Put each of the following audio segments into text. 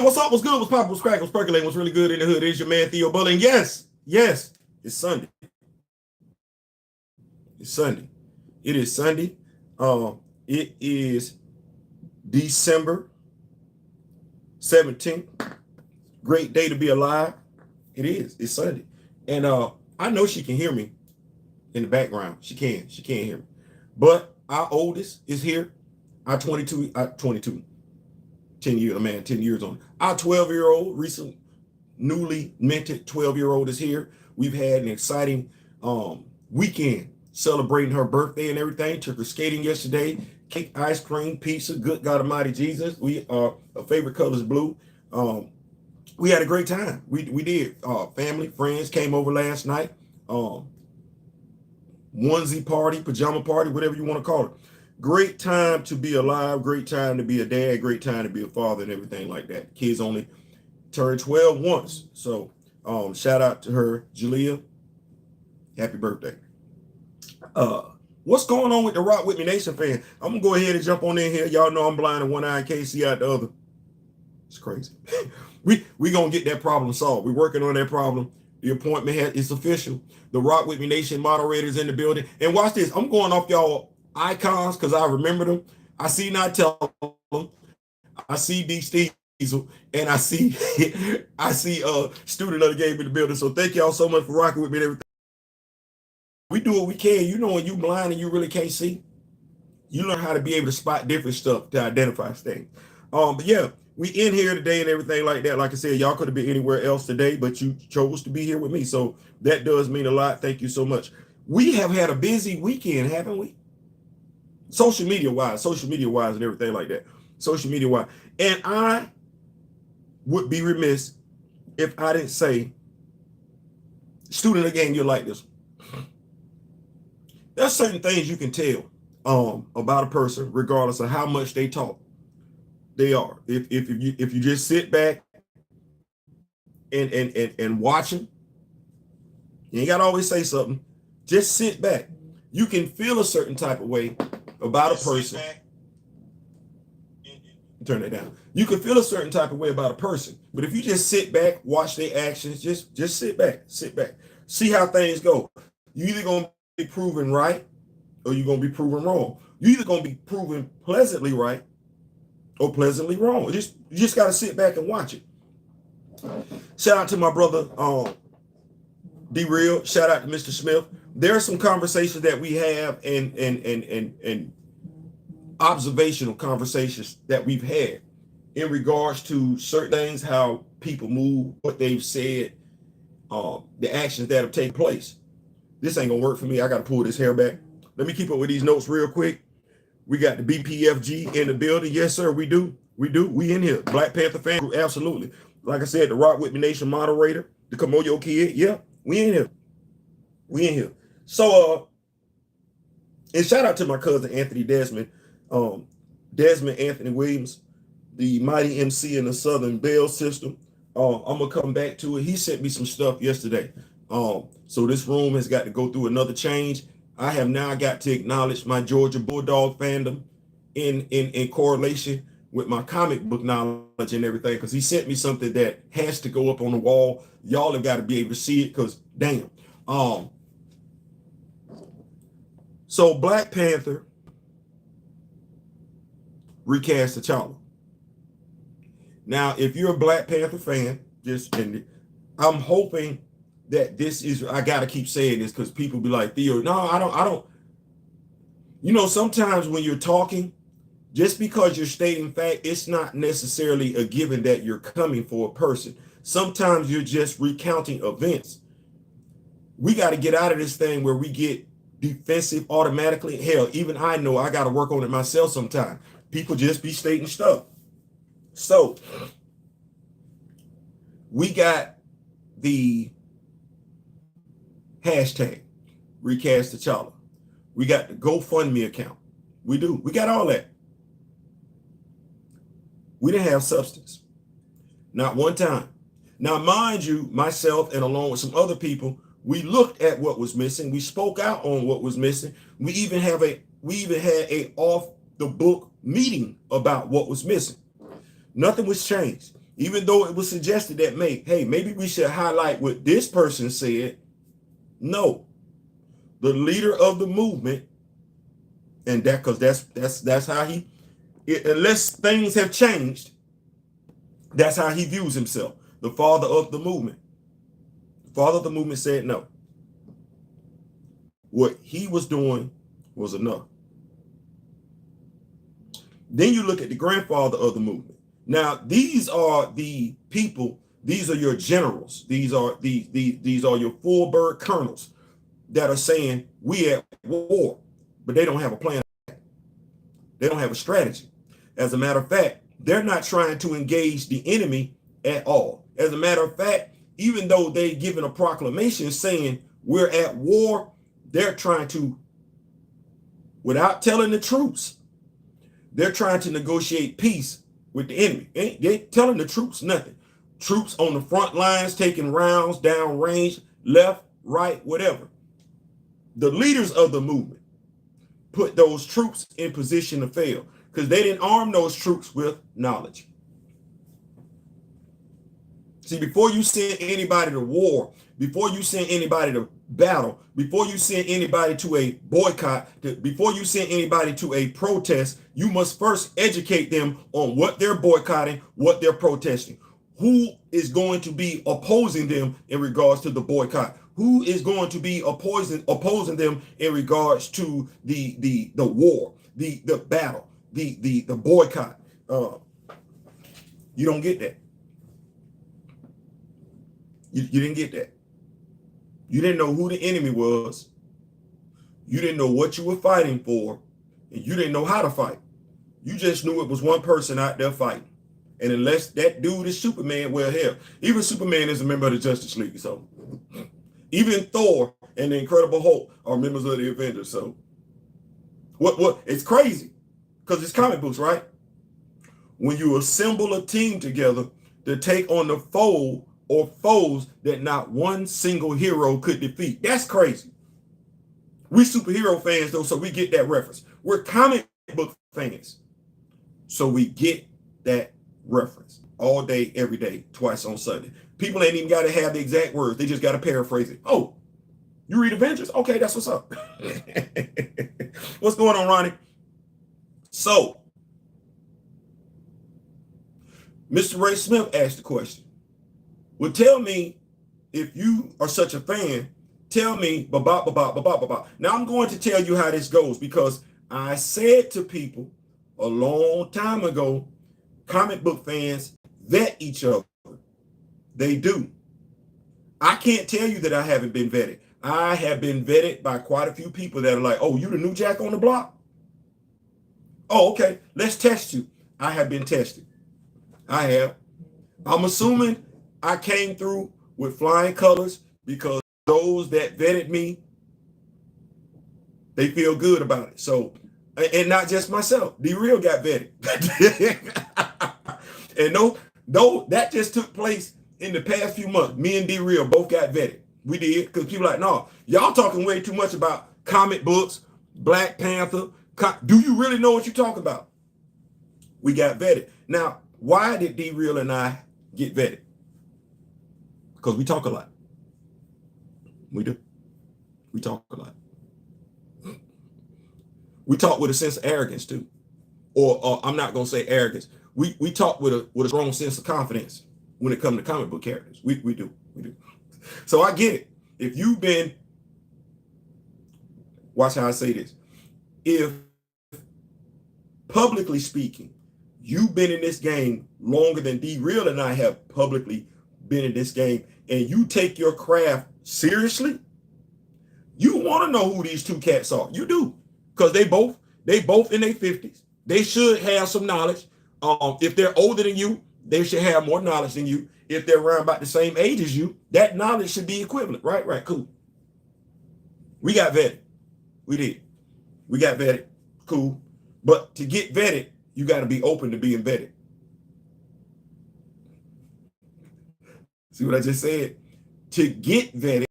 What's up? What's good? What's poppin'? What's crackin'? What's percolating? What's really good in the hood? It's your man Theo Bullen. Yes, yes, it's Sunday. It's Sunday. It is Sunday. It is December 17th. Great day to be alive. It is. It's Sunday. And I know she can hear me in the background. She can. She can't hear me. But our oldest is here. Our 22, 10 years, a man, 10 years on. Our 12-year-old, recent, newly minted 12-year-old is here. We've had an exciting weekend celebrating her birthday and everything. Took her skating yesterday. Cake, ice cream, pizza. Good God Almighty Jesus. We our favorite color is blue. We had a great time. We did. Family, friends came over last night. Onesie party, pajama party, whatever you want to call it. Great time to be alive. Great time to be a dad. Great time to be a father and everything like that. Kids only turned 12 once. So shout out to her, Jalea. Happy birthday. What's going on with the Rock With Me Nation fan? I'm gonna go ahead and jump on in here. Y'all know I'm blind in one eye and can't see out the other. It's crazy. we gonna get that problem solved. We're working on that problem. The appointment is official. The Rock With Me Nation moderators in the building. And watch this. I'm going off y'all icons because I remember them. I see Not Tell them. I see D. Diesel, and I see student of the game in the building. So thank y'all so much for rocking with me and everything. We do what we can. You know, when you blind and you really can't see, you learn how to be able to spot different stuff to identify things. But yeah, we in here today and everything like that. Like I said, y'all could have been anywhere else today, but you chose to be here with me. So that does mean a lot. Thank you so much. We have had a busy weekend, haven't we? Social media wise and everything like that. Social media wise. And I would be remiss if I didn't say, student of the game, you're like this. There's certain things you can tell about a person, regardless of how much they talk. They are. If you just sit back and watch them, you ain't gotta always say something. Just sit back. You can feel a certain type of way about a person. Turn that down. You can feel a certain type of way about a person, but if you just sit back, watch their actions, just sit back, see how things go. You either gonna be proven right or you're gonna be proven wrong. You either gonna be proven pleasantly right or pleasantly wrong. You just gotta sit back and watch it. Shout out to my brother D Real. Shout out to Mr. Smith. There are some conversations that we have and observational conversations that we've had in regards to certain things, how people move, what they've said, the actions that have taken place. This ain't gonna work for me. I gotta pull this hair back. Let me keep up with these notes real quick. We got the BPFG in the building. Yes, sir, we do. We in here. Black Panther fan group, absolutely. Like I said, the Rock With Me Nation moderator, the Kamoyo kid. Yeah, we in here. So and shout out to my cousin Anthony Desmond Anthony Williams, the mighty MC in the Southern Bell system. I'm gonna come back to it. He sent me some stuff yesterday. So this room has got to go through another change. I have now got to acknowledge my Georgia Bulldog fandom in correlation with my comic book knowledge and everything, because he sent me something that has to go up on the wall. Y'all have got to be able to see it, because damn. So Black Panther recast T'Challa. Now, if you're a Black Panther fan, I'm hoping that this is, I gotta keep saying this because people be like, Theo, no, I don't. You know, sometimes when you're talking, just because you're stating fact, it's not necessarily a given that you're coming for a person. Sometimes you're just recounting events. We got to get out of this thing where we get defensive automatically. Hell, even I know I got to work on it myself sometimes. People just be stating stuff. So we got the hashtag recast T'Challa. We got the GoFundMe account. We do. We got all that. We didn't have substance. Not one time. Now, mind you, myself and along with some other people, we looked at what was missing. We spoke out on what was missing. We even had a off the book meeting about what was missing. Nothing was changed. Even though it was suggested that maybe we should highlight what this person said. No, the leader of the movement, and because that's how unless things have changed, that's how he views himself. The father of the movement. The father of the movement said no. What he was doing was enough. Then you look at the grandfather of the movement. Now, these are the people, these are your generals, these are your full bird colonels that are saying we at war, but they don't have a plan. They don't have a strategy. As a matter of fact, they're not trying to engage the enemy at all. As a matter of fact, even though they've given a proclamation saying we're at war, they're trying to, without telling the troops, they're trying to negotiate peace with the enemy. They ain't telling the troops nothing. Troops on the front lines taking rounds down range, left, right, whatever. The leaders of the movement put those troops in position to fail because they didn't arm those troops with knowledge. See, before you send anybody to war, before you send anybody to battle, before you send anybody to a boycott, before you send anybody to a protest, you must first educate them on what they're boycotting, what they're protesting. Who is going to be opposing them in regards to the boycott? Who is going to be opposing them in regards to the war, the battle, the boycott? You don't get that. You didn't get that. You didn't know who the enemy was. You didn't know what you were fighting for, and you didn't know how to fight. You just knew it was one person out there fighting. And unless that dude is Superman, well, hell, even Superman is a member of the Justice League. So even Thor and the Incredible Hulk are members of the Avengers. So what? It's crazy because it's comic books, right? When you assemble a team together to take on the foe or foes that not one single hero could defeat. That's crazy. We superhero fans, though, so we get that reference. We're comic book fans, so we get that reference all day, every day, twice on Sunday. People ain't even got to have the exact words. They just got to paraphrase it. Oh, you read Avengers? Okay, that's what's up. What's going on, Ronnie? So, Mr. Ray Smith asked the question. Well, tell me, if you are such a fan, tell me, Now, I'm going to tell you how this goes because I said to people a long time ago, comic book fans vet each other. They do. I can't tell you that I haven't been vetted. I have been vetted by quite a few people that are like, oh, you the new Jack on the block? Oh, okay, let's test you. I have been tested. I have. I'm assuming I came through with flying colors because those that vetted me, they feel good about it. So, and not just myself, D-Real got vetted. And no, that just took place in the past few months. Me and D-Real both got vetted. We did, because people are like, no, y'all talking way too much about comic books, Black Panther. Do you really know what you're talking about? We got vetted. Now, why did D-Real and I get vetted? Because we talk a lot. We do. We talk a lot. We talk with a sense of arrogance too. Or I'm not going to say arrogance. We talk with a strong sense of confidence when it comes to comic book characters. We do. So I get it. If you've been, watch how I say this. If publicly speaking, you've been in this game longer than D-Real and I have publicly been in this game, and you take your craft seriously, you want to know who these two cats are. You do, because they both in their 50s. They should have some knowledge. If they're older than you, they should have more knowledge than you. If they're around about the same age as you, that knowledge should be equivalent. Right, cool. We got vetted. We did. We got vetted. Cool. But to get vetted, you got to be open to being vetted. See what I just said? To get vetted,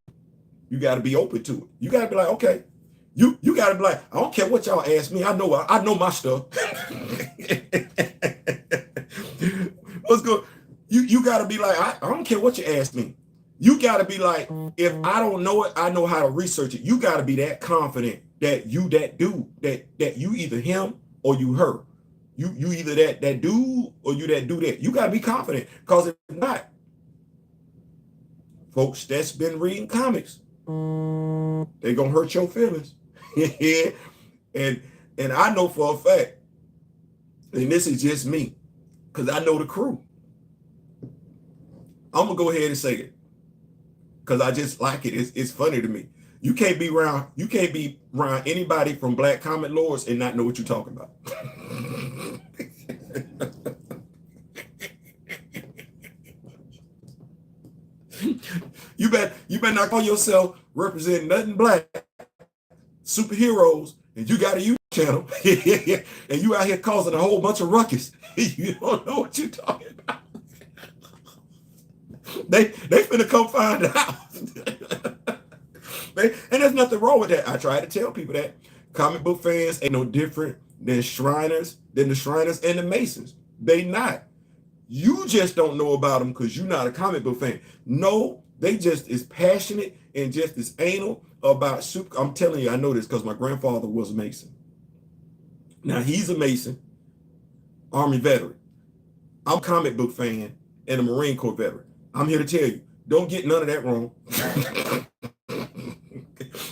you got to be open to it. You got to be like, okay. You got to be like, I don't care what y'all ask me. I know my stuff. What's good? You got to be like, I don't care what you ask me. You got to be like, if I don't know it, I know how to research it. You got to be that confident that you that dude, that you either him or you her. You either that dude or you that do that. You got to be confident, because if not, folks that's been reading comics, they're going to hurt your feelings. and I know for a fact, and this is just me, because I know the crew. I'm going to go ahead and say it, because I just like it. It's funny to me. You can't be around anybody from Black Comic Lords and not know what you're talking about. You better not call yourself representing nothing black superheroes, and you got a YouTube channel, and you out here causing a whole bunch of ruckus. You don't know what you're talking about. They finna come find out. And there's nothing wrong with that. I try to tell people that comic book fans ain't no different than the Shriners and the Masons. They not. You just don't know about them because you're not a comic book fan. No, they just is passionate and just as anal about super. I'm telling you, I know this because my grandfather was a Mason. Now he's a Mason, Army veteran. I'm a comic book fan and a Marine Corps veteran. I'm here to tell you, don't get none of that wrong.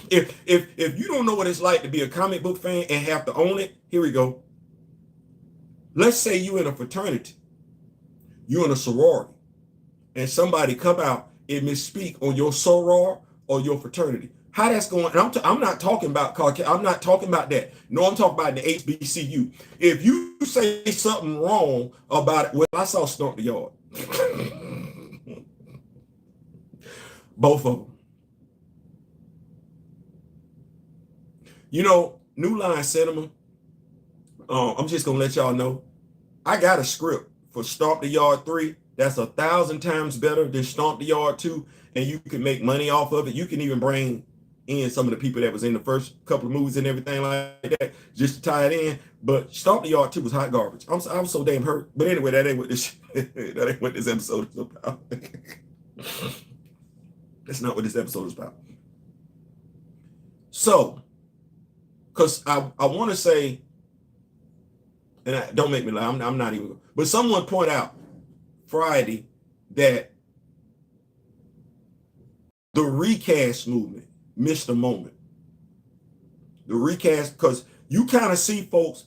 If you don't know what it's like to be a comic book fan and have to own it, here we go. Let's say you in a fraternity, you in a sorority, and somebody come out and misspeak on your soror or your fraternity. How that's going? And I'm not talking about I'm not talking about that. No, I'm talking about the HBCU. If you say something wrong about it, well, I saw Stomp the Yard. Both of them. You know, New Line Cinema, I'm just going to let y'all know, I got a script for Stomp the Yard 3 that's 1,000 times better than Stomp the Yard 2, and you can make money off of it. You can even bring in some of the people that was in the first couple of movies and everything like that just to tie it in. But Stomp the Yard 2 was hot garbage. I'm so damn hurt. But anyway, that ain't what this that ain't what this episode is about. That's not what this episode is about. So, because I want to say, and don't make me lie, I'm not even, but someone point out Friday that the recast movement missed a moment. The recast, because you kind of see folks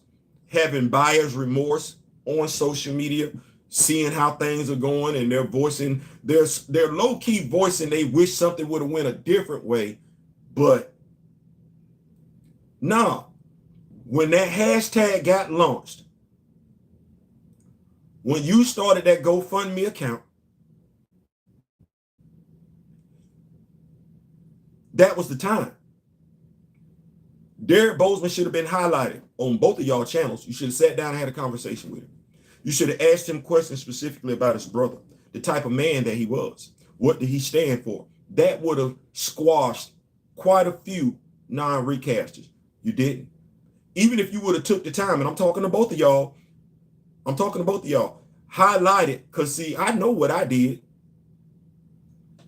having buyer's remorse on social media, seeing how things are going, and they're voicing, they're low-key voicing they wish something would have went a different way. But nah, when that hashtag got launched, when you started that GoFundMe account, that was the time. Derek Bozeman should have been highlighted on both of y'all channels. You should have sat down and had a conversation with him. You should have asked him questions specifically about his brother, the type of man that he was. What did he stand for? That would have squashed quite a few non-recasters. You didn't. Even if you would have took the time, and I'm talking to both of y'all, highlight it, because see, I know what I did.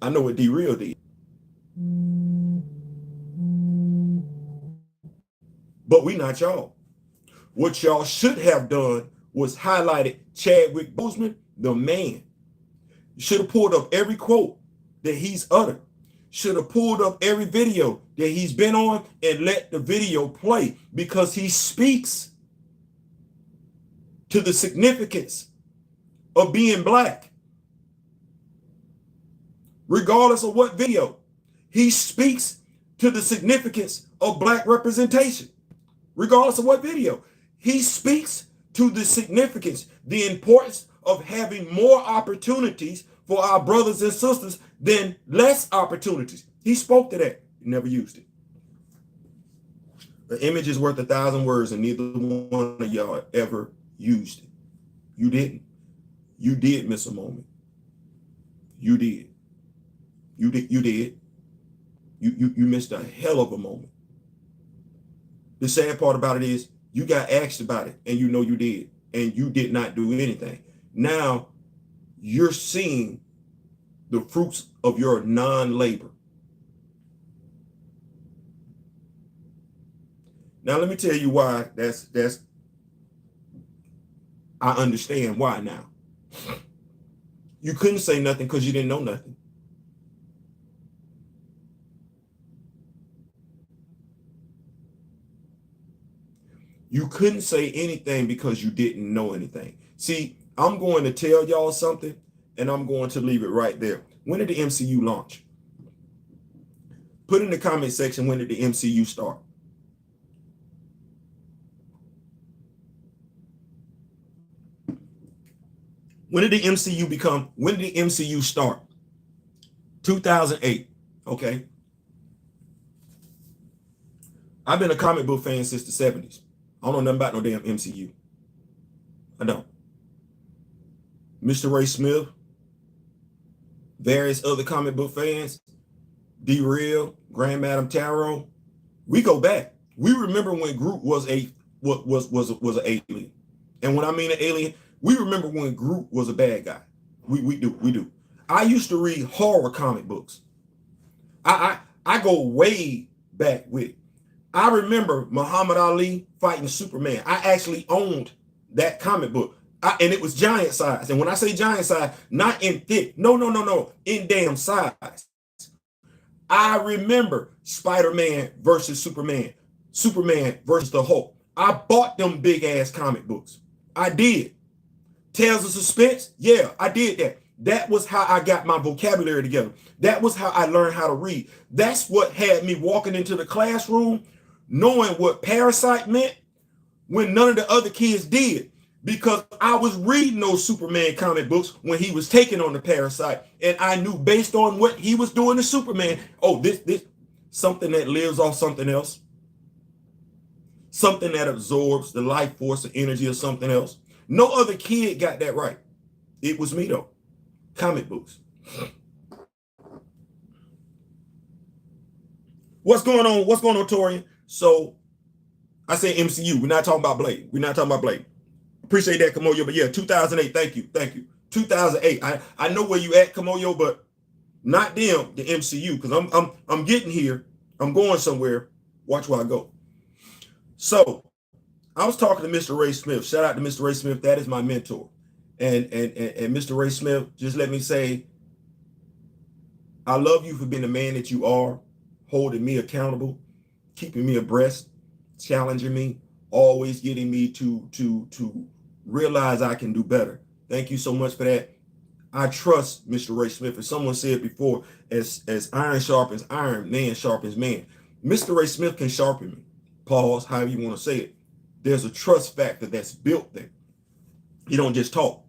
I know what D-Real did. But we not y'all. What y'all should have done was highlighted Chadwick Boseman, the man. You should have pulled up every quote that he's uttered. Should have pulled up every video that he's been on and let the video play, because he speaks to the significance of being black. Regardless of what video, he speaks to the significance of black representation. Regardless of what video, he speaks to the significance, the importance of having more opportunities for our brothers and sisters than less opportunities. He spoke to that. He never used it. The image is worth 1,000 words, and neither one of y'all ever used it. You didn't. You did miss a moment. You did. You did. You missed a hell of a moment. The sad part about it is you got asked about it, and you know you did, and you did not do anything. Now you're seeing the fruits of your non-labor. Now, let me tell you why I understand why now. You couldn't say nothing because you didn't know nothing. You couldn't say anything because you didn't know anything. See, I'm going to tell y'all something, and I'm going to leave it right there. When did the MCU launch? Put in the comment section, when did the MCU start? When did the MCU start? 2008, okay? I've been a comic book fan since the 70s. I don't know nothing about no damn MCU. I don't. Mr. Ray Smith, various other comic book fans, D-Real, Grand Madam Tarot, we go back. We remember when Groot was an alien. And when I mean an alien, we remember when Groot was a bad guy. We do. I used to read horror comic books. I go way back with it. I remember Muhammad Ali fighting Superman. I actually owned that comic book. And it was giant size. And when I say giant size, not in thick. No. In damn size. I remember Spider-Man versus Superman. Superman versus the Hulk. I bought them big ass comic books. I did. Tales of Suspense. Yeah, I did that. That was how I got my vocabulary together. That was how I learned how to read. That's what had me walking into the classroom knowing what parasite meant when none of the other kids did, because I was reading those Superman comic books when he was taking on the parasite, and I knew based on what he was doing to Superman, oh, this something that lives off something else, something that absorbs the life force or energy of something else. No other kid got that right. It was me though. Comic books. What's going on? What's going on, Torian? So I say MCU. We're not talking about Blade. Appreciate that, Kamoyo. But yeah, 2008. Thank you. 2008. I know where you at, Kamoyo, but not them, the MCU, because I'm getting here. I'm going somewhere. Watch where I go. So I was talking to Mr. Ray Smith. Shout out to Mr. Ray Smith. That is my mentor. And Mr. Ray Smith, just let me say, I love you for being the man that you are, holding me accountable, keeping me abreast, challenging me, always getting me to realize I can do better. Thank you so much for that. I trust Mr. Ray Smith. As someone said before, as iron sharpens iron, man sharpens man. Mr. Ray Smith can sharpen me. Pause, however you want to say it. There's a trust factor that's built there. You don't just talk.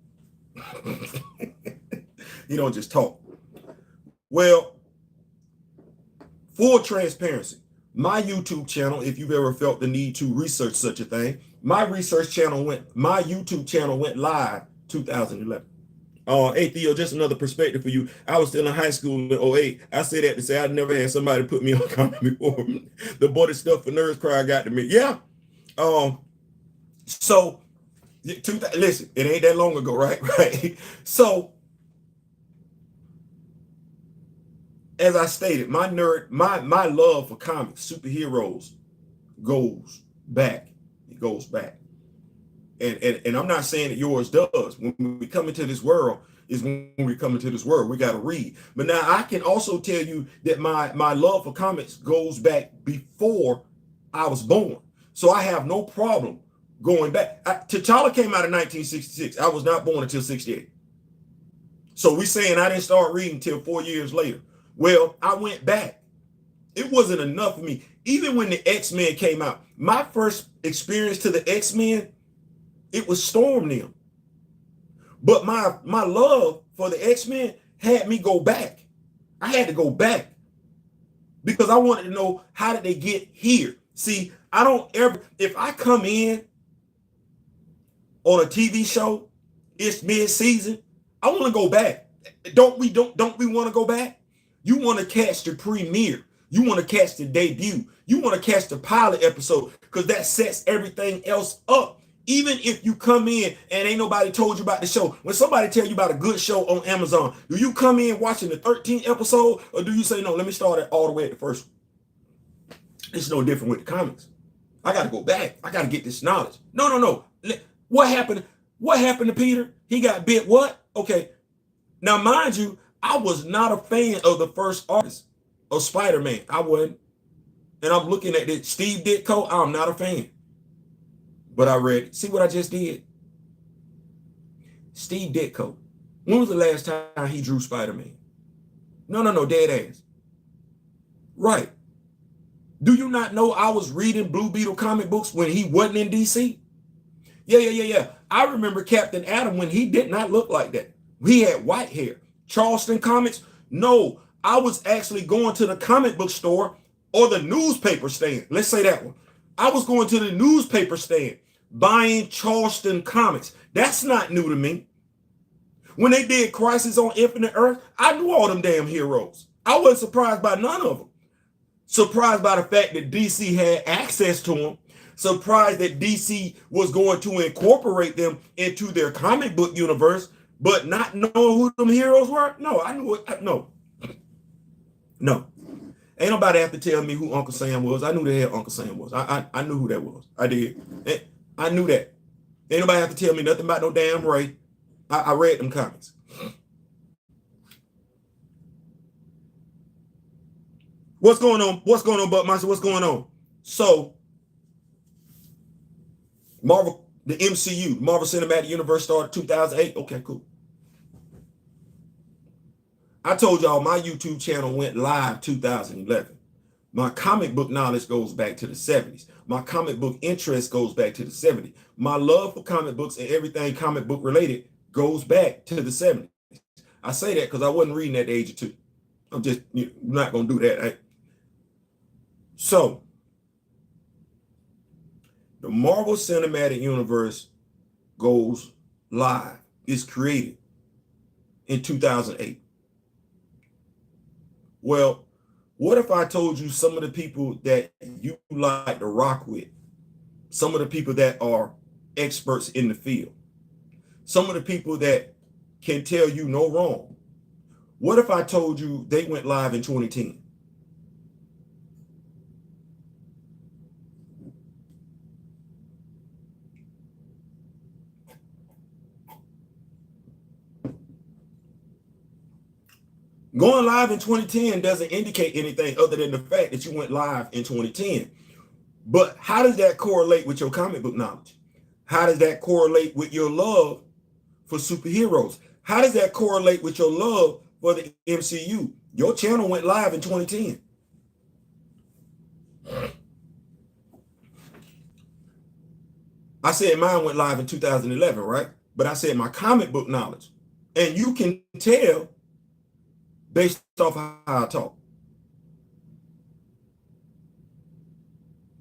You don't just talk. Well, full transparency, my YouTube channel, if you've ever felt the need to research such a thing, my YouTube channel went live 2011. Hey Theo, just another perspective for you. I was still in high school in 2008. I say that to say I never had somebody put me on comment before. The boy that stuff for nerds cry got to me. Yeah. So listen, it ain't that long ago, right? Right. So as I stated, my love for comics, superheroes goes back. It goes back. And I'm not saying that yours does. When we come into this world, we got to read. But now I can also tell you that my love for comics goes back before I was born. So I have no problem going back. T'Challa came out in 1966. I was not born until 68. So we saying I didn't start reading until 4 years later. Well, I went back. It wasn't enough for me. Even when the X-Men came out, my first experience to the X-Men, it was Storm them. But my love for the X-Men had me go back. I had to go back because I wanted to know, how did they get here? See, I don't ever, if I come in on a TV show, it's mid-season, I want to go back. Don't we want to go back? You want to catch the premiere. You want to catch the debut. You want to catch the pilot episode because that sets everything else up. Even if you come in and ain't nobody told you about the show, when somebody tell you about a good show on Amazon, do you come in watching the 13th episode, or do you say, no, let me start it all the way at the first one? It's no different with the comics. I got to go back. I got to get this knowledge. No. What happened? What happened to Peter? He got bit what? Okay. Now, mind you, I was not a fan of the first artist of Spider-Man. I wasn't. And I'm looking at this Steve Ditko. I'm not a fan. But I read it. See what I just did? Steve Ditko. When was the last time he drew Spider-Man? No, dead ass. Right. Do you not know I was reading Blue Beetle comic books when he wasn't in DC? Yeah. I remember Captain Atom when he did not look like that. He had white hair. Charleston Comics? No, I was actually going to the comic book store or the newspaper stand. Let's say that one. I was going to the newspaper stand buying Charleston Comics. That's not new to me. When they did Crisis on Infinite Earth, I knew all them damn heroes. I wasn't surprised by none of them. Surprised by the fact that DC had access to them. Surprised that DC was going to incorporate them into their comic book universe, but not knowing who them heroes were. No, I knew it. No. Ain't nobody have to tell me who Uncle Sam was. I knew the hell Uncle Sam was. I knew who that was. I did. I knew that. Ain't nobody have to tell me nothing about no damn Ray. I read them comics. What's going on? What's going on, Buckmaster? What's going on? So, Marvel, the MCU, Marvel Cinematic Universe started 2008. Okay, cool. I told y'all my YouTube channel went live 2011. My comic book knowledge goes back to the 70s. My comic book interest goes back to the 70s. My love for comic books and everything comic book related goes back to the 70s. I say that because I wasn't reading at the age of 2. I'm just not going to do that. Right? So, the Marvel Cinematic Universe goes live. It's created in 2008. Well, what if I told you some of the people that you like to rock with, some of the people that are experts in the field, some of the people that can tell you no wrong? What if I told you they went live in 2010? Going live in 2010 doesn't indicate anything other than the fact that you went live in 2010. But how does that correlate with your comic book knowledge? How does that correlate with your love for superheroes? How does that correlate with your love for the MCU? Your channel went live in 2010. I said mine went live in 2011, right? But I said my comic book knowledge. And you can tell based off how I talk.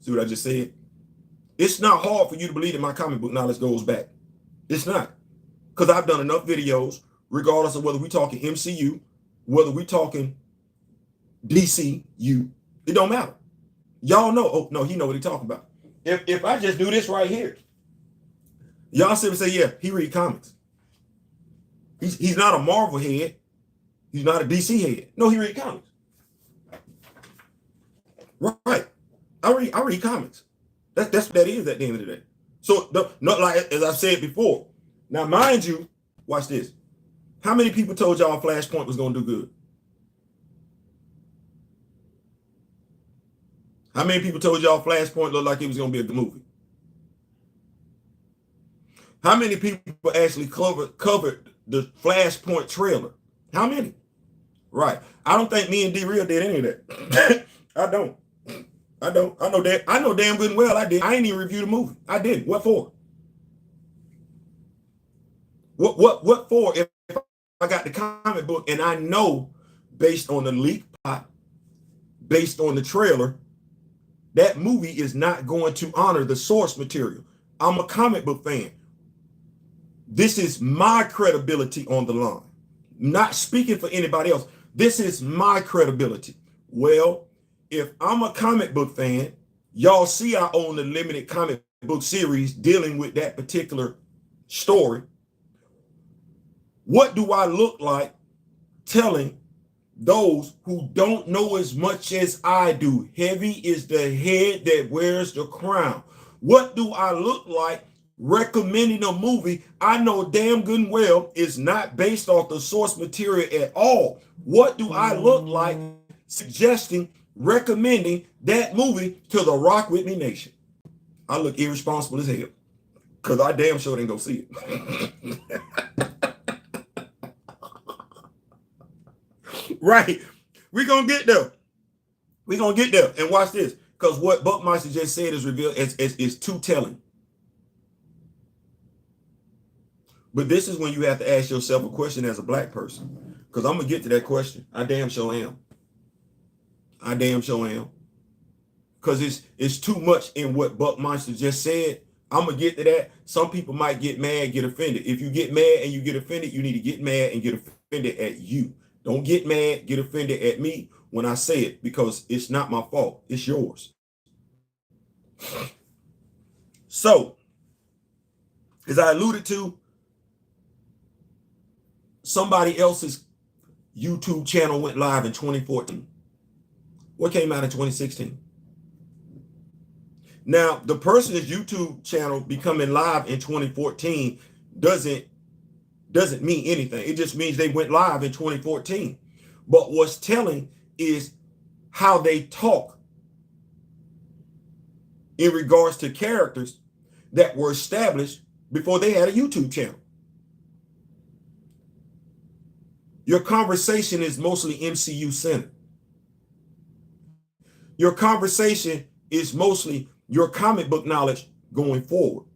See what I just said? It's not hard for you to believe that my comic book knowledge goes back. It's not. Because I've done enough videos, regardless of whether we're talking MCU, whether we're talking DCU, it don't matter. Y'all know, oh, no, he know what he's talking about. If I just do this right here, y'all sit and say, yeah, he read comics. He's not a Marvel head. He's not a DC head. No, he read comics. Right. I read comics. That's what that is at the end of the day. So, not like, as I've said before. Now, mind you, watch this. How many people told y'all Flashpoint was going to do good? How many people told y'all Flashpoint looked like it was going to be a good movie? How many people actually covered the Flashpoint trailer? How many? Right. I don't think me and D-Real did any of that. I don't. I know that. I know damn good and well I did. I ain't even reviewed the movie. I didn't. What for? What for if I got the comic book and I know based on the leak plot, based on the trailer, that movie is not going to honor the source material. I'm a comic book fan. This is my credibility on the line. Not speaking for anybody else. This is my credibility. Well, if I'm a comic book fan, y'all see I own the limited comic book series dealing with that particular story, what do I look like telling those who don't know as much as I do? Heavy is the head that wears the crown. What do I look like recommending a movie I know damn good and well is not based off the source material at all? What do I look like suggesting, recommending that movie to the Rock With Me Nation? I look irresponsible as hell because I damn sure didn't go see it. Right. We're going to get there. We're going to get there. And watch this. Because what Buckmeister just said is revealed is too telling. But this is when you have to ask yourself a question as a black person. Because I'm going to get to that question. I damn sure am. I damn sure am. Because it's too much in what Buckmeister just said. I'm going to get to that. Some people might get mad, get offended. If you get mad and you get offended, you need to get mad and get offended at you. Don't get mad, get offended at me when I say it, because it's not my fault. It's yours. So, as I alluded to, somebody else's YouTube channel went live in 2014. What came out in 2016? Now, the person's YouTube channel becoming live in 2014 doesn't mean anything. It just means they went live in 2014. But what's telling is how they talk in regards to characters that were established before they had a YouTube channel. Your conversation is mostly MCU centered. Your conversation is mostly your comic book knowledge going forward.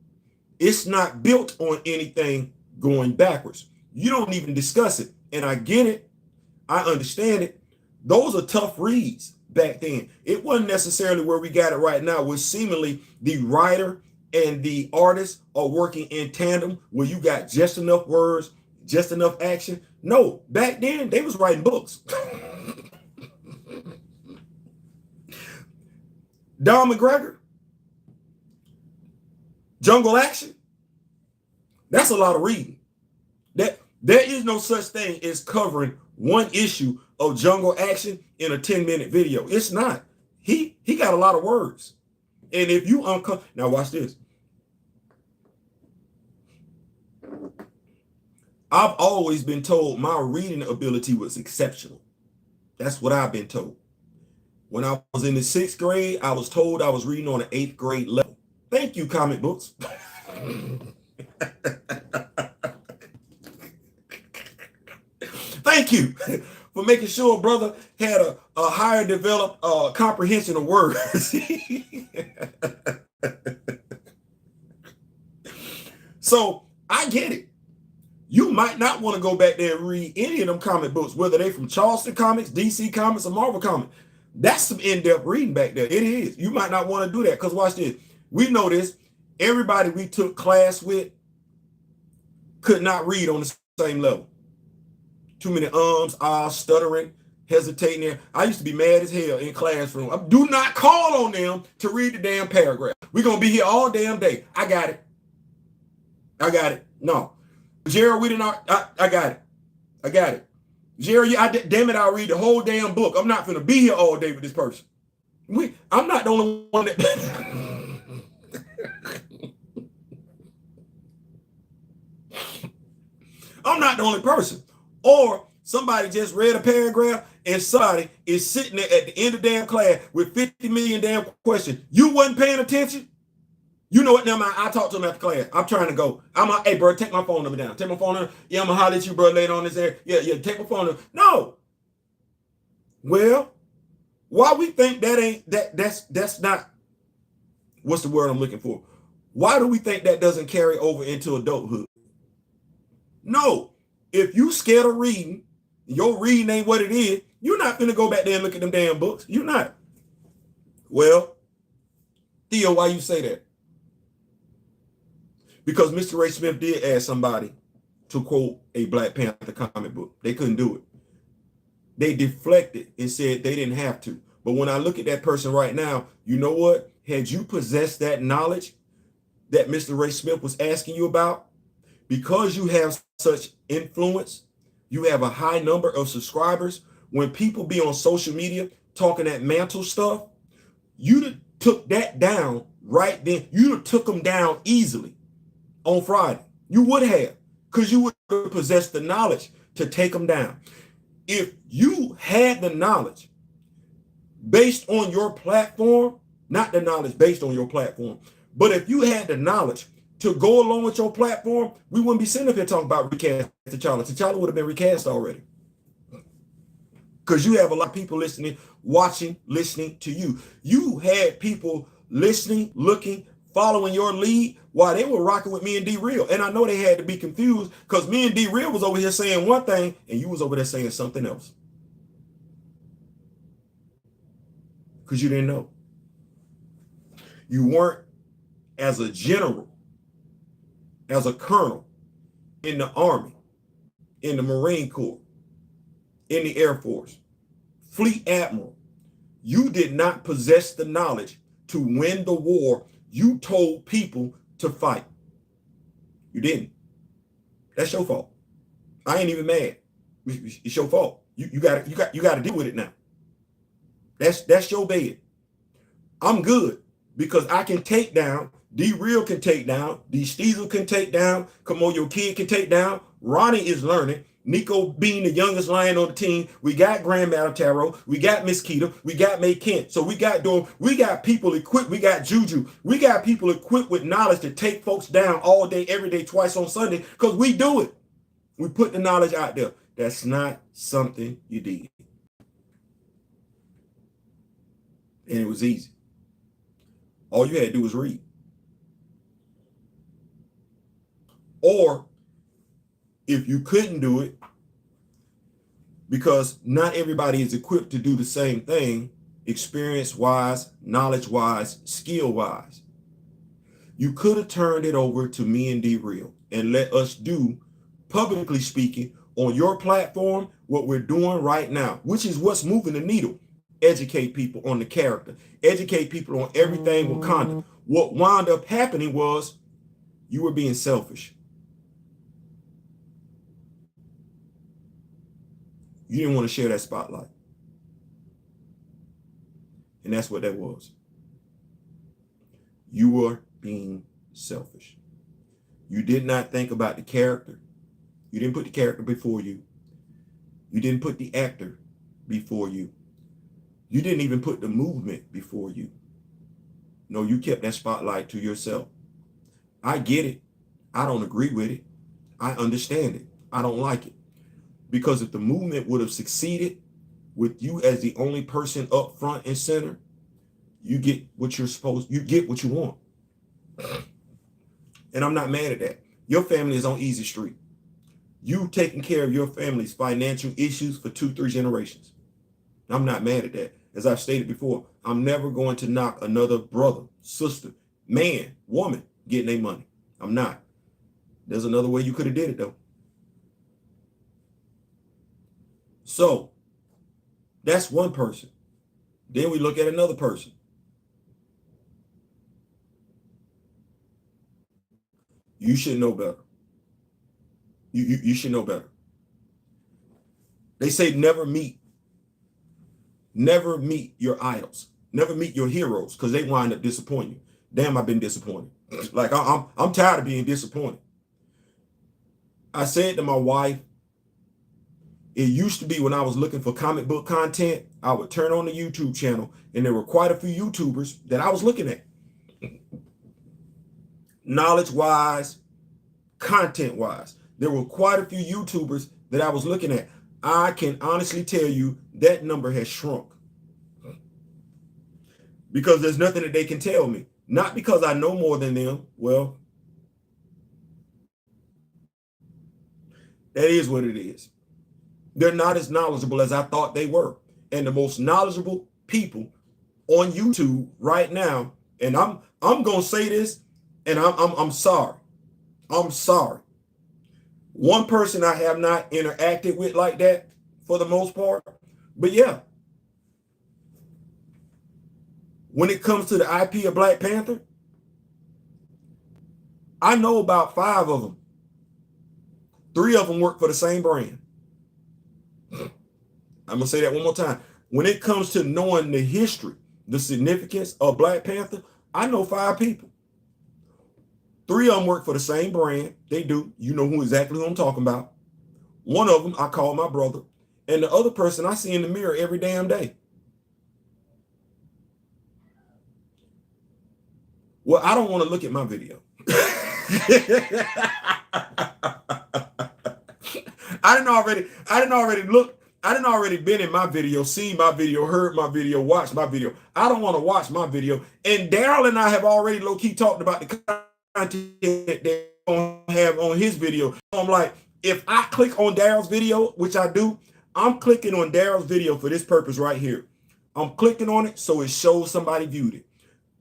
It's not built on anything going backwards. You don't even discuss it. And I get it. I understand it. Those are tough reads back then. It wasn't necessarily where we got it right now, where seemingly the writer and the artist are working in tandem, where you got just enough words, just enough action. No, back then they was writing books. Don McGregor, Jungle Action, that's a lot of reading. There is no such thing as covering one issue of Jungle Action in a 10-minute video. It's not. He got a lot of words. And if you now watch this. I've always been told my reading ability was exceptional. That's what I've been told. When I was in the 6th grade, I was told I was reading on an 8th grade level. Thank you, comic books. Thank you for making sure brother had a higher developed comprehension of words. So I get it. You might not want to go back there and read any of them comic books, whether they from Charleston Comics, DC Comics, or Marvel Comics. That's some in-depth reading back there. It is. You might not want to do that, because watch this. We know this. Everybody we took class with could not read on the same level. Too many ahs, stuttering, hesitating there. I used to be mad as hell in classroom. Do not call on them to read the damn paragraph. We're going to be here all damn day. I got it. I got it. No. Gerald, we didn't. I got it. I got it. Gerald, damn it, I'll read the whole damn book. I'm not going to be here all day with this person. I'm not the only one that... I'm not the only person. Or somebody just read a paragraph and somebody is sitting there at the end of damn class with 50 million damn questions. You wasn't paying attention? You know what? Now I talk to him after class. I'm trying to go. Hey, bro, take my phone number down. Take my phone number. Yeah, I'm going to holler at you, bro, later on this area. Yeah, take my phone number. No. Well, why we think that's not, what's the word I'm looking for? Why do we think that doesn't carry over into adulthood? No. If you scared of reading, your reading ain't what it is, you're not going to go back there and look at them damn books. You're not. Well, Theo, why you say that? Because Mr. Ray Smith did ask somebody to quote a Black Panther comic book. They couldn't do it. They deflected and said they didn't have to. But when I look at that person right now, you know what? Had you possessed that knowledge, that Mr. Ray Smith was asking you about, because you have such influence, you have a high number of subscribers. When people be on social media talking that mantle stuff, you took that down right then. You took them down easily on Friday. You would have, because you would have possessed the knowledge to take them down. If you had the knowledge based on your platform, not the knowledge based on your platform, but if you had the knowledge to go along with your platform, we wouldn't be sitting up here talking about recast T'Challa. T'Challa would have been recast already. Because you have a lot of people listening, watching, listening to you. You had people listening, looking, following your lead while they were rocking with me and D-Real. And I know they had to be confused because me and D-Real was over here saying one thing and you was over there saying something else. Because you didn't know. You weren't, as a general, as a colonel in the Army, in the Marine Corps, in the Air Force, Fleet Admiral, you did not possess the knowledge to win the war you told people to fight. You didn't. That's your fault. I ain't even mad. It's your fault. You got to deal with it now. That's your bed. I'm good because I can take down. D-Real can take down. D Steezel can take down. Come on, your kid can take down. Ronnie is learning. Nico being the youngest lion on the team. We got Grandma Taro. We got Miss Keita. We got May Kent. So we got people equipped. We got Juju. We got people equipped with knowledge to take folks down all day, every day, twice on Sunday, because we do it. We put the knowledge out there. That's not something you did. And it was easy. All you had to do was read. Or if you couldn't do it, because not everybody is equipped to do the same thing, experience-wise, knowledge-wise, skill-wise, you could have turned it over to me and D-Real and let us do, publicly speaking, on your platform, what we're doing right now, which is what's moving the needle. Educate people on the character. Educate people on everything Wakanda. What wound up happening was you were being selfish. You didn't want to share that spotlight. And that's what that was. You were being selfish. You did not think about the character. You didn't put the character before you. You didn't put the actor before you. You didn't even put the movement before you. No, you kept that spotlight to yourself. I get it. I don't agree with it. I understand it. I don't like it. Because if the movement would have succeeded with you as the only person up front and center, you get what you're supposed, you get what you want. And I'm not mad at that. Your family is on easy street. You taking care of your family's financial issues for 2-3 generations. I'm not mad at that. As I've stated before, I'm never going to knock another brother, sister, man, woman getting their money. I'm not. There's another way you could have did it though. So that's one person. Then we look at another person. You should know better. You should know better. They say never meet your idols. Never meet your heroes, because they wind up disappointing you. Damn, I've been disappointed. Like I'm tired of being disappointed. I said to my wife, it used to be when I was looking for comic book content, I would turn on the YouTube channel and there were quite a few YouTubers that I was looking at. Knowledge-wise, content-wise, there were quite a few YouTubers that I was looking at. I can honestly tell you that number has shrunk. Because there's nothing that they can tell me. Not because I know more than them. Well, that is what it is. They're not as knowledgeable as I thought they were. And the most knowledgeable people on YouTube right now, and I'm gonna say this, and I'm sorry. I'm sorry. One person I have not interacted with like that for the most part, but yeah. When it comes to the IP of Black Panther, I know about 5 of them. 3 of them work for the same brand. I'm gonna say that one more time. When it comes to knowing the history, the significance of Black Panther, I know 5 people. 3 of them work for the same brand. They do. You know exactly who I'm talking about. One of them I call my brother, and the other person I see in the mirror every damn day. Well, I don't want to look at my video. I didn't already been in my video, seen my video, heard my video, watched my video. I don't want to watch my video. And Daryl and I have already low-key talked about the content that they're going to have on his video. So I'm like, if I click on Daryl's video, which I do, I'm clicking on Daryl's video for this purpose right here. I'm clicking on it so it shows somebody viewed it.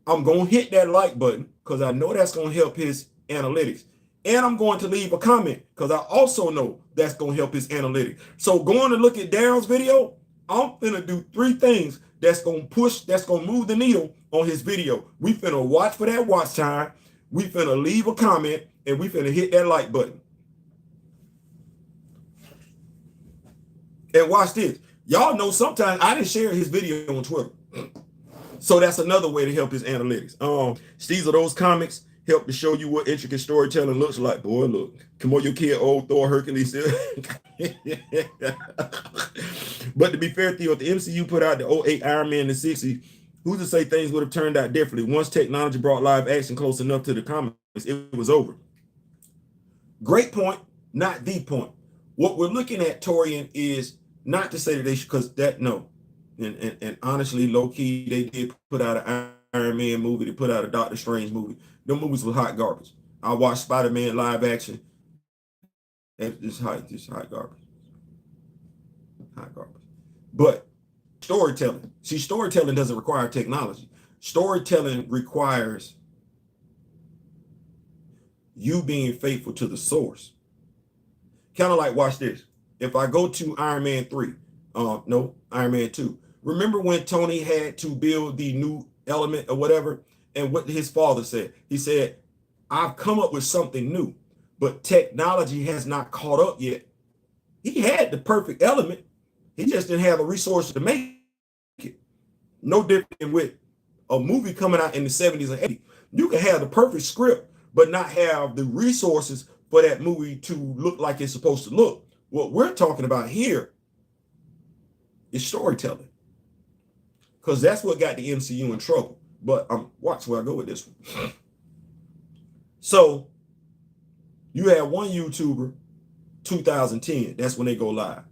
I'm going to hit that like button because I know that's going to help his analytics. And I'm going to leave a comment because I also know that's going to help his analytics. So going to look at Daryl's video, I'm finna do 3 things that's going to move the needle on his video. We finna watch for that watch time. We finna leave a comment and we finna hit that like button. And watch this. Y'all know sometimes I didn't share his video on Twitter. So that's another way to help his analytics. These are those comics help to show you what intricate storytelling looks like. Boy, look. Come on, your kid, old Thor, Hercules. But to be fair, Theo, if the MCU put out the 08 Iron Man in the 60s, who's to say things would have turned out differently? Once technology brought live action close enough to the comics, it was over. Great point, not the point. What we're looking at, Torian, is not to say that they should, because that, no. And honestly, low-key, they did put out an Iron Man movie. They put out a Doctor Strange movie. Them movies were hot garbage. I watched Spider-Man live action. It's hot garbage. Hot garbage. But storytelling. See, storytelling doesn't require technology. Storytelling requires you being faithful to the source. Kind of like, watch this. If I go to Iron Man 3, Iron Man 2. Remember when Tony had to build the new element or whatever, and what his father said? He said, I've come up with something new, but technology has not caught up yet. He had the perfect element. He just didn't have the resources to make it. No different with a movie coming out in the 70s or 80s. You can have the perfect script, but not have the resources for that movie to look like it's supposed to look. What we're talking about here is storytelling, because that's what got the MCU in trouble. But watch where I go with this one. So you have one YouTuber, 2010, that's when they go live.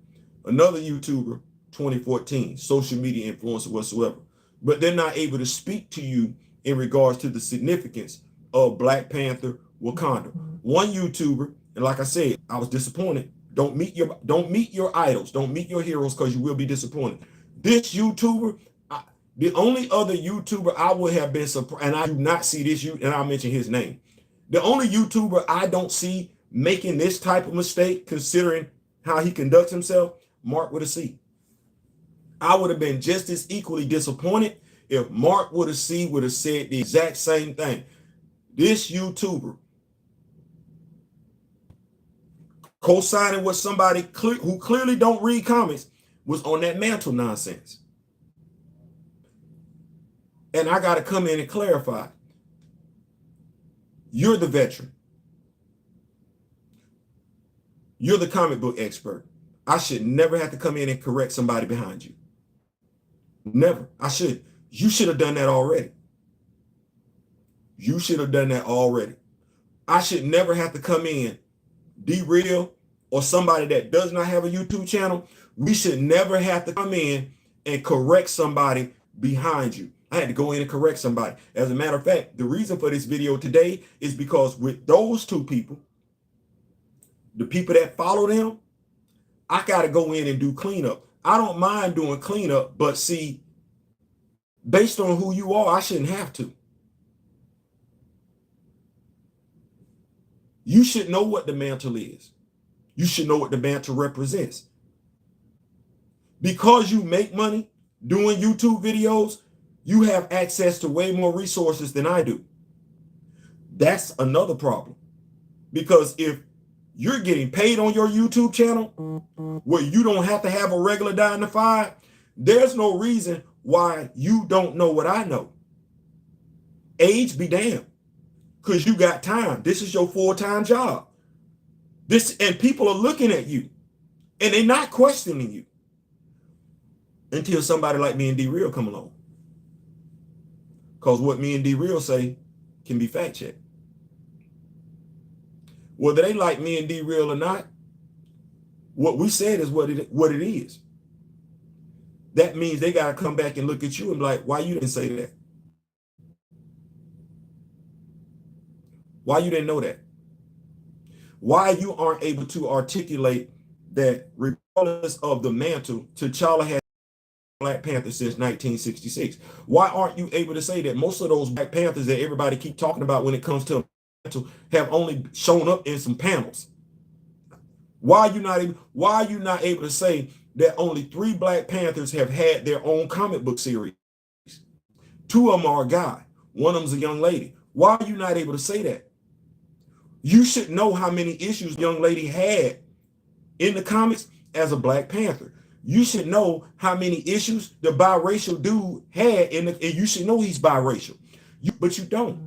Another YouTuber, 2014, social media influencer whatsoever. But they're not able to speak to you in regards to the significance of Black Panther, Wakanda. One YouTuber, and like I said, I was disappointed. Don't meet your idols. Don't meet your heroes, because you will be disappointed. This YouTuber, the only other YouTuber I would have been surprised, and I do not see this, and I'll mention his name. The only YouTuber I don't see making this type of mistake, considering how he conducts himself, Mark with a C. I would have been just as equally disappointed if Mark with a C would have said the exact same thing. This YouTuber co-signing with somebody who clearly don't read comics was on that mantle nonsense. And I got to come in and clarify. You're the veteran. You're the comic book expert. I should never have to come in and correct somebody behind you. Never. I should. You should have done that already. You should have done that already. I should never have to come in, D-Real, or somebody that does not have a YouTube channel. We should never have to come in and correct somebody behind you. I had to go in and correct somebody. As a matter of fact, the reason for this video today is because with those 2 people, the people that follow them, I got to go in and do cleanup. I don't mind doing cleanup, but see, based on who you are, I shouldn't have to. You should know what the mantle is. You should know what the mantle represents. Because you make money doing YouTube videos, you have access to way more resources than I do. That's another problem. Because if you're getting paid on your YouTube channel where you don't have to have a regular 9 to 5, there's no reason why you don't know what I know. Age be damned, because you got time. This is your full-time job. And people are looking at you and they're not questioning you until somebody like me and D-Real come along. Because what me and D-Real say can be fact-checked. Whether they like me and D-Real or not, what we said is what it is. That means they got to come back and look at you and be like, why you didn't say that? Why you didn't know that? Why you aren't able to articulate that regardless of the mantle, T'Challa had Black Panther since 1966. Why aren't you able to say that most of those Black Panthers that everybody keep talking about when it comes to mantle have only shown up in some panels? Why are you not able to say that only 3 Black Panthers have had their own comic book series? 2 of them are a guy, one of them's a young lady. Why are you not able to say that? You should know how many issues the young lady had in the comics as a Black Panther. You should know how many issues the biracial dude had and you should know he's biracial. But you don't.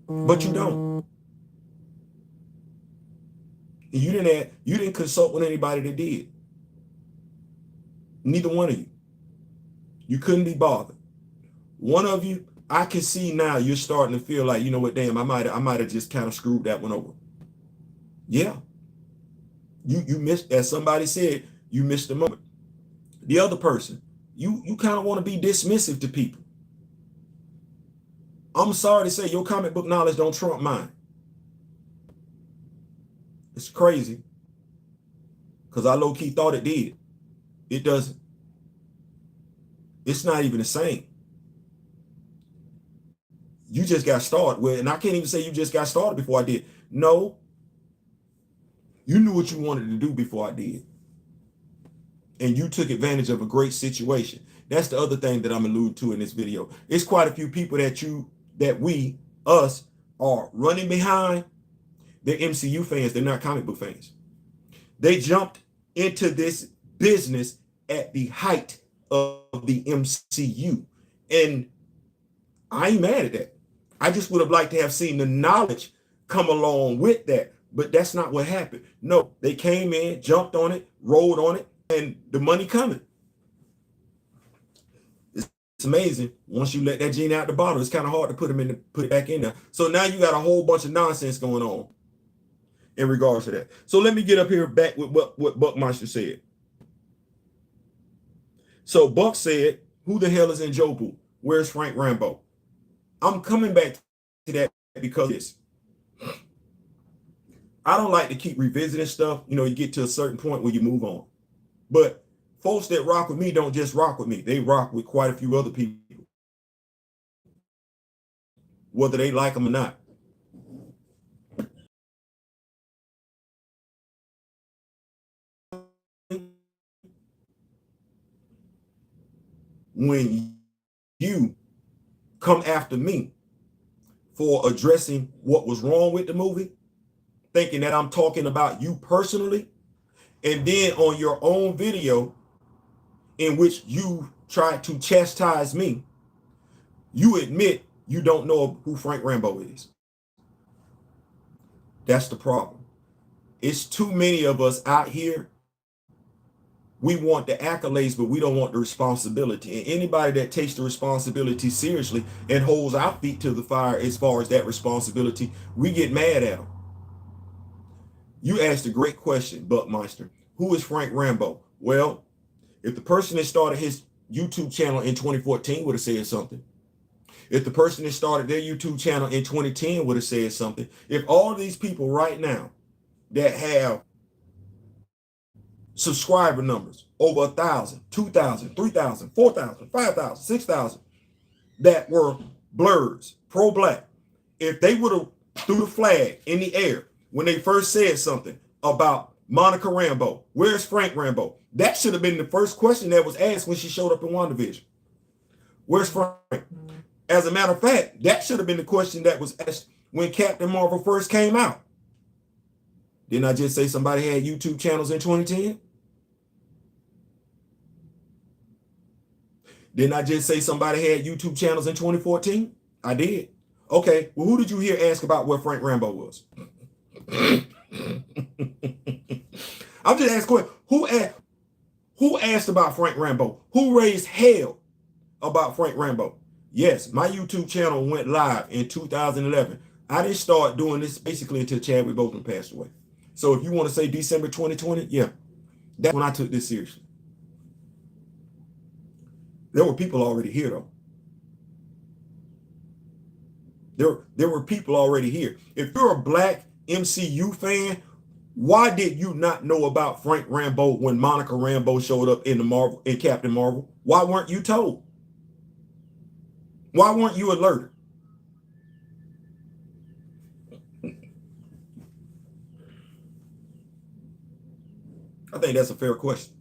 But you don't. And you didn't consult with anybody that did. Neither one of you. You couldn't be bothered. One of you, I can see now you're starting to feel like, you know what, damn, I might have just kind of screwed that one over. Yeah. You missed, as somebody said, you missed the moment. The other person, you kind of want to be dismissive to people. I'm sorry to say your comic book knowledge don't trump mine. It's crazy. Because I low-key thought it did. It doesn't. It's not even the same. You just got started with, and I can't even say you just got started before I did. No. You knew what you wanted to do before I did. And you took advantage of a great situation. That's the other thing that I'm alluding to in this video. It's quite a few people us are running behind. They're MCU fans. They're not comic book fans. They jumped into this business at the height of the MCU. And I ain't mad at that. I just would have liked to have seen the knowledge come along with that. But that's not what happened. No, they came in, jumped on it, rolled on it, and the money coming. It's amazing. Once you let that genie out the bottle, it's kind of hard to put it back in there. So now you got a whole bunch of nonsense going on in regards to that. So let me get up here back with what Buckmeister said. So Buck said, who the hell is in Jobu? Where's Frank Rambo? I'm coming back to that because this. I don't like to keep revisiting stuff. You know, you get to a certain point where you move on. But folks that rock with me don't just rock with me. They rock with quite a few other people, whether they like them or not. When you come after me for addressing what was wrong with the movie, thinking that I'm talking about you personally, and then on your own video in which you try to chastise me, you admit you don't know who Frank Rambo is. That's the problem. It's too many of us out here. We want the accolades, but we don't want the responsibility. And anybody that takes the responsibility seriously and holds our feet to the fire as far as that responsibility, we get mad at them. You asked a great question, Buckmeister. Who is Frank Rambo? Well, if the person that started his YouTube channel in 2014 would have said something, if the person that started their YouTube channel in 2010 would have said something, if all of these people right now that have subscriber numbers over 1,000, 2,000, 3,000, 4,000, 5,000, 6,000 that were blurs, pro-black, if they would have threw the flag in the air when they first said something about Monica Rambeau, where's Frank Rambo? That should have been the first question that was asked when she showed up in WandaVision. Where's Frank? As a matter of fact, that should have been the question that was asked when Captain Marvel first came out. Didn't I just say somebody had YouTube channels in 2010? Didn't I just say somebody had YouTube channels in 2014? I did. Okay, well, who did you hear ask about where Frank Rambo was? I'm just asking, who asked about Frank Rambo? Who raised hell about Frank Rambo? Yes, my YouTube channel went live in 2011. I didn't start doing this basically until Chadwick Boseman passed away. So if you want to say December 2020, yeah, that's when I took this seriously. There were people already here, though. There were people already here. If you're a black MCU fan, why did you not know about Frank Rambo when Monica Rambeau showed up in Captain Marvel? Why weren't you told? Why weren't you alerted? I think that's a fair question.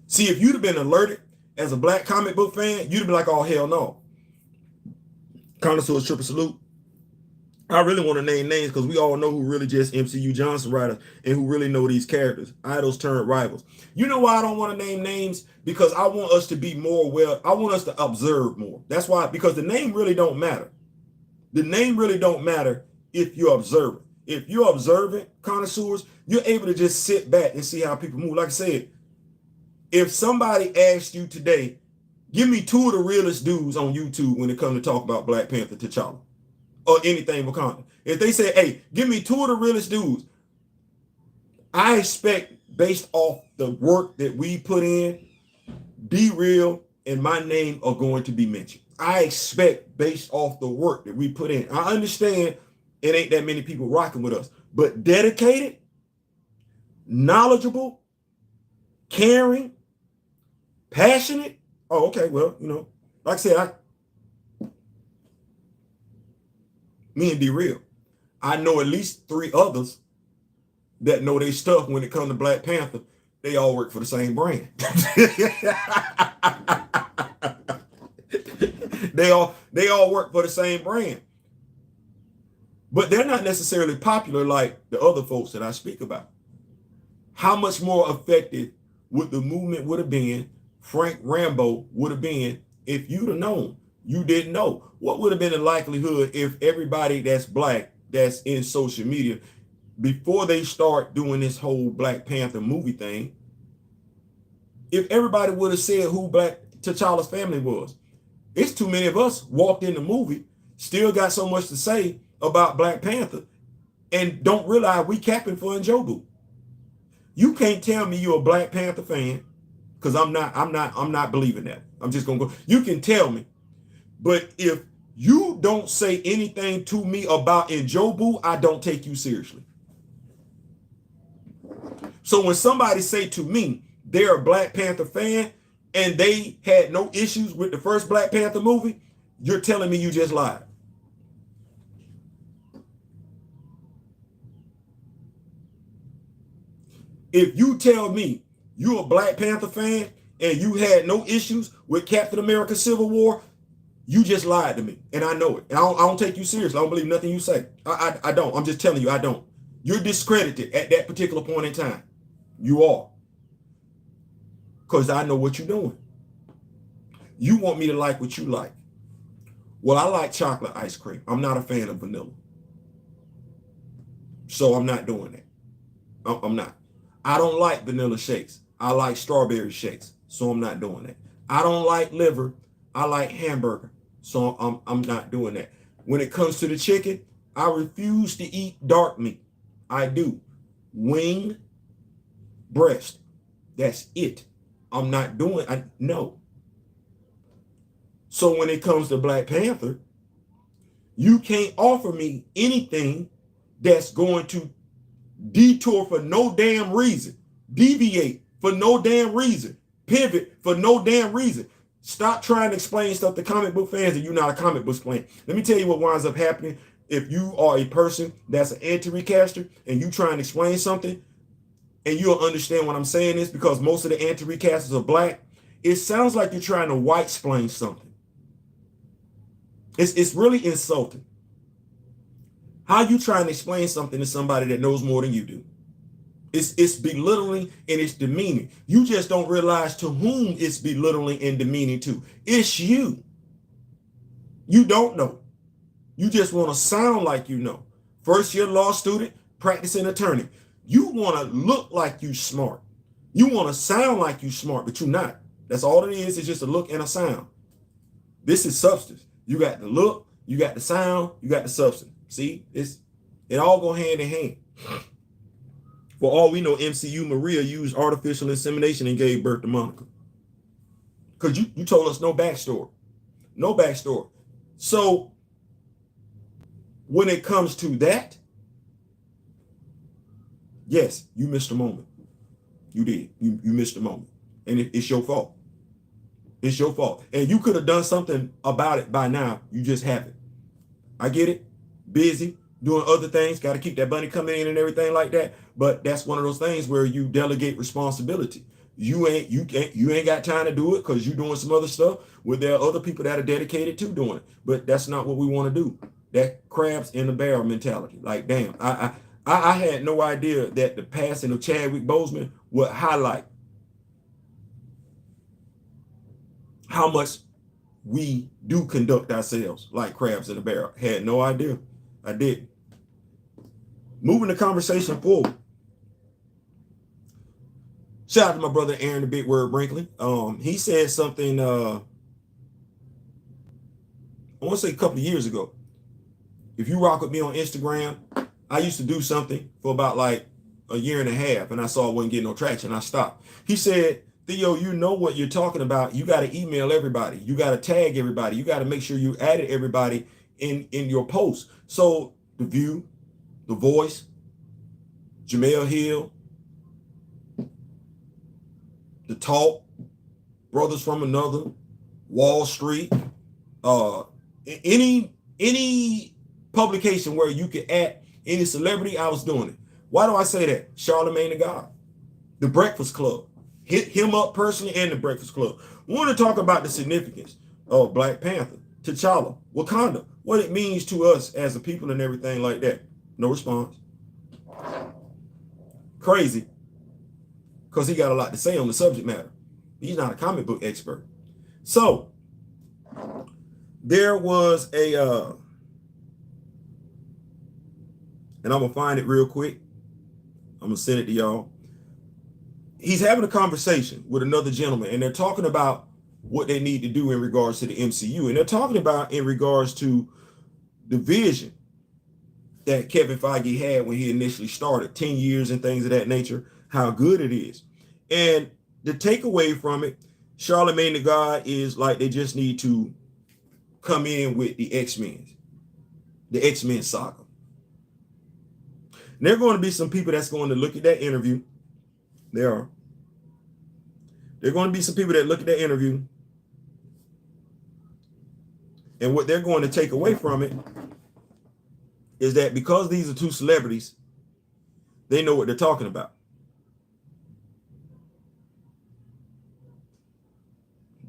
See, if you'd have been alerted as a black comic book fan, you'd have been like, oh, hell no. Connoisseurs, triple salute. I really want to name names because we all know who really just MCU Johnson writers and who really know these characters. Idols turned rivals. You know why I don't want to name names? Because I want us to be more aware. I want us to observe more. That's why, because the name really don't matter. The name really don't matter if you're observant. If you're observant, connoisseurs, you're able to just sit back and see how people move. Like I said, if somebody asked you today, give me 2 of the realest dudes on YouTube when it comes to talk about Black Panther, T'Challa, or anything Wakanda. If they say, hey, give me 2 of the realest dudes, I expect, based off the work that we put in, Be Real and my name are going to be mentioned. I expect, based off the work that we put in. I understand it ain't that many people rocking with us, but dedicated, knowledgeable, caring, passionate. Oh, okay. Well, you know, like I said, me and Be Real, I know at least 3 others that know their stuff when it comes to Black Panther. They all work for the same brand. They all work for the same brand. But they're not necessarily popular like the other folks that I speak about. How much more effective would the movement would have been, Frank Rambo would have been, if you'd have known? You didn't know. What would have been the likelihood if everybody that's black, that's in social media, before they start doing this whole Black Panther movie thing, if everybody would have said who Black T'Challa's family was? It's too many of us walked in the movie, still got so much to say about Black Panther, and don't realize we capping for Njobu. You can't tell me you're a Black Panther fan, because I'm not believing that. I'm just gonna go. You can tell me, but if you don't say anything to me about Njobu, I don't take you seriously. So when somebody say to me they're a Black Panther fan and they had no issues with the first Black Panther movie, you're telling me you just lied. If you tell me you're a Black Panther fan and you had no issues with Captain America Civil War, you just lied to me, and I know it. And I don't take you seriously. I don't believe nothing you say. I don't. I'm just telling you, I don't. You're discredited at that particular point in time. You are. Because I know what you're doing. You want me to like what you like. Well, I like chocolate ice cream. I'm not a fan of vanilla. So I'm not doing that. I'm not. I don't like vanilla shakes. I like strawberry shakes. So I'm not doing that. I don't like liver. I like hamburger. So I'm not doing that. When it comes to the chicken, I refuse to eat dark meat. I do. Wing, breast. That's it. I'm not doing, no. So when it comes to Black Panther, you can't offer me anything that's going to detour for no damn reason, deviate for no damn reason, pivot for no damn reason. Stop trying to explain stuff to comic book fans and you're not a comic book fan. Let me tell you what winds up happening if you are a person that's an anti-recaster and you try and explain something, and you'll understand what I'm saying is because most of the anti-recasters are black. It sounds like you're trying to white explain something. It's really insulting. How you trying to explain something to somebody that knows more than you do? It's belittling and it's demeaning. You just don't realize to whom it's belittling and demeaning to. It's you. You don't know. You just want to sound like you know. First year law student, practicing attorney. You want to look like you smart. You want to sound like you smart, but you're not. That's all it is just a look and a sound. This is substance. You got the look, you got the sound, you got the substance. See, it all go hand in hand. For all we know, MCU Maria used artificial insemination and gave birth to Monica. Because you told us no backstory. No backstory. So when it comes to that, yes, you missed a moment. You did. You missed a moment. And it's your fault. It's your fault. And you could have done something about it by now. You just haven't. I get it. Busy, doing other things. Got to keep that money coming in and everything like that. But that's one of those things where you delegate responsibility. You ain't got time to do it because you're doing some other stuff where there are other people that are dedicated to doing it. But that's not what we want to do. That crabs in the barrel mentality. Like, damn, I had no idea that the passing of Chadwick Boseman would highlight how much we do conduct ourselves like crabs in a barrel. Had no idea. I did. Moving the conversation forward. Shout out to my brother Aaron the Big Word Brinkley. He said something I want to say a couple of years ago. If you rock with me on Instagram, I used to do something for about like a year and a half, and I saw it wasn't getting no traction. I stopped. He said, Theo, you know what you're talking about. You got to email everybody. You got to tag everybody. You got to make sure you added everybody in your post. So The View, The Voice, Jamel Hill, The Talk, Brothers from Another, Wall Street, any publication where you could add any celebrity, I was doing it. Why do I say that? Charlemagne the God, The Breakfast Club, hit him up personally, and The Breakfast Club. We want to talk about the significance of Black Panther, T'Challa, Wakanda, what it means to us as a people and everything like that. No response. Crazy, because he got a lot to say on the subject matter. He's not a comic book expert. So there was and I'm going to find it real quick. I'm going to send it to y'all. He's having a conversation with another gentleman, and they're talking about what they need to do in regards to the MCU. And they're talking about in regards to the vision that Kevin Feige had when he initially started, 10 years and things of that nature, how good it is. And the takeaway from it, Charlemagne the God is like they just need to come in with the X-Men saga. And there are going to be some people that's going to look at that interview. There are going to be some people that look at that interview, and what they're going to take away from it is that because these are two celebrities, they know what they're talking about.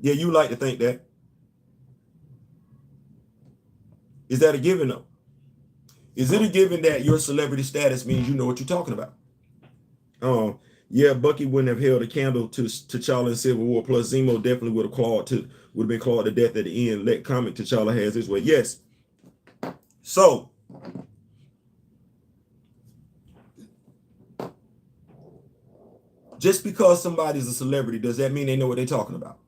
Yeah, you like to think that. Is that a given though? Is it a given that your celebrity status means you know what you're talking about? Yeah, Bucky wouldn't have held a candle to T'Challa in Civil War. Plus, Zemo definitely would have been clawed to death at the end. Let comic T'Challa has his way. Yes. So just because somebody's a celebrity, does that mean they know what they're talking about?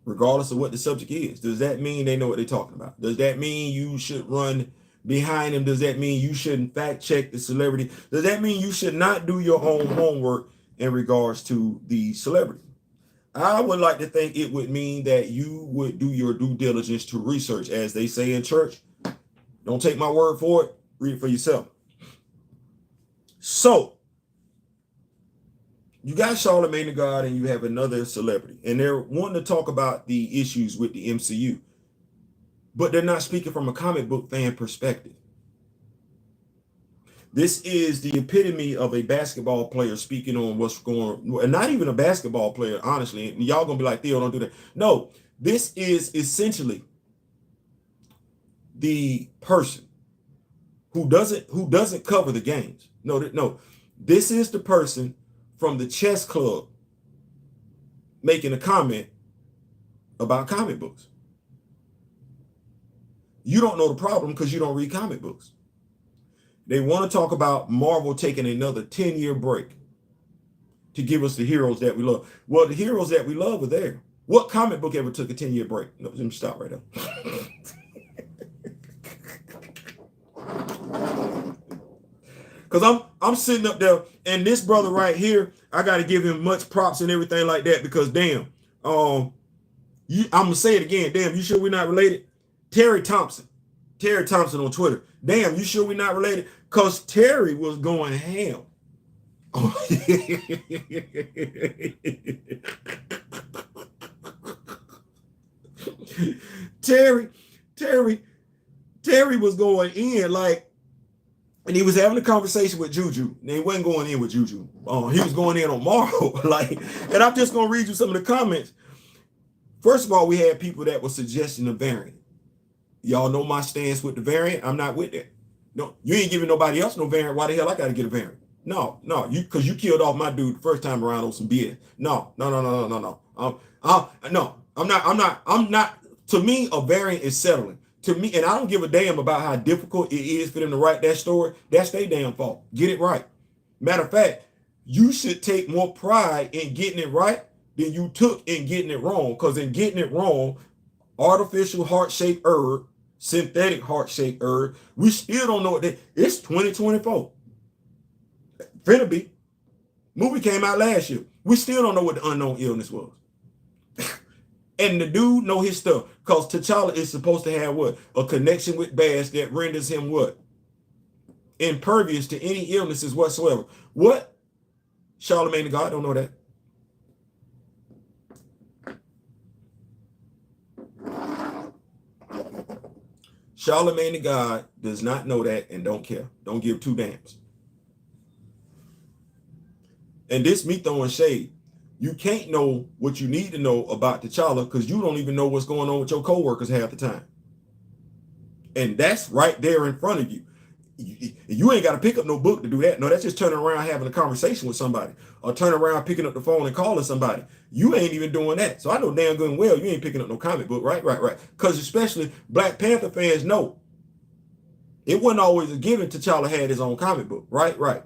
Regardless of what the subject is, does that mean they know what they're talking about? Does that mean you should run behind them? Does that mean you shouldn't fact check the celebrity? Does that mean you should not do your own homework in regards to the celebrity? I would like to think it would mean that you would do your due diligence to research, as they say in church. Don't take my word for it. Read it for yourself. So you got Charlemagne the God and you have another celebrity, and they're wanting to talk about the issues with the MCU, but they're not speaking from a comic book fan perspective. This is the epitome of a basketball player speaking on what's going on, and not even a basketball player, honestly. And y'all gonna be like, Theo, don't do that. No, this is essentially the person who doesn't cover the games. No. This is the person from the chess club making a comment about comic books. You don't know the problem because you don't read comic books. They want to talk about Marvel taking another 10-year break to give us the heroes that we love. Well, the heroes that we love are there. What comic book ever took a 10-year break? No, let me stop right there. Because I'm sitting up there, and this brother right here, I got to give him much props and everything like that, because damn, I'm gonna say it again. Damn, you sure we're not related? Terry Thompson on Twitter. Damn, you sure we're not related? Because Terry was going ham. Terry was going in like, and he was having a conversation with Juju. And he wasn't going in with Juju. He was going in on Marvel. Like, and I'm just gonna read you some of the comments. First of all, we had people that were suggesting a variant. Y'all know my stance with the variant. I'm not with that. No, you ain't giving nobody else no variant. Why the hell I gotta get a variant? No, because you killed off my dude the first time around on some BS. No. I'm not. To me, a variant is settling. To me, and I don't give a damn about how difficult it is for them to write that story. That's their damn fault. Get it right. Matter of fact, you should take more pride in getting it right than you took in getting it wrong. Because in getting it wrong, artificial heart-shaped herb, synthetic heart-shaped herb, we still don't know what that. It's 2024. Finna be. Movie came out last year. We still don't know what the unknown illness was. And the dude know his stuff, because T'Challa is supposed to have what? A connection with Bash that renders him what? Impervious to any illnesses whatsoever. What? Charlemagne the God don't know that. Charlemagne the God does not know that and don't care. Don't give two damns. And this me throwing shade. You can't know what you need to know about T'Challa because you don't even know what's going on with your coworkers half the time. And that's right there in front of you. You ain't got to pick up no book to do that. No, that's just turning around having a conversation with somebody, or turning around picking up the phone and calling somebody. You ain't even doing that. So I know damn good and well you ain't picking up no comic book. Right. Because especially Black Panther fans know it wasn't always a given T'Challa had his own comic book. Right.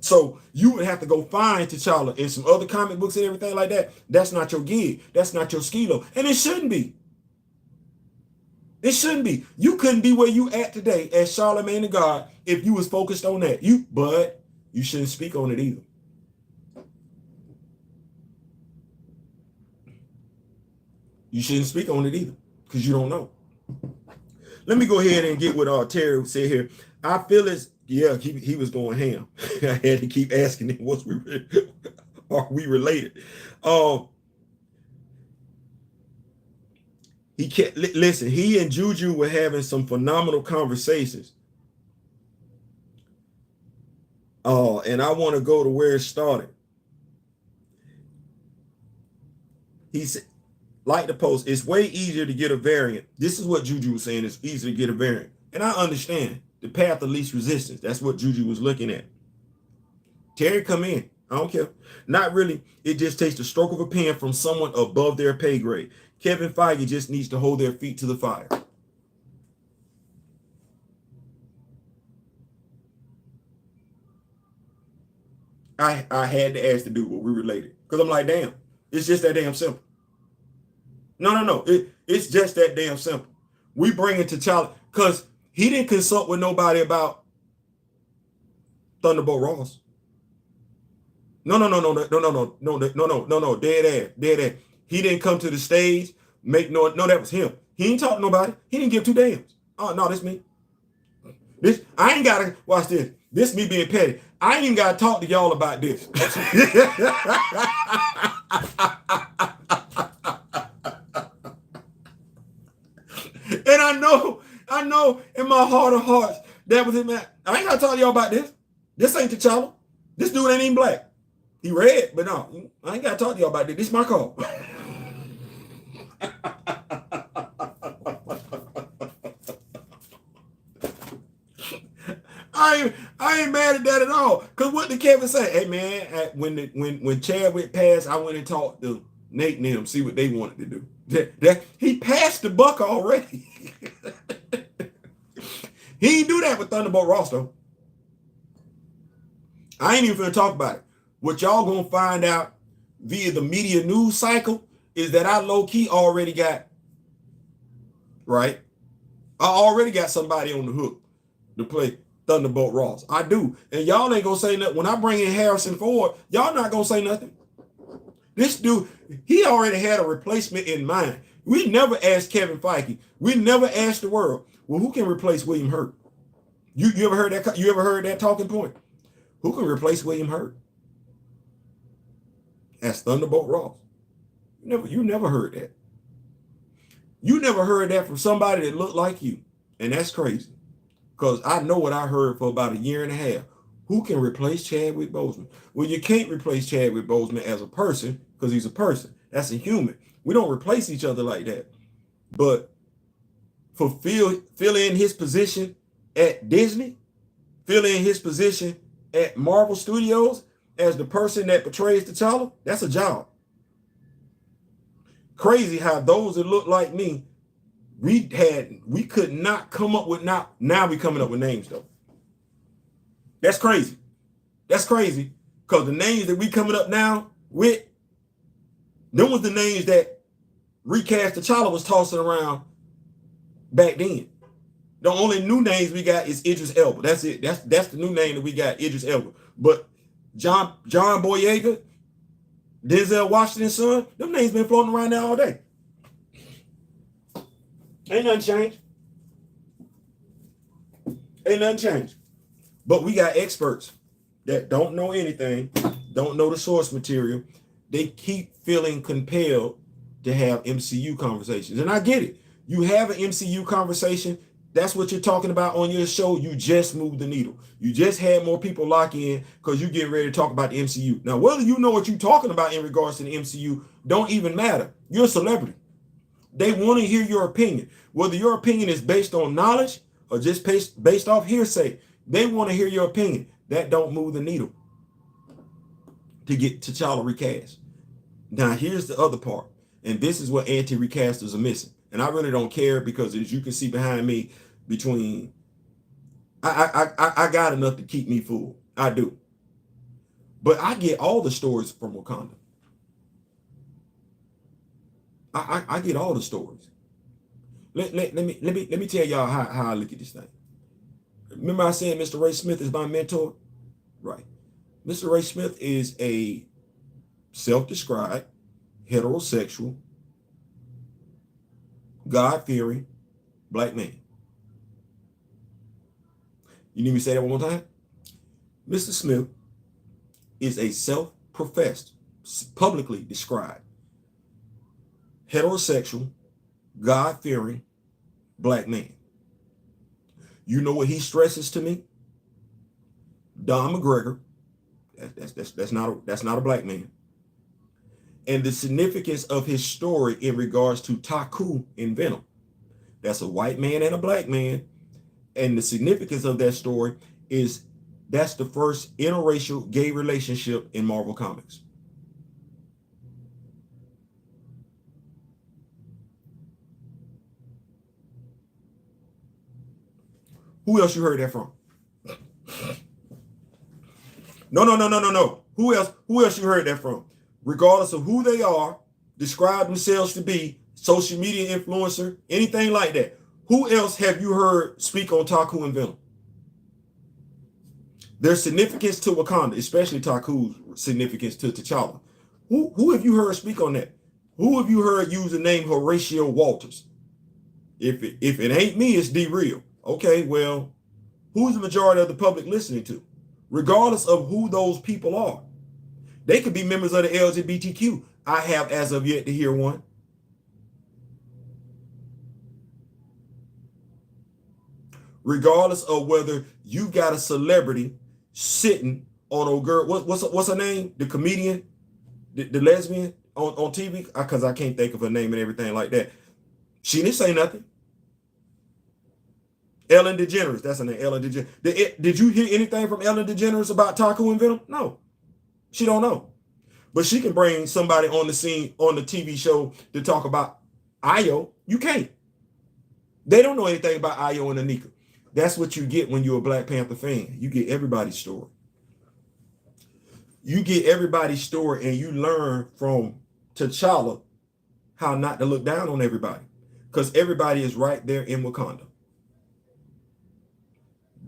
So you would have to go find T'Challa in some other comic books and everything like that. That's not your gig. That's not your skilo. And it shouldn't be. It shouldn't be. You couldn't be where you at today as Charlemagne the God if you was focused on that. But you shouldn't speak on it either. You shouldn't speak on it either because you don't know. Let me go ahead and get what Terry said here. I feel as yeah, he was going ham. I had to keep asking him, are we related? He can't listen. He and Juju were having some phenomenal conversations. And I want to go to where it started. He said, like the post, it's way easier to get a variant. This is what Juju was saying. It's easier to get a variant. And I understand. The path of least resistance. That's what Juju was looking at. Terry, come in. I don't care. Not really. It just takes the stroke of a pen from someone above their pay grade. Kevin Feige just needs to hold their feet to the fire. I had to ask the dude what we related. Because I'm like, damn, it's just that damn simple. No. It's just that damn simple. We bring it to T'Challa because he didn't consult with nobody about Thunderbolt Ross. No, dead ass. He didn't come to the stage, that was him. He ain't talk to nobody. He didn't give two damns. Oh, no, that's me. I ain't gotta watch this. This me being petty. I ain't even gotta talk to y'all about this. And I know in my heart of hearts, that was him. I ain't gotta talk to y'all about this. This ain't T'Challa. This dude ain't even black. He red, but no, I ain't gotta talk to y'all about this. This is my call. I ain't mad at that at all. Cause what did Kevin say? Hey man, when Chadwick passed, I went and talked to Nate and them, see what they wanted to do. He passed the buck already. He ain't do that with Thunderbolt Ross though. I ain't even gonna talk about it. What y'all gonna find out via the media news cycle is that I low-key already got, right? I already got somebody on the hook to play Thunderbolt Ross. I do. And y'all ain't gonna say nothing. When I bring in Harrison Ford, y'all not gonna say nothing. This dude, he already had a replacement in mind. We never asked Kevin Feige. We never asked the world, well, who can replace William Hurt? You ever heard that? You ever heard that talking point? Who can replace William Hurt as Thunderbolt Ross? You never heard that. You never heard that from somebody that looked like you. And that's crazy. Because I know what I heard for about a year and a half. Who can replace Chadwick Boseman? Well, you can't replace Chadwick Boseman as a person because he's a person. That's a human. We don't replace each other like that. But fill in his position at Disney, fill in his position at Marvel Studios as the person that portrays T'Challa, that's a job. Crazy how those that look like me, we could not come up with, now we coming up with names though. That's crazy. That's crazy. Because the names that we coming up now with, them was the names that recast T'Challa was tossing around back then. The only new names we got is Idris Elba. That's it. That's the new name that we got, Idris Elba. But John Boyega, Denzel Washington's son, them names been floating around there all day. Ain't nothing changed. Ain't nothing changed. But we got experts that don't know anything, don't know the source material. They keep feeling compelled to have MCU conversations. And I get it. You have an MCU conversation. That's what you're talking about on your show. You just moved the needle. You just had more people lock in because you're getting ready to talk about the MCU. Now, whether you know what you're talking about in regards to the MCU don't even matter. You're a celebrity. They want to hear your opinion. Whether your opinion is based on knowledge or just based off hearsay, they want to hear your opinion. That don't move the needle to get T'Challa recast. Now, here's the other part. And this is what anti-recasters are missing. And I really don't care because as you can see behind me, I got enough to keep me full. I do. But I get all the stories from Wakanda. I get all the stories. Let me tell y'all how I look at this thing. Remember I said Mr. Ray Smith is my mentor? Right. Mr. Ray Smith is a self-described, heterosexual, God-fearing black man. You need me to say that one more time? Mr. Smith is a self-professed, publicly described, heterosexual, God-fearing black man. You know what he stresses to me? Don McGregor, that's not a black man. And the significance of his story in regards to Taku in Venom. That's a white man and a black man. And the significance of that story is that's the first interracial gay relationship in Marvel Comics. Who else you heard that from? No. Who else you heard that from? Regardless of who they are, describe themselves to be, social media influencer, anything like that. Who else have you heard speak on Taku and Venom? There's significance to Wakanda, especially Taku's significance to T'Challa. Who have you heard speak on that? Who have you heard use the name Horatio Walters? If it ain't me, it's D-Real. Okay, well, who's the majority of the public listening to? Regardless of who those people are. They could be members of the LGBTQ. I have as of yet to hear one. regardless of whether you got a celebrity sitting on old girl. What's her name? The comedian, the lesbian on TV, because I can't think of her name and everything like that. She didn't say nothing. Ellen DeGeneres, that's her name, Ellen DeGeneres. Did you hear anything from Ellen DeGeneres about Taku and Venom? No, she don't know. But she can bring somebody on the scene on the TV show to talk about Io. You can't. They don't know anything about Io and Anika. That's what you get when you're a Black Panther fan. You get everybody's story. You get everybody's story, and you learn from T'Challa how not to look down on everybody, because everybody is right there in Wakanda.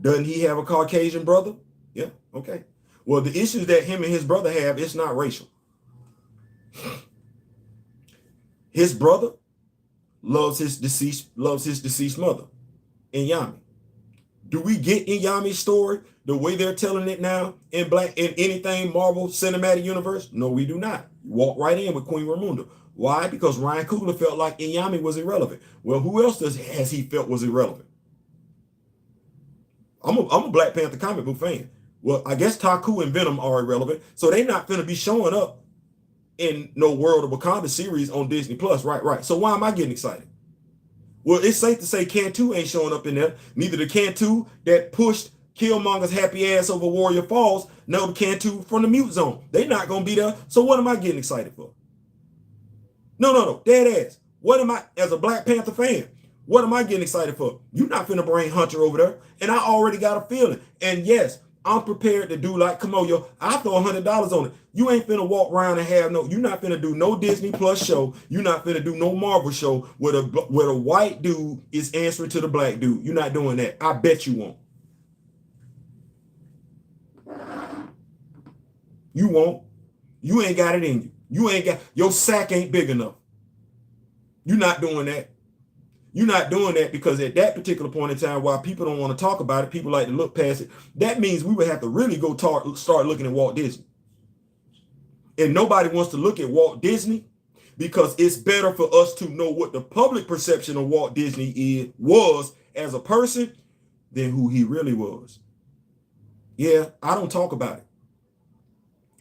Doesn't he have a Caucasian brother? Yeah, okay. Well, the issues that him and his brother have, it's not racial. His brother loves his deceased mother, Inyami. Do we get Inyami's story the way they're telling it now in anything Marvel Cinematic Universe? No, we do not. Walk right in with Queen Ramonda. Why? Because Ryan Coogler felt like Inyami was irrelevant. Well, who else has he felt was irrelevant? I'm a Black Panther comic book fan. Well, I guess Taku and Venom are irrelevant, so they're not going to be showing up in no World of Wakanda series on Disney Plus, right? So why am I getting excited? Well, it's safe to say Cantu ain't showing up in there. Neither the Cantu that pushed Killmonger's happy ass over Warrior Falls, nor the Cantu from the Mute Zone. They're not going to be there. So what am I getting excited for? No, dead ass. What am I, as a Black Panther fan, what am I getting excited for? You're not finna bring Hunter over there. And I already got a feeling. And yes, I'm prepared to do like, come on, yo, I throw $100 on it. You ain't finna walk around and have you're not finna do no Disney Plus show. You're not finna do no Marvel show where the white dude is answering to the black dude. You're not doing that. I bet you won't. You won't. You ain't got it in you. Your sack ain't big enough. You're not doing that. You're not doing that because at that particular point in time, while people don't want to talk about it, people like to look past it. That means we would have to really go start looking at Walt Disney. And nobody wants to look at Walt Disney because it's better for us to know what the public perception of Walt Disney was as a person than who he really was. Yeah, I don't talk about it.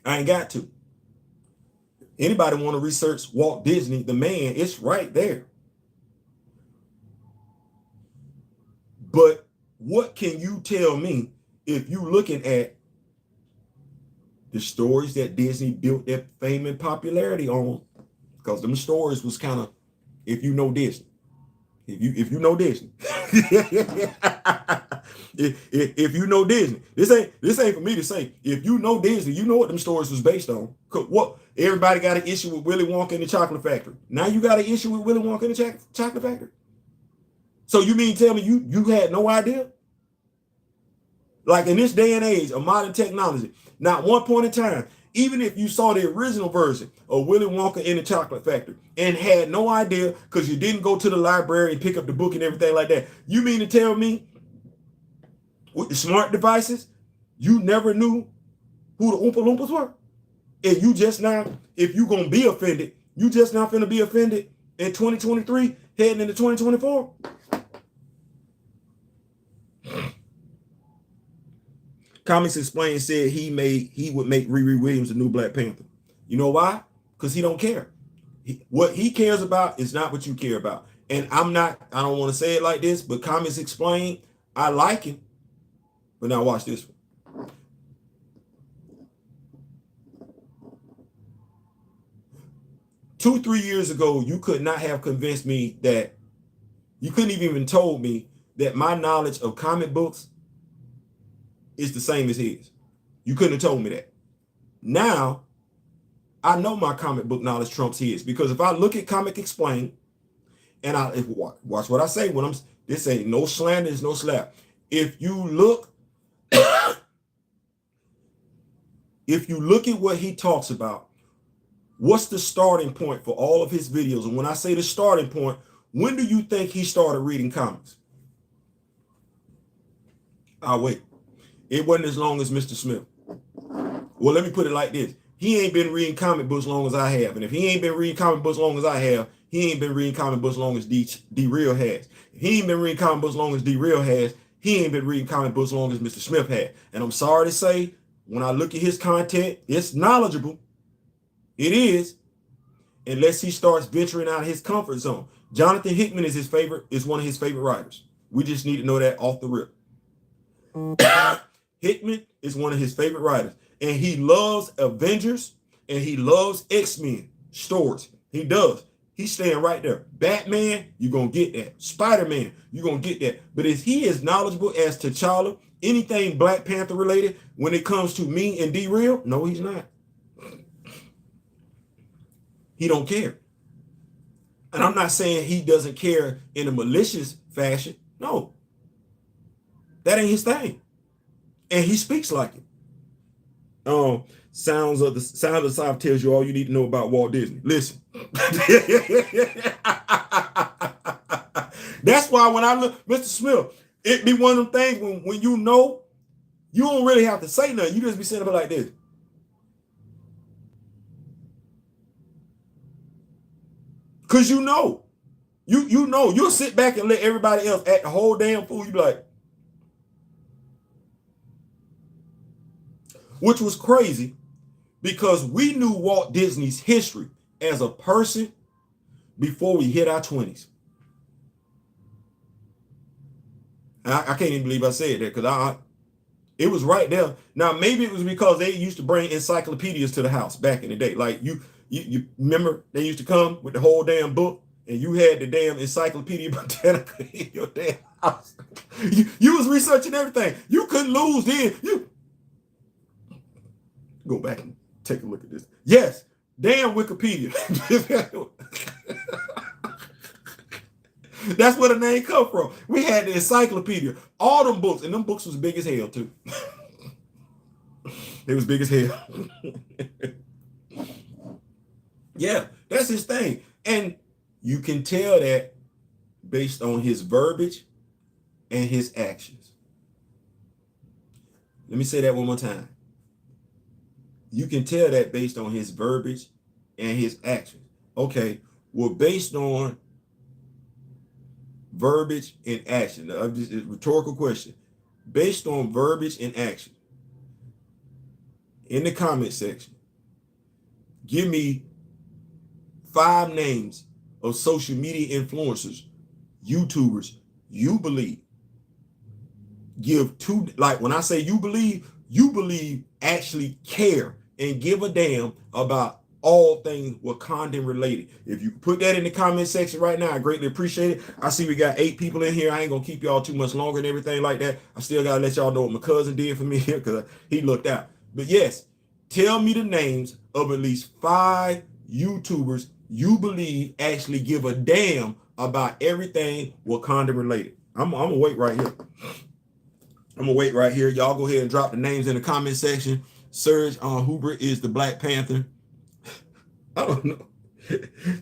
I ain't got to. Anybody want to research Walt Disney, the man, it's right there. But what can you tell me if you looking at the stories that Disney built their fame and popularity on? Because them stories was kind of, if you know Disney, if you know Disney, if you know Disney, this ain't for me to say. If you know Disney, you know what them stories was based on. What everybody got an issue with Willy Wonka and the Chocolate Factory. Now you got an issue with Willy Wonka and the Chocolate Factory. So you mean tell me you had no idea? Like in this day and age of modern technology, not one point in time, even if you saw the original version of Willy Wonka in the Chocolate Factory and had no idea because you didn't go to the library and pick up the book and everything like that, you mean to tell me with the smart devices, you never knew who the Oompa Loompas were? And you just now, if you going to be offended, you just not finna be offended in 2023 heading into 2024? Comics Explained said he would make Riri Williams the new Black Panther. You know why? Because he don't care. What he cares about is not what you care about. And I don't want to say it like this, but Comics Explained, I like him. But now watch this one. Two, 3 years ago, you could not have convinced me that, you couldn't even told me that my knowledge of comic books is the same as his. You couldn't have told me that. Now, I know my comic book knowledge trumps his, because if I look at Comic Explained, and watch what I say when this ain't no slander, it's no slap. If you look at what he talks about, what's the starting point for all of his videos? And when I say the starting point, when do you think he started reading comics? I'll wait. It wasn't as long as Mr. Smith. Well, let me put it like this. He ain't been reading comic books as long as I have. And if he ain't been reading comic books as long as I have, he ain't been reading comic books as long as D-Real has. If he ain't been reading comic books as long as D-Real has, he ain't been reading comic books as long as Mr. Smith had. And I'm sorry to say, when I look at his content, it's knowledgeable. It is, unless he starts venturing out of his comfort zone. Jonathan Hickman is one of his favorite writers. We just need to know that off the rip. Hickman is one of his favorite writers, and he loves Avengers and he loves X-Men stories. He does. He's staying right there. Batman, you're going to get that. Spider-Man, you're going to get that. But is he as knowledgeable as T'Challa, anything Black Panther related, when it comes to me and D-Real? No, he's not. He don't care. And I'm not saying he doesn't care in a malicious fashion. No. That ain't his thing. And he speaks like it. Sounds of the South tells you all you need to know about Walt Disney. Listen. That's why when I look, Mr. Smith, it be one of them things when you know, you don't really have to say nothing. You just be sitting up like this. Because you know, you'll sit back and let everybody else act the whole damn fool. You be like, which was crazy because we knew Walt Disney's history as a person before we hit our 20s. I can't even believe I said that because it was right there. Now, maybe it was because they used to bring encyclopedias to the house back in the day. Like you remember they used to come with the whole damn book and you had the damn Encyclopedia Britannica in your damn house. You was researching everything. You couldn't lose then. You go back and take a look at this. Yes, damn Wikipedia. That's where the name come from. We had the encyclopedia, all them books, and them books was big as hell too. They was big as hell. Yeah, that's his thing. And you can tell that based on his verbiage and his actions. Let me say that one more time. You can tell that based on his verbiage and his actions. Okay, well, based on verbiage and action, it's a rhetorical question. Based on verbiage and action, in the comment section, give me 5 names of social media influencers, YouTubers, you believe. Give 2, like when I say you believe actually care and give a damn about all things Wakandan related. If you put that in the comment section right now, I greatly appreciate it. I see we got 8 people in here. I ain't gonna keep y'all too much longer and everything like that. I still gotta let y'all know what my cousin did for me here because he looked out. But yes, tell me the names of at least 5 YouTubers you believe actually give a damn about everything Wakanda related. I'm gonna wait right here. I'm gonna wait right here. Y'all go ahead and drop the names in the comment section. Serge Huber is the Black Panther. I don't know.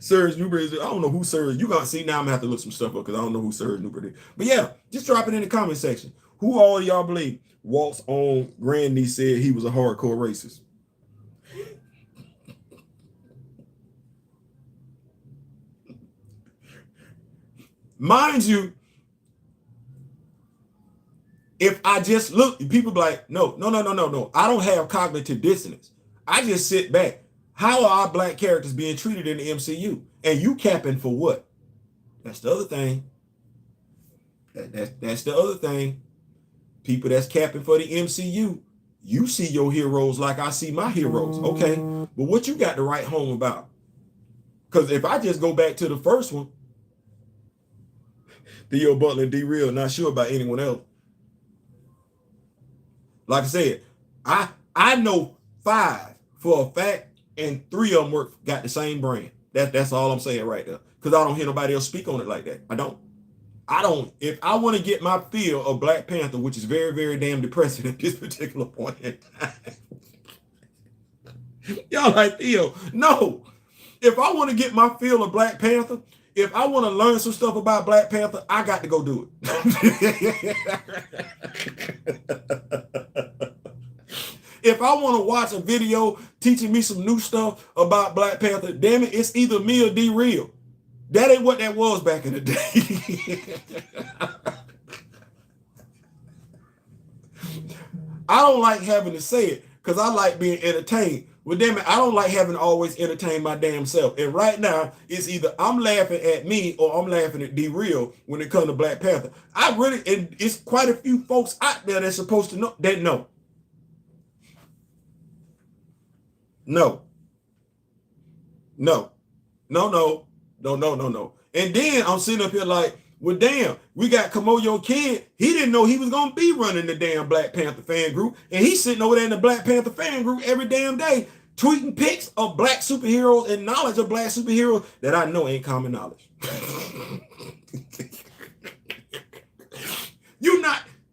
Serge Huber is, I don't know who Serge. You gonna see now I'm gonna have to look some stuff up because I don't know who Serge Huber is. But yeah, just drop it in the comment section. Who all y'all believe Walt's own grandniece said he was a hardcore racist? Mind you, if I just look, people be like, no. I don't have cognitive dissonance. I just sit back. How are our Black characters being treated in the MCU? And you capping for what? That's the other thing. That's the other thing. People that's capping for the MCU, you see your heroes like I see my heroes. Okay, but what you got to write home about? Because if I just go back to the first one, Theo Butler and D-Real, not sure about anyone else. Like I said, I know 5 for a fact, and 3 of them got the same brand. That's all I'm saying right there. Because I don't hear nobody else speak on it like that. I don't. If I want to get my feel of Black Panther, which is very, very damn depressing at this particular point in time. Y'all like, Theo, no. If I want to get my feel of Black Panther, if I want to learn some stuff about Black Panther, I got to go do it. If I want to watch a video teaching me some new stuff about Black Panther, damn it, it's either me or D-Real. That ain't what that was back in the day. I don't like having to say it because I like being entertained. Well, damn it, I don't like having to always entertain my damn self. And right now, it's either I'm laughing at me or I'm laughing at D-Real when it comes to Black Panther. And it's quite a few folks out there that's supposed to know that no. No. No. No, no. No, no, no, no. And then I'm sitting up here like, well, damn, we got Kamoyo Kid. He didn't know he was going to be running the damn Black Panther fan group. And he's sitting over there in the Black Panther fan group every damn day, tweeting pics of black superheroes and knowledge of black superheroes that I know ain't common knowledge.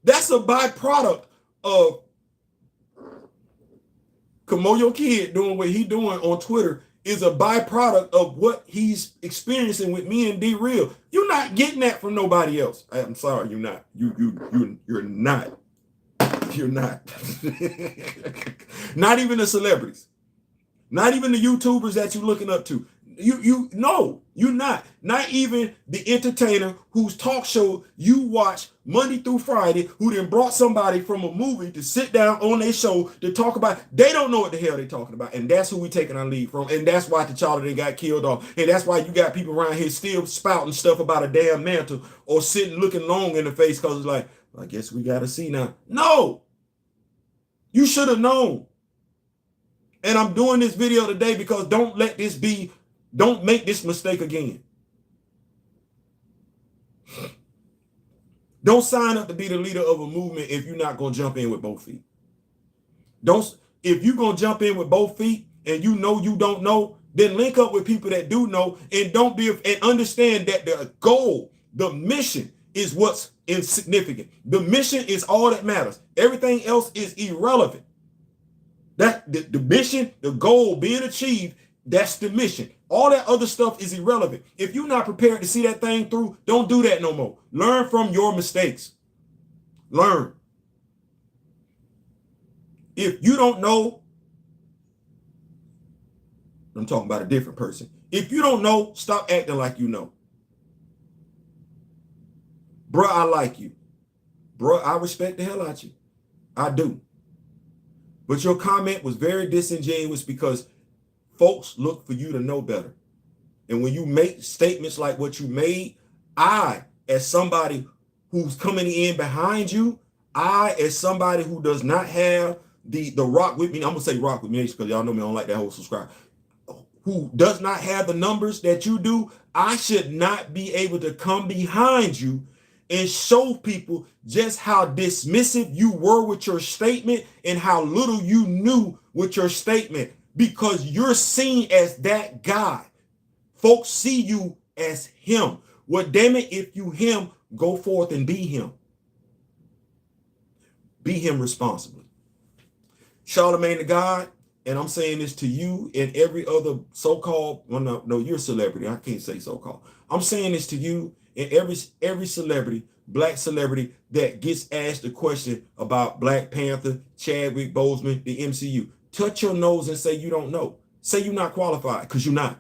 That's a byproduct of Kamoyo Kid doing what he doing on Twitter is a byproduct of what he's experiencing with me and D-Real. You're not getting that from nobody else. I'm sorry, you're not. You're not. You're not. Not even the celebrities. Not even the YouTubers that you're looking up to. No, you're not. Not even the entertainer whose talk show you watch Monday through Friday, who then brought somebody from a movie to sit down on their show to talk about. They don't know what the hell they're talking about. And that's who we taking our lead from. And that's why T'Challa they got killed off. And that's why you got people around here still spouting stuff about a damn mantle or sitting looking long in the face because it's like, I guess we got to see now. No, you should have known. And I'm doing this video today because don't make this mistake again. Don't sign up to be the leader of a movement if you're not going to jump in with both feet. If you're going to jump in with both feet and you know you don't know, then link up with people that do know and understand that the goal, the mission is what's insignificant. The mission is all that matters. Everything else is irrelevant. That the mission, the goal being achieved, that's the mission. All that other stuff is irrelevant. If you're not prepared to see that thing through, don't do that no more. Learn from your mistakes. Learn. If you don't know, I'm talking about a different person. If you don't know, stop acting like you know. Bruh, I like you. Bruh, I respect the hell out of you. I do. But your comment was very disingenuous because folks look for you to know better. And when you make statements like what you made, I, as somebody who's coming in behind you, I, as somebody who does not have the rock with me, I'm going to say rock with me because y'all know me, I don't like that whole subscribe, who does not have the numbers that you do, I should not be able to come behind you and show people just how dismissive you were with your statement and how little you knew with your statement because you're seen as that guy. Folks see you as him. Well, damn it, if you him, go forth and be him. Be him responsibly. Charlemagne the God, and I'm saying this to you and every other so-called, well, no, you're a celebrity. I can't say so-called. I'm saying this to you and every celebrity, black celebrity that gets asked a question about Black Panther, Chadwick Boseman, the MCU. Touch your nose and say you don't know. Say you're not qualified because you're not.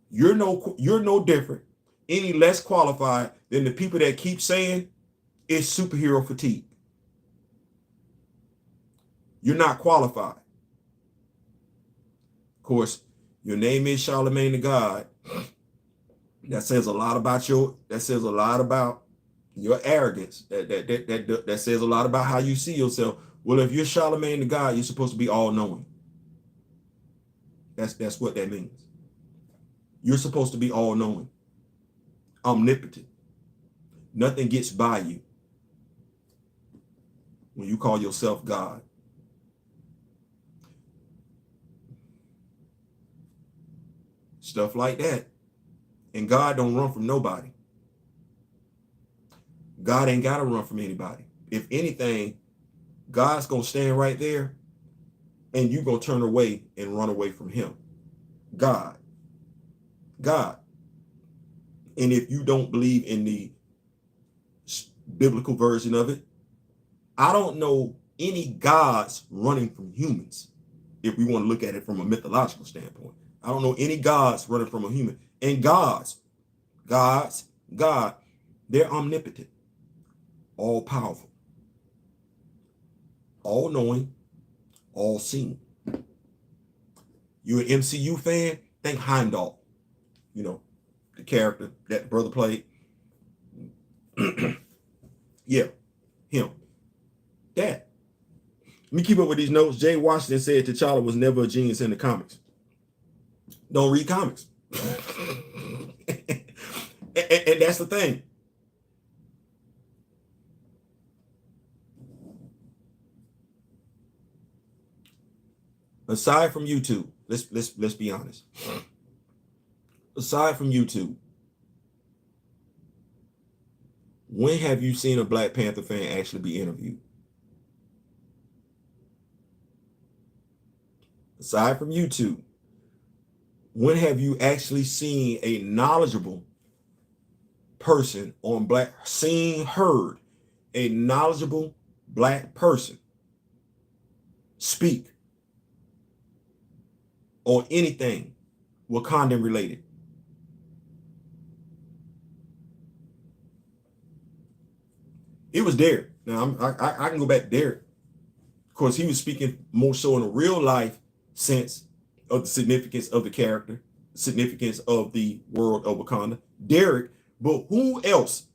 You're no different, any less qualified than the people that keep saying it's superhero fatigue. You're not qualified. Of course, your name is Charlemagne the God. That says a lot about your arrogance. That says a lot about how you see yourself. Well, if you're Charlemagne the God, you're supposed to be all-knowing. That's what that means. You're supposed to be all-knowing, omnipotent. Nothing gets by you when you call yourself God. Stuff like that. And God don't run from nobody. God ain't got to run from anybody. If anything, God's going to stand right there and you're going to turn away and run away from him. God. And if you don't believe in the biblical version of it, I don't know any gods running from humans. If we want to look at it from a mythological standpoint, I don't know any gods running from a human. And God, they're omnipotent, all powerful. all knowing, all seeing. You're an MCU fan? Think Heimdall. You know, the character that brother played. Yeah, him. That. Let me keep up with these notes. Jay Washington said T'Challa was never a genius in the comics. Don't read comics. And that's the thing. Aside from YouTube, let's be honest. Aside from YouTube, when have you seen a Black Panther fan actually be interviewed? Aside from YouTube, when have you actually seen a knowledgeable person on heard a knowledgeable Black person speak on anything Wakandan related? It was Derek. Now I can go back to Derek. Of course, he was speaking more so in a real life sense of the significance of the character, significance of the world of Wakanda. Derek, but who else,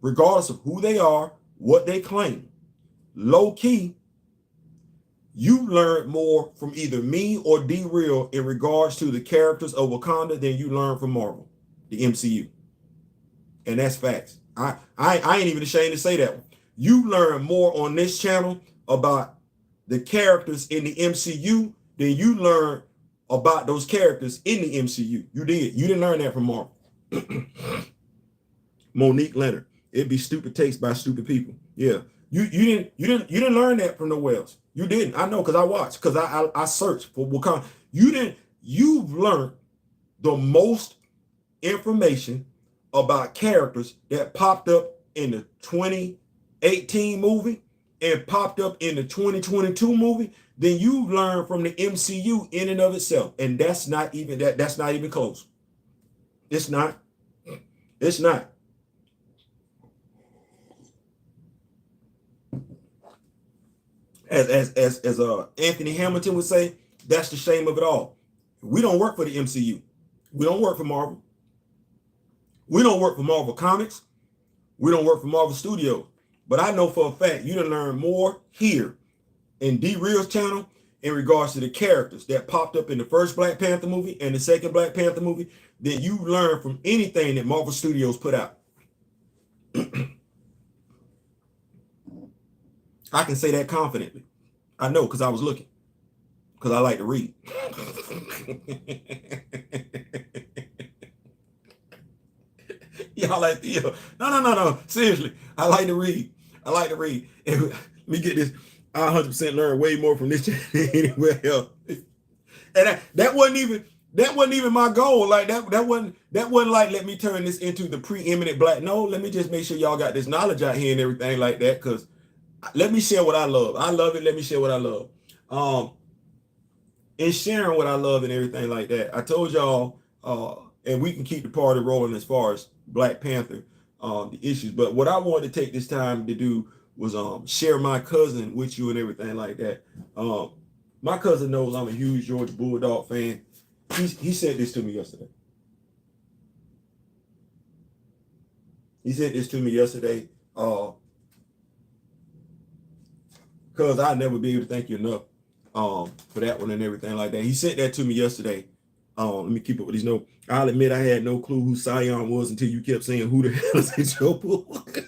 regardless of who they are, what they claim, low key, you learned more from either me or D-Real in regards to the characters of Wakanda than you learned from Marvel, the MCU. And that's facts. I ain't even ashamed to say that one. You learn more on this channel about the characters in the MCU than you learn about those characters in the MCU. You did. You didn't learn that from Marvel. Monique Leonard. It'd be stupid takes by stupid people. Yeah. You didn't learn that from nowhere else. You didn't. I know because I watched, because I searched for Wakanda. You've learned the most information about characters that popped up in the 2018 movie and popped up in the 2022 movie than you learned from the MCU in and of itself. And that's not even that's not even close. It's not. It's not. As Anthony Hamilton would say, that's the shame of it all. We don't work for the MCU. We don't work for Marvel. We don't work for Marvel Comics. We don't work for Marvel Studios. But I know for a fact you done learn more here in D-Real's channel in regards to the characters that popped up in the first Black Panther movie and the second Black Panther movie than you learn from anything that Marvel Studios put out. I can say that confidently. I know because I was looking. Because I like to read. Y'all like to, no. Seriously, I like to read. I like to read. And let me get this. I 100% learn way more from this than anywhere else. And that wasn't even my goal. Like that wasn't like, let me turn this into the preeminent Black. No, let me just make sure y'all got this knowledge out here and everything like that. Because let me share what I love. I love it. Let me share what I love. In sharing what I love and everything like that, I told y'all, and we can keep the party rolling as far as Black Panther, the issues. But what I wanted to take this time to do was share my cousin with you and everything like that. My cousin knows I'm a huge Georgia Bulldog fan. He said this to me yesterday. He said this to me yesterday, because I'll never be able to thank you enough for that one and everything like that. He said that to me yesterday. Let me keep up with these notes. I'll admit I had no clue who Sion was until you kept saying, who the hell is in your book?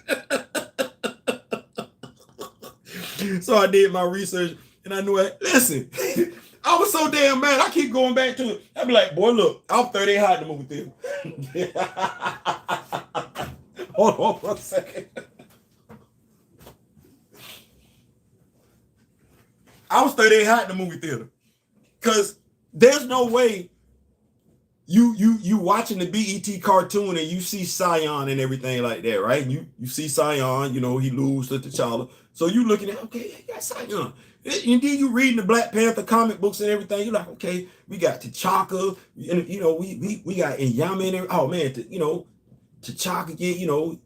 So I did my research and I knew it. Listen, I was so damn mad. I keep going back to it. I'd be like, boy, look, I'm 30 hot in the movie theater. Hold on for a second. I was 38 hot in the movie theater. Because there's no way you watching the BET cartoon and you see Sion and everything like that, right? You see Sion, you know, he loses to T'Challa. So you looking at, okay, you got Sion. And then you reading the Black Panther comic books and everything. You're like, okay, we got T'Chaka, and you know, we got Inyama and oh man, you know, T'Chaka get, you know,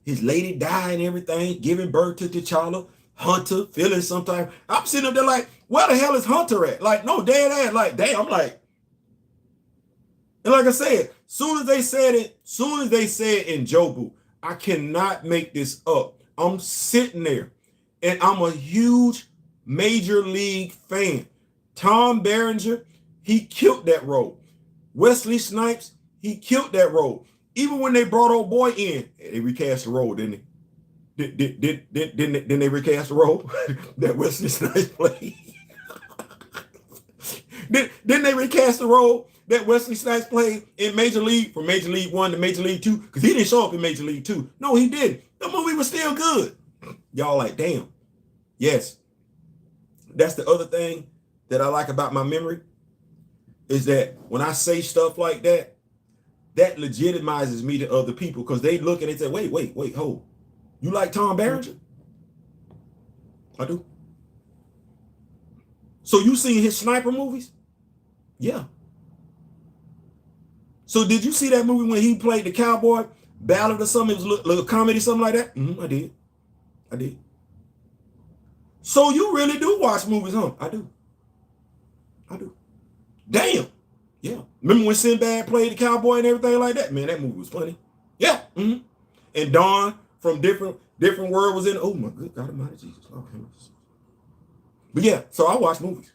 his lady died and everything, giving birth to T'Challa. Hunter feeling sometimes. I'm sitting up there like, where the hell is Hunter at? Like, no, dead ass. Like, damn, I'm like, and like I said, soon as they said in Jobu, I cannot make this up. I'm sitting there, and I'm a huge major league fan. Tom Berenger, he killed that role. Wesley Snipes, he killed that role. Even when they brought old boy in, they recast the role, didn't they? Didn't they recast the role that Wesley Snipes played? Didn't they recast the role that Wesley Snipes played in Major League, from Major League 1 to Major League 2? Because he didn't show up in Major League 2. No, he didn't. The movie was still good. Y'all like, damn. Yes. That's the other thing that I like about my memory, is that when I say stuff like that, that legitimizes me to other people, because they look and they say, wait, hold. You like Tom Berenger? I do. So you seen his sniper movies? Yeah. So did you see that movie when he played the cowboy ballad or something? It was a little comedy, something like that? I did. So you really do watch movies, huh? I do. Damn. Yeah. Remember when Sinbad played the cowboy and everything like that? Man, that movie was funny. Yeah. And Dawn from different world was in. Oh my good God Almighty Jesus. Oh, but yeah, so I watch movies.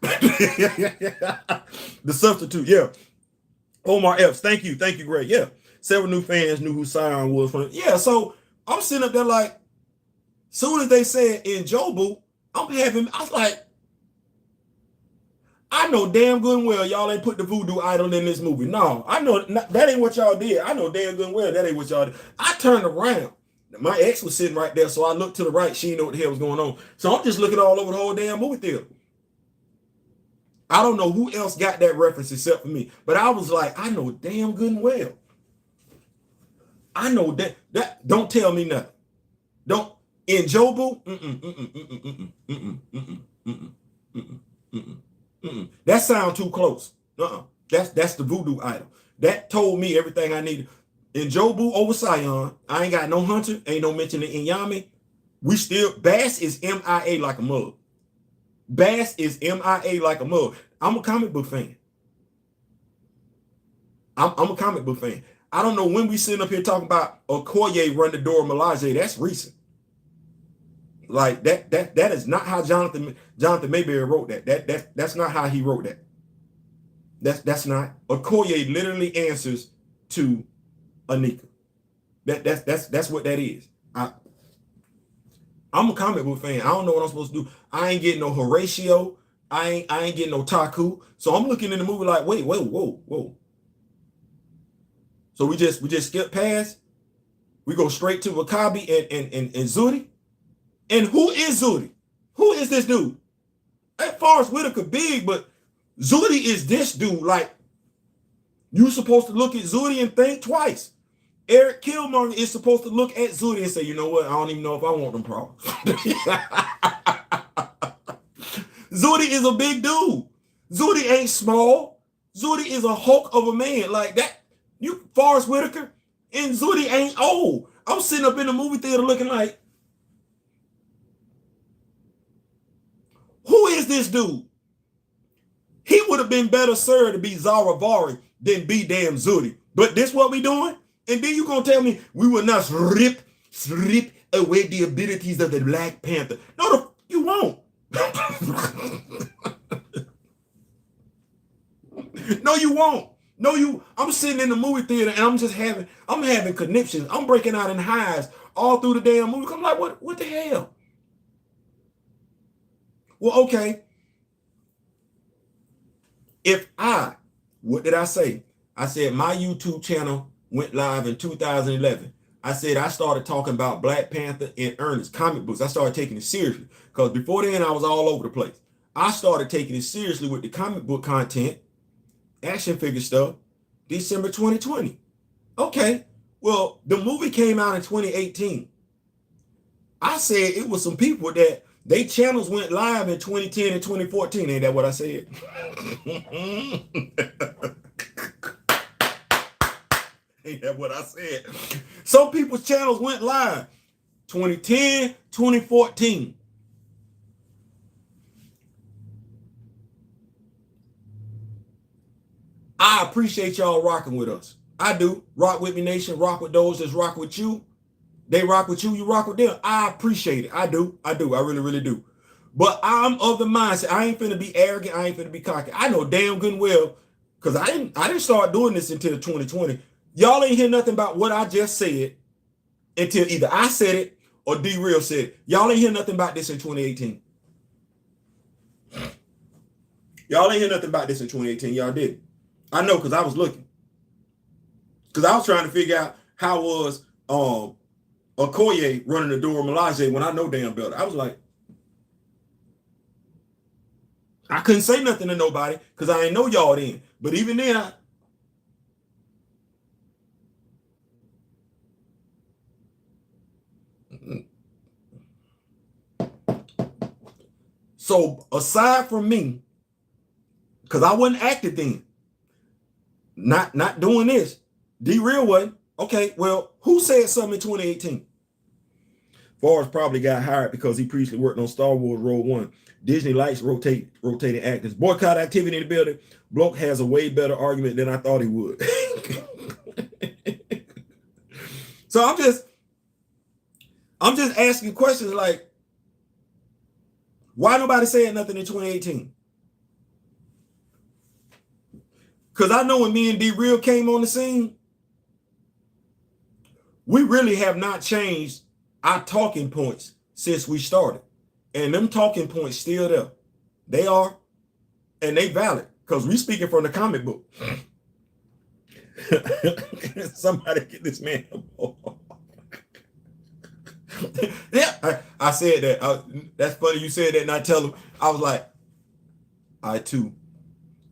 The Substitute, yeah. Omar Epps, thank you, Greg. Yeah, several new fans knew who Sion was from. Yeah, so I'm sitting up there like, soon as they said in Jobu, I was like, I know damn good and well y'all ain't put the voodoo idol in this movie. No, I know that ain't what y'all did. I know damn good and well that ain't what y'all did. I turned around. My ex was sitting right there, so I looked to the right. She didn't know what the hell was going on. So I'm just looking all over the whole damn movie theater. I don't know who else got that reference except for me. But I was like, I know damn good and well. I know that don't tell me nothing. Don't in Jobu. That sound too close. That's the voodoo idol. That told me everything I needed. In Jobu over Sion, I ain't got no Hunter, ain't no mention of Inyami. We still, Bass is MIA like a mug. Bass is MIA like a mug. I'm a comic book fan. I'm a comic book fan. I don't know when we sitting up here talking about Okoye run the door Melage. That's recent. Like that is not how Jonathan Mayberry wrote that. That's not how he wrote that. That's not. Okoye literally answers to Anika. That's what that is. I'm a comic book fan. I don't know what I'm supposed to do. I ain't getting no Horatio. I ain't getting no Taku. So I'm looking in the movie like, wait, whoa. So we just skip past. We go straight to Wakabi and Zuri. And who is Zuri? Who is this dude? At Forrest Whitaker big, but Zuri is this dude. Like, you supposed to look at Zuri and think twice. Eric Killmonger is supposed to look at Zuri and say, you know what? I don't even know if I want them problems. Zuri is a big dude. Zuri ain't small. Zuri is a hulk of a man. Like that. You Forrest Whitaker and Zuri ain't old. I'm sitting up in the movie theater looking like, who is this dude? He would have been better served to be Zaravari than be damn Zuri. But this what we doing? And then you gonna tell me we will not strip away the abilities of the Black Panther. No, you won't. No, you won't. No, I'm sitting in the movie theater and I'm having conniptions. I'm breaking out in highs all through the damn movie. I'm like, what the hell? Well, okay. What did I say? I said my YouTube channel went live in 2011. I said I started talking about Black Panther in earnest, comic books. I started taking it seriously because before then I was all over the place. I started taking it seriously with the comic book content, action figure stuff, December 2020. Okay, well, the movie came out in 2018. I said it was some people that they channels went live in 2010 and 2014. Ain't that what I said? Ain't that what I said? Some people's channels went live 2010, 2014. I appreciate y'all rocking with us. I do. Rock with me, nation. Rock with those that's rock with you. They rock with you. You rock with them. I appreciate it. I do. I really, really do. But I'm of the mindset. I ain't finna be arrogant. I ain't finna be cocky. I know damn good and well, because I didn't start doing this until 2020. Y'all ain't hear nothing about what I just said until either I said it or D Real said it. Y'all ain't hear nothing about this in 2018. Y'all ain't hear nothing about this in 2018. Y'all did. I know, because I was looking. Because I was trying to figure out how was Okoye running the door of Melage when I know damn better. I was like, I couldn't say nothing to nobody because I ain't know y'all then. But even then, so aside from me, because I wasn't active then, not doing this, D Real wasn't. Okay, well, who said something in 2018? Forrest probably got hired because he previously worked on Star Wars Rogue One. Disney likes rotating actors. Boycott activity in the building. Bloke has a way better argument than I thought he would. So I'm just asking questions like, why nobody saying nothing in 2018? Because I know when me and D Real came on the scene, we really have not changed our talking points since we started. And them talking points still there. They are, and they valid, because we speaking from the comic book. Somebody get this man a ball. Yeah, I said that. That's funny you said that, and I tell him, I was like, I too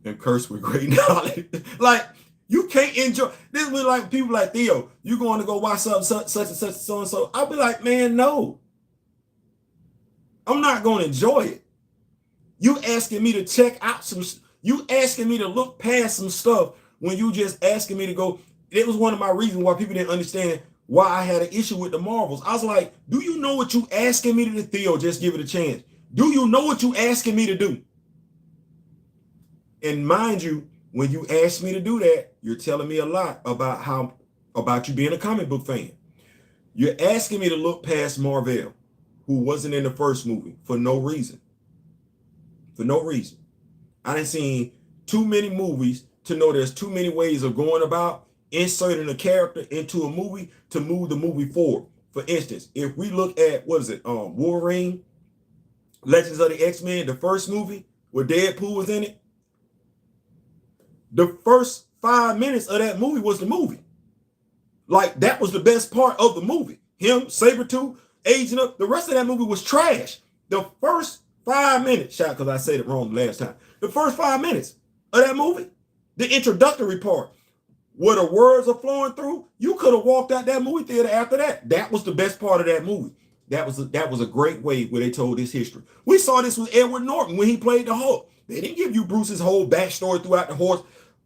am cursed with great knowledge. Like, you can't enjoy this. Was like people like Theo, you going to go watch something such and such so and so. I'll be like, man, no. I'm not going to enjoy it. You asking me to check out some, you asking me to look past some stuff when you just asking me to go. It was one of my reasons why people didn't understand why I had an issue with the Marvels. I was like, do you know what you asking me to do, Theo? Just give it a chance. Do you know what you asking me to do? And mind you, when you ask me to do that, you're telling me a lot about you being a comic book fan. You're asking me to look past Marvel, who wasn't in the first movie, for no reason. For no reason. I done seen too many movies to know there's too many ways of going about inserting a character into a movie to move the movie forward. For instance, if we look at, what is it, Wolverine, Legends of the X-Men, the first movie where Deadpool was in it, the first 5 minutes of that movie was the movie. Like, that was the best part of the movie. Him, Sabretooth, aging up. The rest of that movie was trash. The first 5 minutes, shout because I said it wrong last time. The first 5 minutes of that movie, the introductory part, where the words are flowing through, you could have walked out that movie theater after that. That was the best part of that movie. That was a great way where they told this history. We saw this with Edward Norton when he played the Hulk. They didn't give you Bruce's whole backstory throughout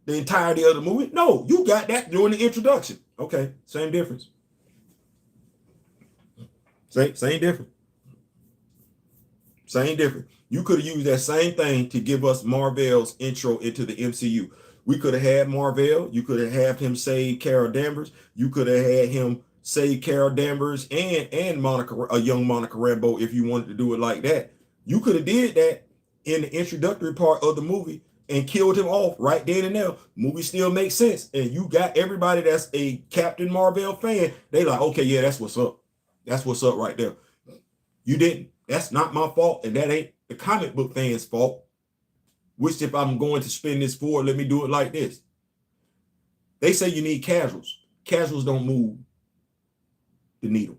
the entirety of the movie. No, you got that during the introduction. Okay, same difference. Same difference. Same difference. You could have used that same thing to give us Marvel's intro into the MCU. We could have had Marvel. You could have had him save Carol Danvers. You could have had him save Carol Danvers and Monica, a young Monica Rambeau, if you wanted to do it like that. You could have did that in the introductory part of the movie and killed him off right then and there. Movie still makes sense. And you got everybody that's a Captain Marvel fan. They like, okay, yeah, that's what's up. That's what's up right there. You didn't. That's not my fault. And that ain't the comic book fans' fault. Which, if I'm going to spin this forward, let me do it like this. They say you need casuals. Casuals don't move the needle.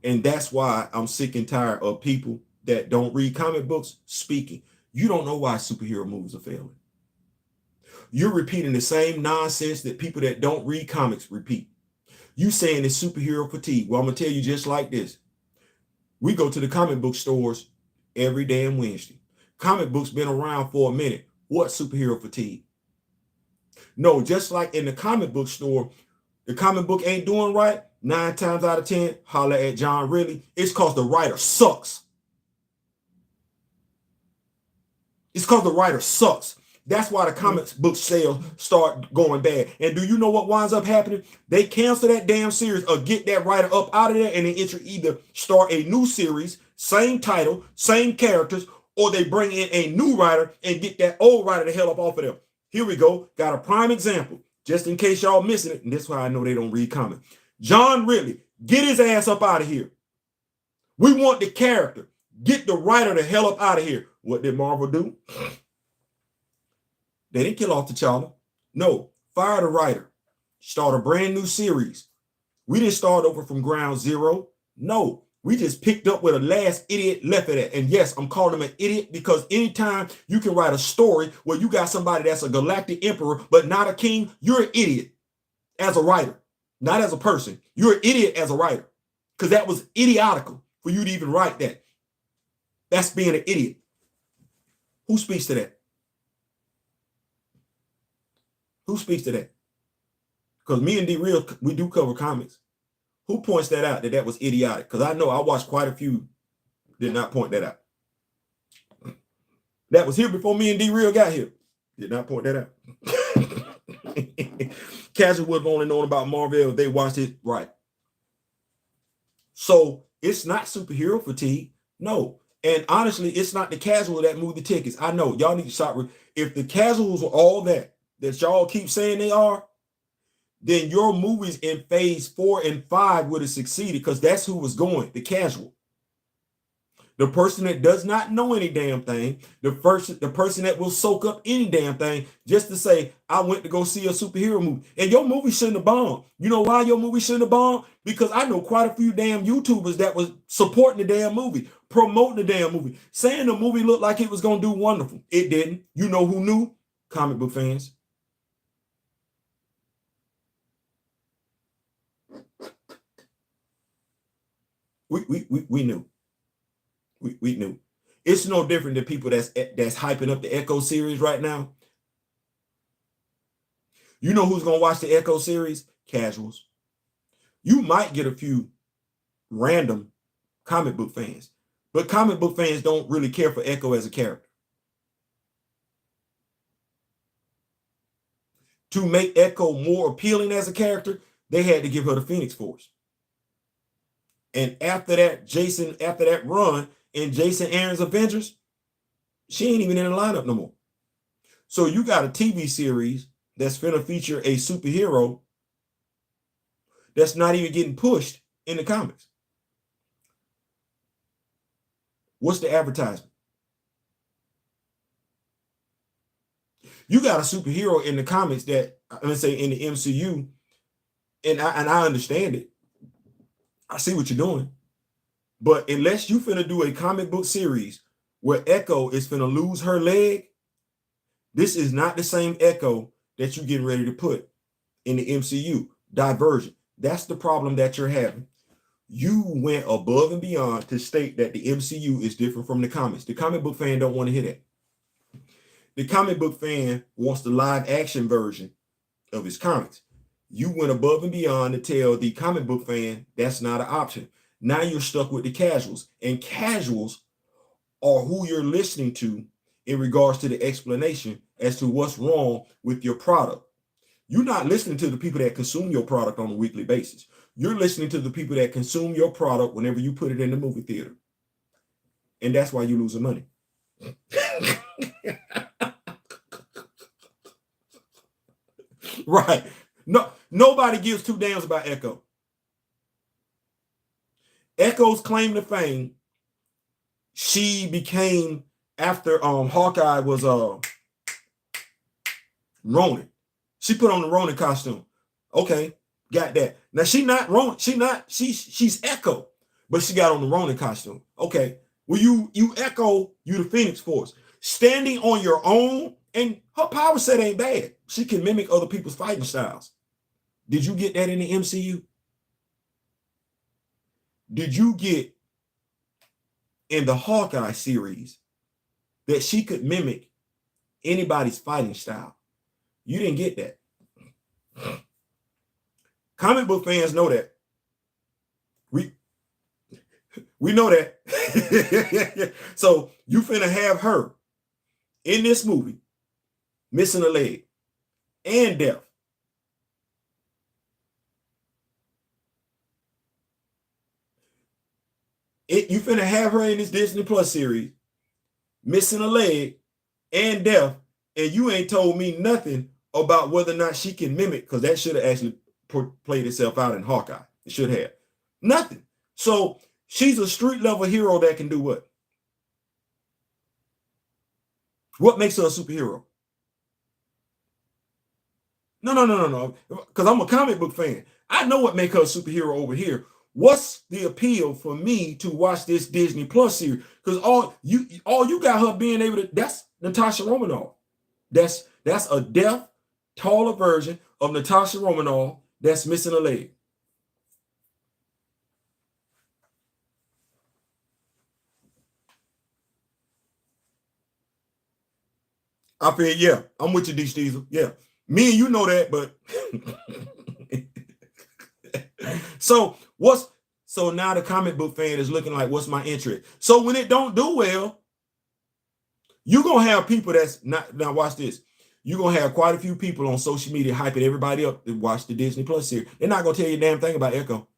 And that's why I'm sick and tired of people that don't read comic books speaking. You don't know why superhero movies are failing. You're repeating the same nonsense that people that don't read comics repeat. You saying it's superhero fatigue. Well, I'm going to tell you just like this. We go to the comic book stores every damn Wednesday. Comic books been around for a minute. What superhero fatigue? No, just like in the comic book store, the comic book ain't doing right. 9 times out of 10, holler at John Ridley. It's because the writer sucks. It's because the writer sucks. That's why the comic book sales start going bad. And do you know what winds up happening? They cancel that damn series or get that writer up out of there, and they either start a new series, same title, same characters, or they bring in a new writer and get that old writer the hell up off of them. Here we go. Got a prime example, just in case y'all missing it. And this is why I know they don't read comics. John Ridley, get his ass up out of here. We want the character. Get the writer the hell up out of here. What did Marvel do? They didn't kill off T'Challa. No, fire the writer. Start a brand new series. We didn't start over from ground zero. No, we just picked up where the last idiot left it at. And yes, I'm calling him an idiot because anytime you can write a story where you got somebody that's a galactic emperor but not a king, you're an idiot as a writer, not as a person. You're an idiot as a writer because that was idiotical for you to even write that. That's being an idiot. Who speaks to that? Who speaks to that? Because me and D-Real, we do cover comics. Who points that out, that was idiotic? Because I know I watched quite a few did not point that out. That was here before me and D-Real got here. Did not point that out. Casual would have only known about Marvel if they watched it right. So it's not superhero fatigue. No. And honestly, it's not the casual that moved the tickets. I know y'all need to stop. If the casuals were all that y'all keep saying they are, then your movies in phase 4 and 5 would have succeeded because that's who was going, the casual. The person that does not know any damn thing, the person that will soak up any damn thing just to say, I went to go see a superhero movie. And your movie shouldn't have bombed. You know why your movie shouldn't have bombed? Because I know quite a few damn YouTubers that was supporting the damn movie, promoting the damn movie, saying the movie looked like it was going to do wonderful. It didn't. You know who knew? Comic book fans. We knew. We knew. It's no different than people that's hyping up the Echo series right now. You know who's going to watch the Echo series? Casuals. You might get a few random comic book fans, but comic book fans don't really care for Echo as a character. To make Echo more appealing as a character, they had to give her the Phoenix Force. And after that run in Jason Aaron's Avengers, she ain't even in the lineup no more. So you got a TV series that's finna feature a superhero that's not even getting pushed in the comics. What's the advertisement? You got a superhero in the comics that, let's say in the MCU, and I understand it. I see what you're doing. But unless you finna do a comic book series where Echo is finna lose her leg, this is not the same Echo that you're getting ready to put in the MCU. Diversion. That's the problem that you're having. You went above and beyond to state that the MCU is different from the comics. The comic book fan don't want to hear that. The comic book fan wants the live action version of his comics. You went above and beyond to tell the comic book fan that's not an option. Now you're stuck with the casuals, and casuals are who you're listening to in regards to the explanation as to what's wrong with your product. You're not listening to the people that consume your product on a weekly basis. You're listening to the people that consume your product whenever you put it in the movie theater. And that's why you're losing money. Right. No, nobody gives two damns about Echo. Echo's claim to fame, she became after Hawkeye was Ronin. She put on the Ronin costume. Okay, got that. Now she's not Ronin, she's Echo, but she got on the Ronin costume. Okay. Well, you Echo, you the Phoenix Force. Standing on your own, and her power set ain't bad. She can mimic other people's fighting styles. Did you get that in the MCU? Did you get in the Hawkeye series that she could mimic anybody's fighting style? You didn't get that. Comic book fans know that. We know that. So you finna have her in this movie missing a leg, and deaf. You finna have her in this Disney Plus series, missing a leg and deaf, and you ain't told me nothing about whether or not she can mimic, because that should have actually played itself out in Hawkeye. It should have. Nothing. So she's a street level hero that can do what? What makes her a superhero? No. Because I'm a comic book fan. I know what makes her a superhero over here. What's the appeal for me to watch this Disney Plus series? Because all you got her being able to, that's Natasha Romanoff. That's a deaf, taller version of Natasha Romanoff that's missing a leg. I feel, yeah, I'm with you, D. Diesel. Yeah. Me and you know that, but so now the comic book fan is looking like, what's my interest? So when it don't do well, you're gonna have people that's not, now watch this. You're gonna have quite a few people on social media hyping everybody up to watch the Disney Plus series. They're not gonna tell you a damn thing about Echo.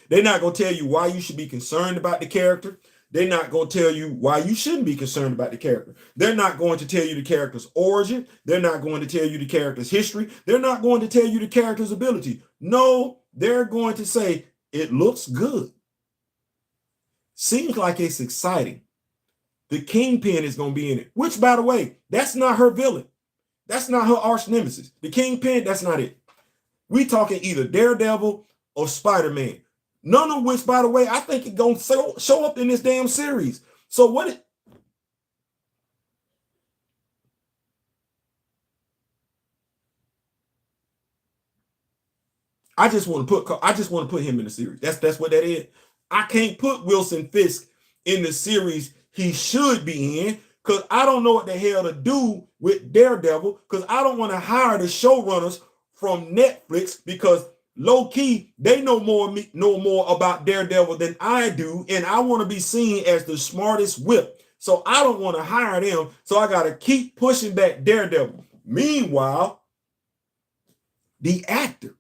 They're not gonna tell you why you should be concerned about the character. They're not going to tell you why you shouldn't be concerned about the character. They're not going to tell you the character's origin. They're not going to tell you the character's history. They're not going to tell you the character's ability. No, they're going to say, it looks good. Seems like it's exciting. The Kingpin is going to be in it, which, by the way, that's not her villain. That's not her arch nemesis. The Kingpin, that's not it. We talking either Daredevil or Spider-Man. None of which, by the way, I think it's going to show up in this damn series. So what I just want to put him in the series. That's what that is. I can't put Wilson Fisk in the series he should be in, because I don't know what the hell to do with Daredevil, because I don't want to hire the showrunners from Netflix, because low key, they know more about Daredevil than I do, and I want to be seen as the smartest whip. So I don't want to hire them. So I got to keep pushing back Daredevil. Meanwhile, the actor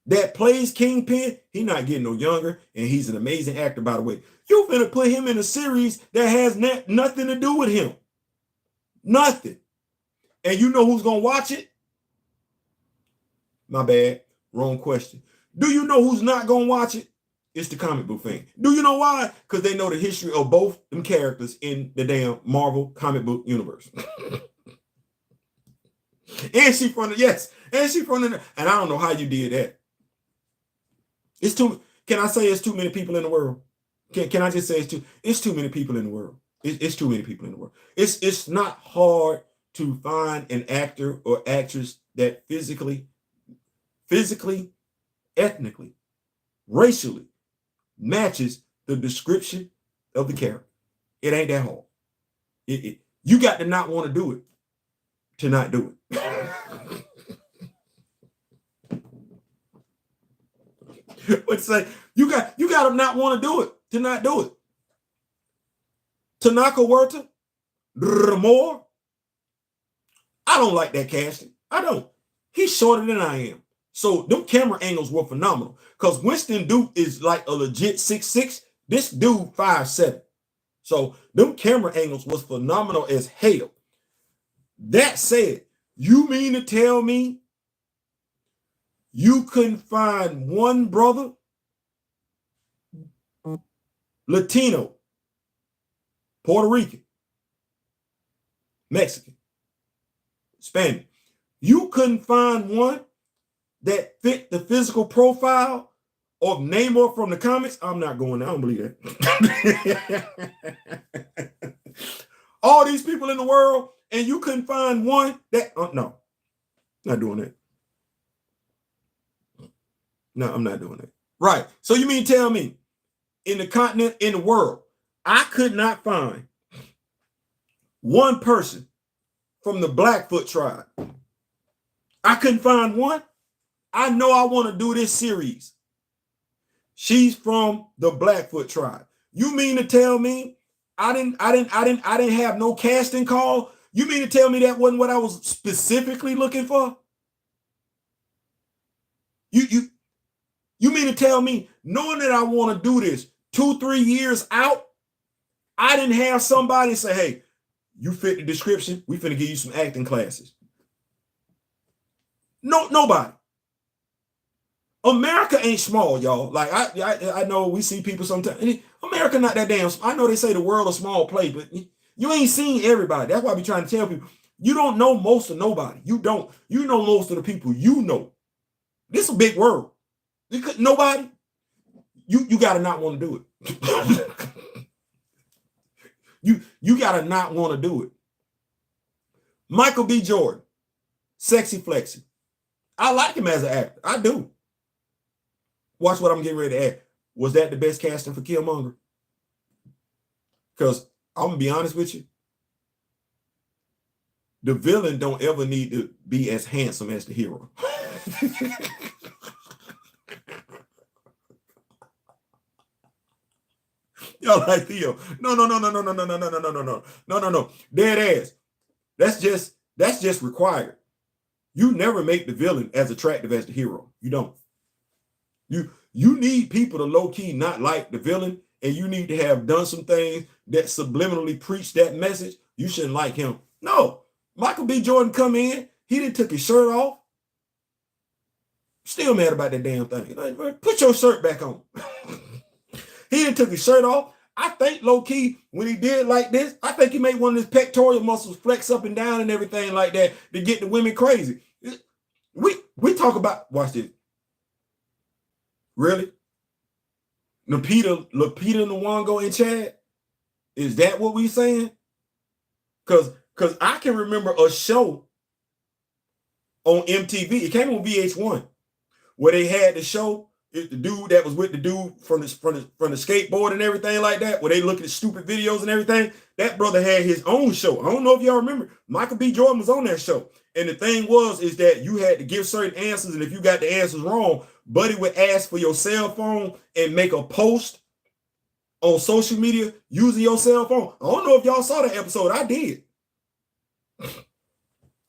that plays Kingpin, he's not getting no younger, and he's an amazing actor, by the way. You're finna put him in a series that has nothing to do with him. Nothing. And you know who's gonna watch it? My bad. Wrong question. Do you know who's not going to watch it? It's the comic book fan. Do you know why? Because they know the history of both them characters in the damn Marvel comic book universe. And she from the, and I don't know how you did that. Can I say it's too many people in the world? Can I just say it's too many people in the world. It's too many people in the world. It's not hard to find an actor or actress that physically, ethnically, racially matches the description of the character. It ain't that hard. You got to not want to do it to not do it. But say you got to not want to do it to not do it. Tanaka Werta, Moore, I don't like that casting. I don't. He's shorter than I am. So them camera angles were phenomenal, because Winston Duke is like a legit 6'6". This dude 5'7". So them camera angles was phenomenal as hell. That said, you mean to tell me you couldn't find one brother, Latino, Puerto Rican, Mexican, Spanish, you couldn't find one that fit the physical profile of Namor from the comics? I'm not going there. I don't believe that. All these people in the world, and you couldn't find one that, no, not doing that. No, I'm not doing that. Right. So you mean tell me, in the continent, in the world, I could not find one person from the Blackfoot tribe? I couldn't find one. I know I want to do this series. She's from the Blackfoot tribe. You mean to tell me I didn't have no casting call? You mean to tell me that wasn't what I was specifically looking for? You mean to tell me, knowing that I want to do this 2-3 years out, I didn't have somebody say, hey, you fit the description, we finna give you some acting classes. No, nobody. America ain't small, y'all. Like I know we see people sometimes. America not that damn. I know they say the world a small place, but you ain't seen everybody. That's why I be trying to tell people. You don't know most of nobody. You don't. You know most of the people you know. This is a big world. Nobody. You gotta not want to do it. you gotta not want to do it. Michael B. Jordan, sexy flexy. I like him as an actor. I do. Watch what I'm getting ready to add. Was that the best casting for Killmonger? Because I'm gonna be honest with you. The villain don't ever need to be as handsome as the hero. Y'all like Theo? No. Dead ass. That's just required. You never make the villain as attractive as the hero. You don't. You need people to low-key not like the villain, and you need to have done some things that subliminally preach that message. You shouldn't like him. No. Michael B. Jordan come in, he didn't took his shirt off. Still mad about that damn thing. Like, put your shirt back on. He didn't took his shirt off. I think low-key, when he did like this, I think he made one of his pectoral muscles flex up and down and everything like that to get the women crazy. We talk about, watch this. Really? Lupita Nyong'o and Chad? Is that what we saying? Because I can remember a show on MTV. It came on VH1 where they had the show. The dude that was with the dude from the skateboard and everything like that, where they look at stupid videos and everything. That brother had his own show. I don't know if y'all remember. Michael B. Jordan was on that show. And the thing is that you had to give certain answers, and if you got the answers wrong, Buddy would ask for your cell phone and make a post on social media using your cell phone. I don't know if y'all saw that episode. I did.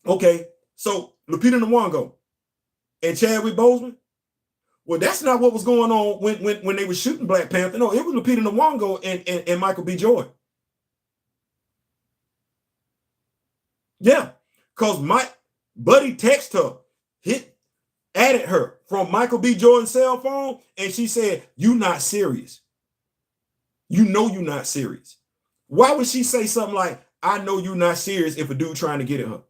Okay, so Lupita Nyong'o and Chadwick Boseman. Well, that's not what was going on when they were shooting Black Panther. No, it was Lupita Nyong'o and Michael B. Jordan. Yeah, because Buddy texted her, added her from Michael B. Jordan's cell phone, and she said, "You not serious. You know you're not serious." Why would she say something like, "I know you're not serious," if a dude trying to get at her?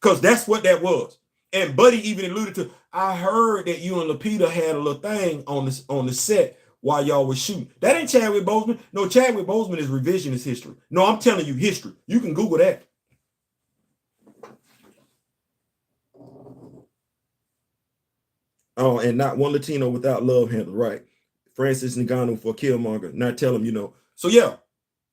Because that's what that was. And Buddy even alluded to, I heard that you and Lupita had a little thing on the set while y'all was shooting. That ain't Chadwick Boseman. No, Chadwick Boseman is revisionist history. No, I'm telling you history. You can Google that. Oh, and not one Latino without love handle, right? Francis Ngannou for Killmonger. Not tell him, So yeah,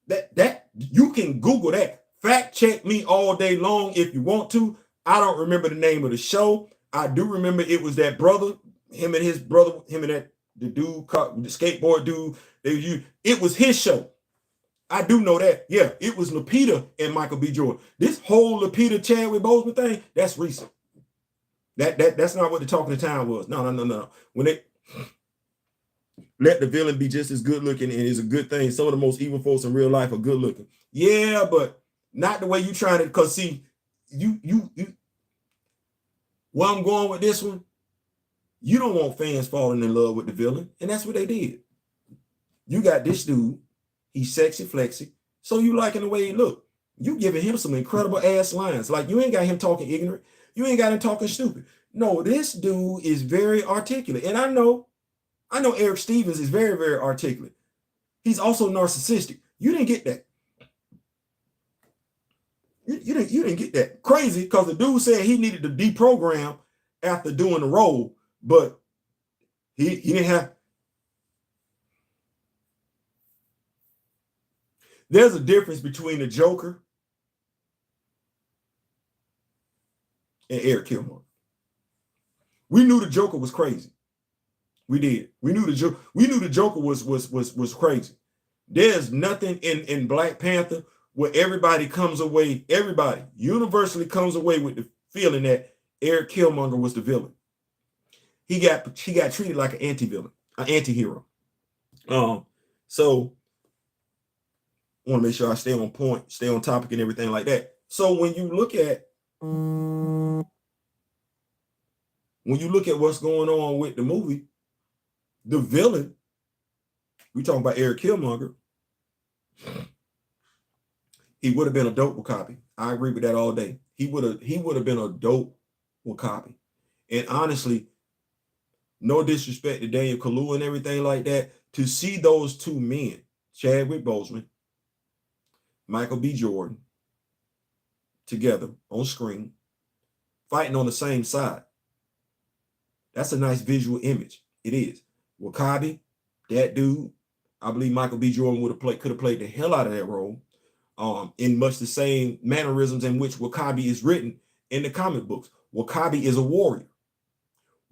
that you can Google that. Fact check me all day long if you want to. I don't remember the name of the show. I do remember it was that brother, him and the dude, the skateboard dude. It was his show. I do know that. Yeah, it was Lupita and Michael B. Jordan. This whole Lupita Chadwick Boseman thing, that's recent. That's not what the talking of town was. No. When they let the villain be just as good looking and is a good thing. Some of the most evil folks in real life are good looking. Yeah, but not the way you trying to. Because see, you. Where I'm going with this one, you don't want fans falling in love with the villain, and that's what they did. You got this dude, he's sexy flexy, so you liking the way he look. You giving him some incredible ass lines. Like, you ain't got him talking ignorant. You ain't got him talking stupid. No, this dude is very articulate. And I know Eric Stevens is very, very articulate. He's also narcissistic. You didn't get that. You didn't get that. Crazy, because the dude said he needed to deprogram after doing the role, but he didn't have. There's a difference between the Joker and Eric Killmonger. We knew the Joker was crazy. We did. We knew the Joker was crazy. There's nothing in Black Panther where everybody universally comes away with the feeling that Eric Killmonger was the villain. He got treated like an anti-villain, an anti-hero. So I want to make sure I stay on point, stay on topic and everything like that. So when you look at what's going on with the movie, the villain, we talking about Eric Killmonger, he would have been a dope W'Kabi. I agree with that all day. He would have been a dope W'Kabi. And honestly, no disrespect to Daniel Kaluuya and everything like that, to see those two men, Chadwick Boseman, Michael B. Jordan, together on screen, fighting on the same side. That's a nice visual image. It is. W'Kabi, that dude, I believe Michael B. Jordan could have played the hell out of that role, in much the same mannerisms in which W'Kabi is written in the comic books. W'Kabi is a warrior.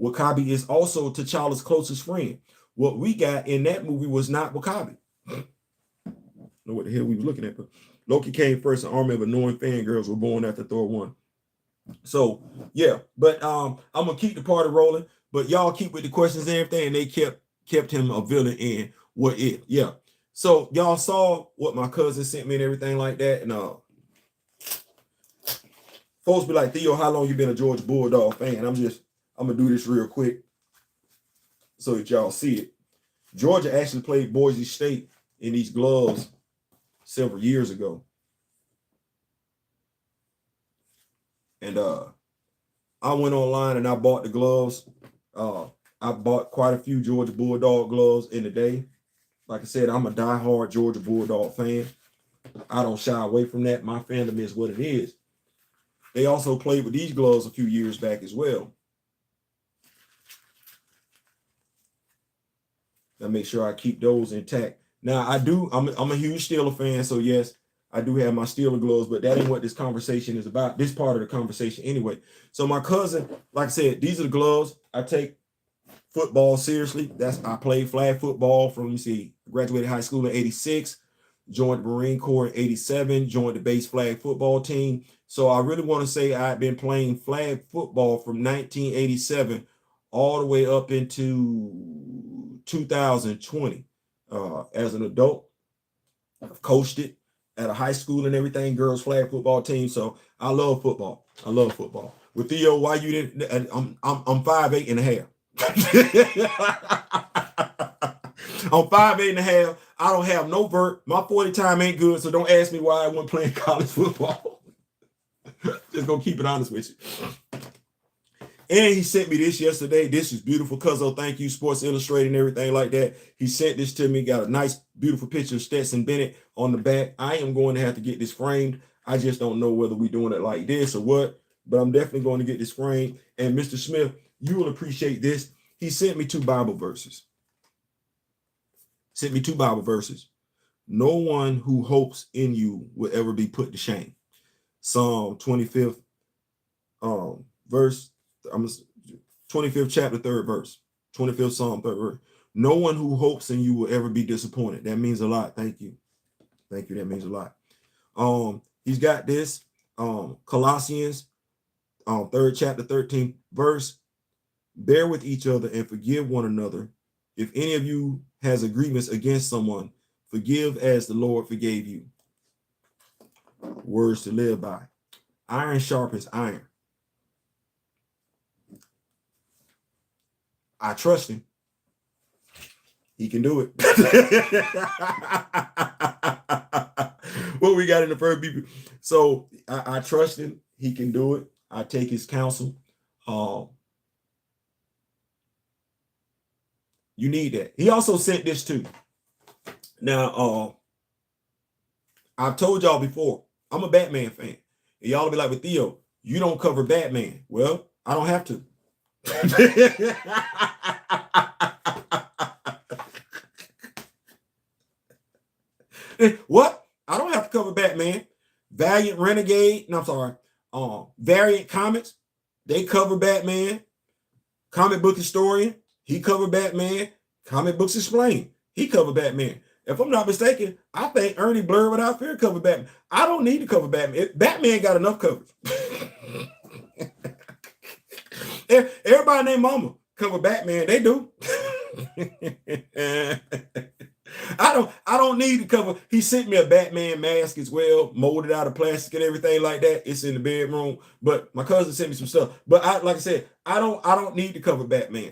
W'Kabi is also T'Challa's closest friend. What we got in that movie was not W'Kabi. I don't know what the hell we were looking at, but Loki came first, an army of annoying fangirls were born after Thor 1. So yeah, but I'm gonna keep the party rolling, but y'all keep with the questions and everything, and they kept him a villain in what it. Yeah. So y'all saw what my cousin sent me and everything like that, and folks be like, Theo, how long you been a Georgia Bulldog fan? I'm gonna do this real quick so that y'all see it. Georgia actually played Boise State in these gloves several years ago. And I went online and I bought the gloves. I bought quite a few Georgia Bulldog gloves in the day. Like I said, I'm a diehard Georgia Bulldog fan. I don't shy away from that. My fandom is what it is. They also played with these gloves a few years back as well. I make sure I keep those intact. Now I'm a huge Steeler fan, so yes, I do have my Steeler gloves, but that ain't what this conversation is about. This part of the conversation anyway. So my cousin, like I said, these are the gloves. I take football seriously. I played flag football from, graduated high school in 86, joined the Marine Corps in 87, joined the base flag football team. So I really want to say I've been playing flag football from 1987 all the way up into 2020. As an adult, I've coached it at a high school and everything, girls flag football team. So I love football. I love football. With Theo, why you didn't? I'm 5'8" and a half. I'm 5'8" and a half. I don't have no vert. My 40 time ain't good, so don't ask me why I wasn't playing college football. Just gonna keep it honest with you. And he sent me this yesterday. This is beautiful, Cuzzo. Thank you, Sports Illustrated and everything like that. He sent this to me. Got a nice, beautiful picture of Stetson Bennett on the back. I am going to have to get this framed. I just don't know whether we're doing it like this or what, but I'm definitely going to get this framed. And Mr. Smith, you will appreciate this. He sent me two Bible verses. No one who hopes in you will ever be put to shame. Psalm 25th verse. 25th chapter, 3rd verse. 25th Psalm, 3rd verse. No one who hopes in you will ever be disappointed. That means a lot. Thank you. That means a lot. He's got this. Colossians, 3rd chapter, 13th verse. Bear with each other and forgive one another. If any of you has a grievance against someone, forgive as the Lord forgave you. Words to live by. Iron sharpens iron. I trust him. He can do it. What we got in the first beat. So I trust him. He can do it. I take his counsel. You need that. He also sent this too. Now, I've told y'all before, I'm a Batman fan. And y'all will be like, but Theo, you don't cover Batman. Well, I don't have to. What? I don't have to cover Batman. Valiant Comics, they cover Batman. Comic Book Historian, he covered Batman. Comic Books Explained, he covered Batman. If I'm not mistaken, I think Ernie Blurred Without Fear covered Batman. I don't need to cover Batman. Batman got enough coverage. Everybody named Mama cover Batman. They do. I don't need to cover. He sent me a Batman mask as well, molded out of plastic and everything like that. It's in the bedroom. But my cousin sent me some stuff. But like I said, I don't need to cover Batman.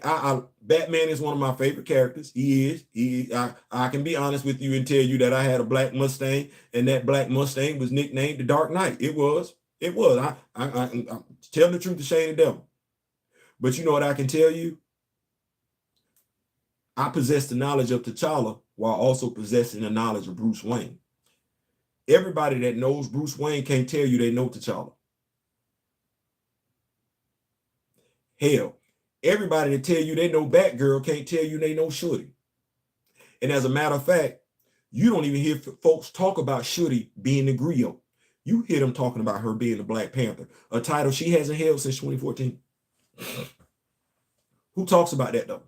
Batman is one of my favorite characters. He is. I can be honest with you and tell you that I had a black Mustang, and that black Mustang was nicknamed the Dark Knight. It was. I'm telling the truth to shame the devil. But you know what I can tell you? I possess the knowledge of T'Challa while also possessing the knowledge of Bruce Wayne. Everybody that knows Bruce Wayne can't tell you they know T'Challa. Hell, everybody that tell you they know Batgirl can't tell you they know Shorty. And as a matter of fact, you don't even hear folks talk about Shorty being the griot. You hear them talking about her being the Black Panther, a title she hasn't held since 2014. Who talks about that though?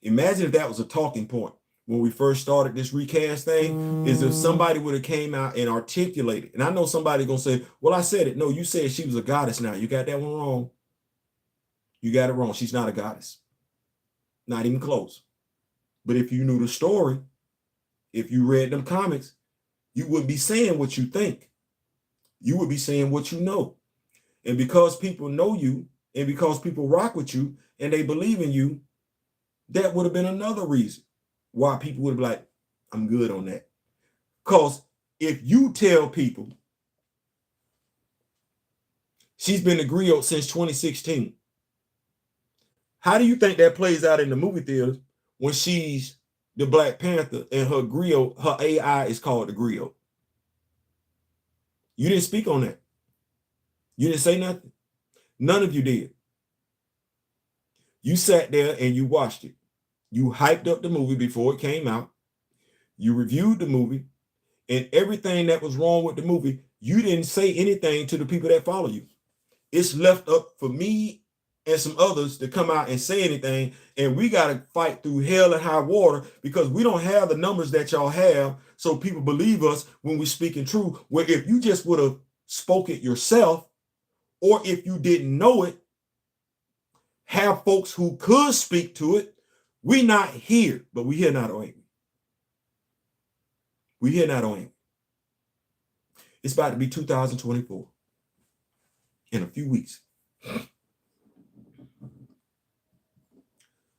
Imagine if that was a talking point when we first started this recast thing, is if somebody would have came out and articulated. And I know somebody gonna say, well, I said it. No, you said she was a goddess now. You got that one wrong. You got it wrong. She's not a goddess. Not even close. But if you knew the story, if you read them comics, you wouldn't be saying what you think. You would be saying what you know. And because people know you, and because people rock with you, and they believe in you, that would have been another reason why people would be like, I'm good on that. Because if you tell people she's been a griot since 2016, how do you think that plays out in the movie theaters when she's the Black Panther and her griot, her AI is called the griot? You didn't speak on that. You didn't say nothing. None of you did. You sat there and you watched it. You hyped up the movie before it came out. You reviewed the movie, and everything that was wrong with the movie, you didn't say anything to the people that follow you. It's left up for me and some others to come out and say anything, and we got to fight through hell and high water because we don't have the numbers that y'all have, so people believe us when we speak in truth. Where if you just would have spoke it yourself, or if you didn't know it, have folks who could speak to it. We not here, but we here not on it. We here not on it. It's about to be 2024 in a few weeks.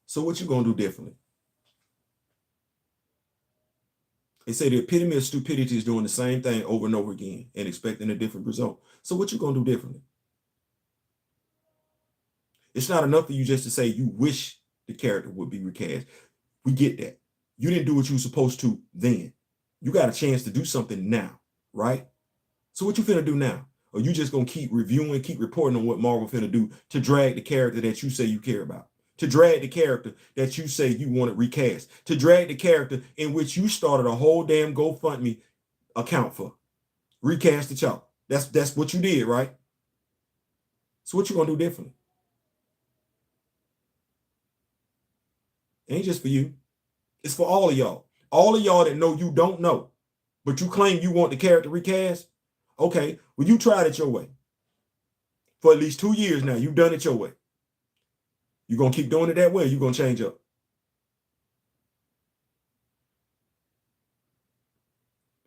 So what you gonna do differently? They say the epitome of stupidity is doing the same thing over and over again and expecting a different result. So what you gonna do differently? It's not enough for you just to say you wish the character would be recast. We get that. You didn't do what you were supposed to then. You got a chance to do something now, right? So what you finna do now? Or you just gonna keep reviewing, keep reporting on what Marvel finna do to drag the character that you say you care about, to drag the character that you say you want to recast, to drag the character in which you started a whole damn GoFundMe account for. Recast the child. That's what you did, right? So what you gonna do differently? It ain't just for you. It's for all of y'all. All of y'all that know you don't know, but you claim you want the character recast. Okay, well, you tried it your way. For at least 2 years now, you've done it your way. You gonna keep doing it that way, or you gonna change up?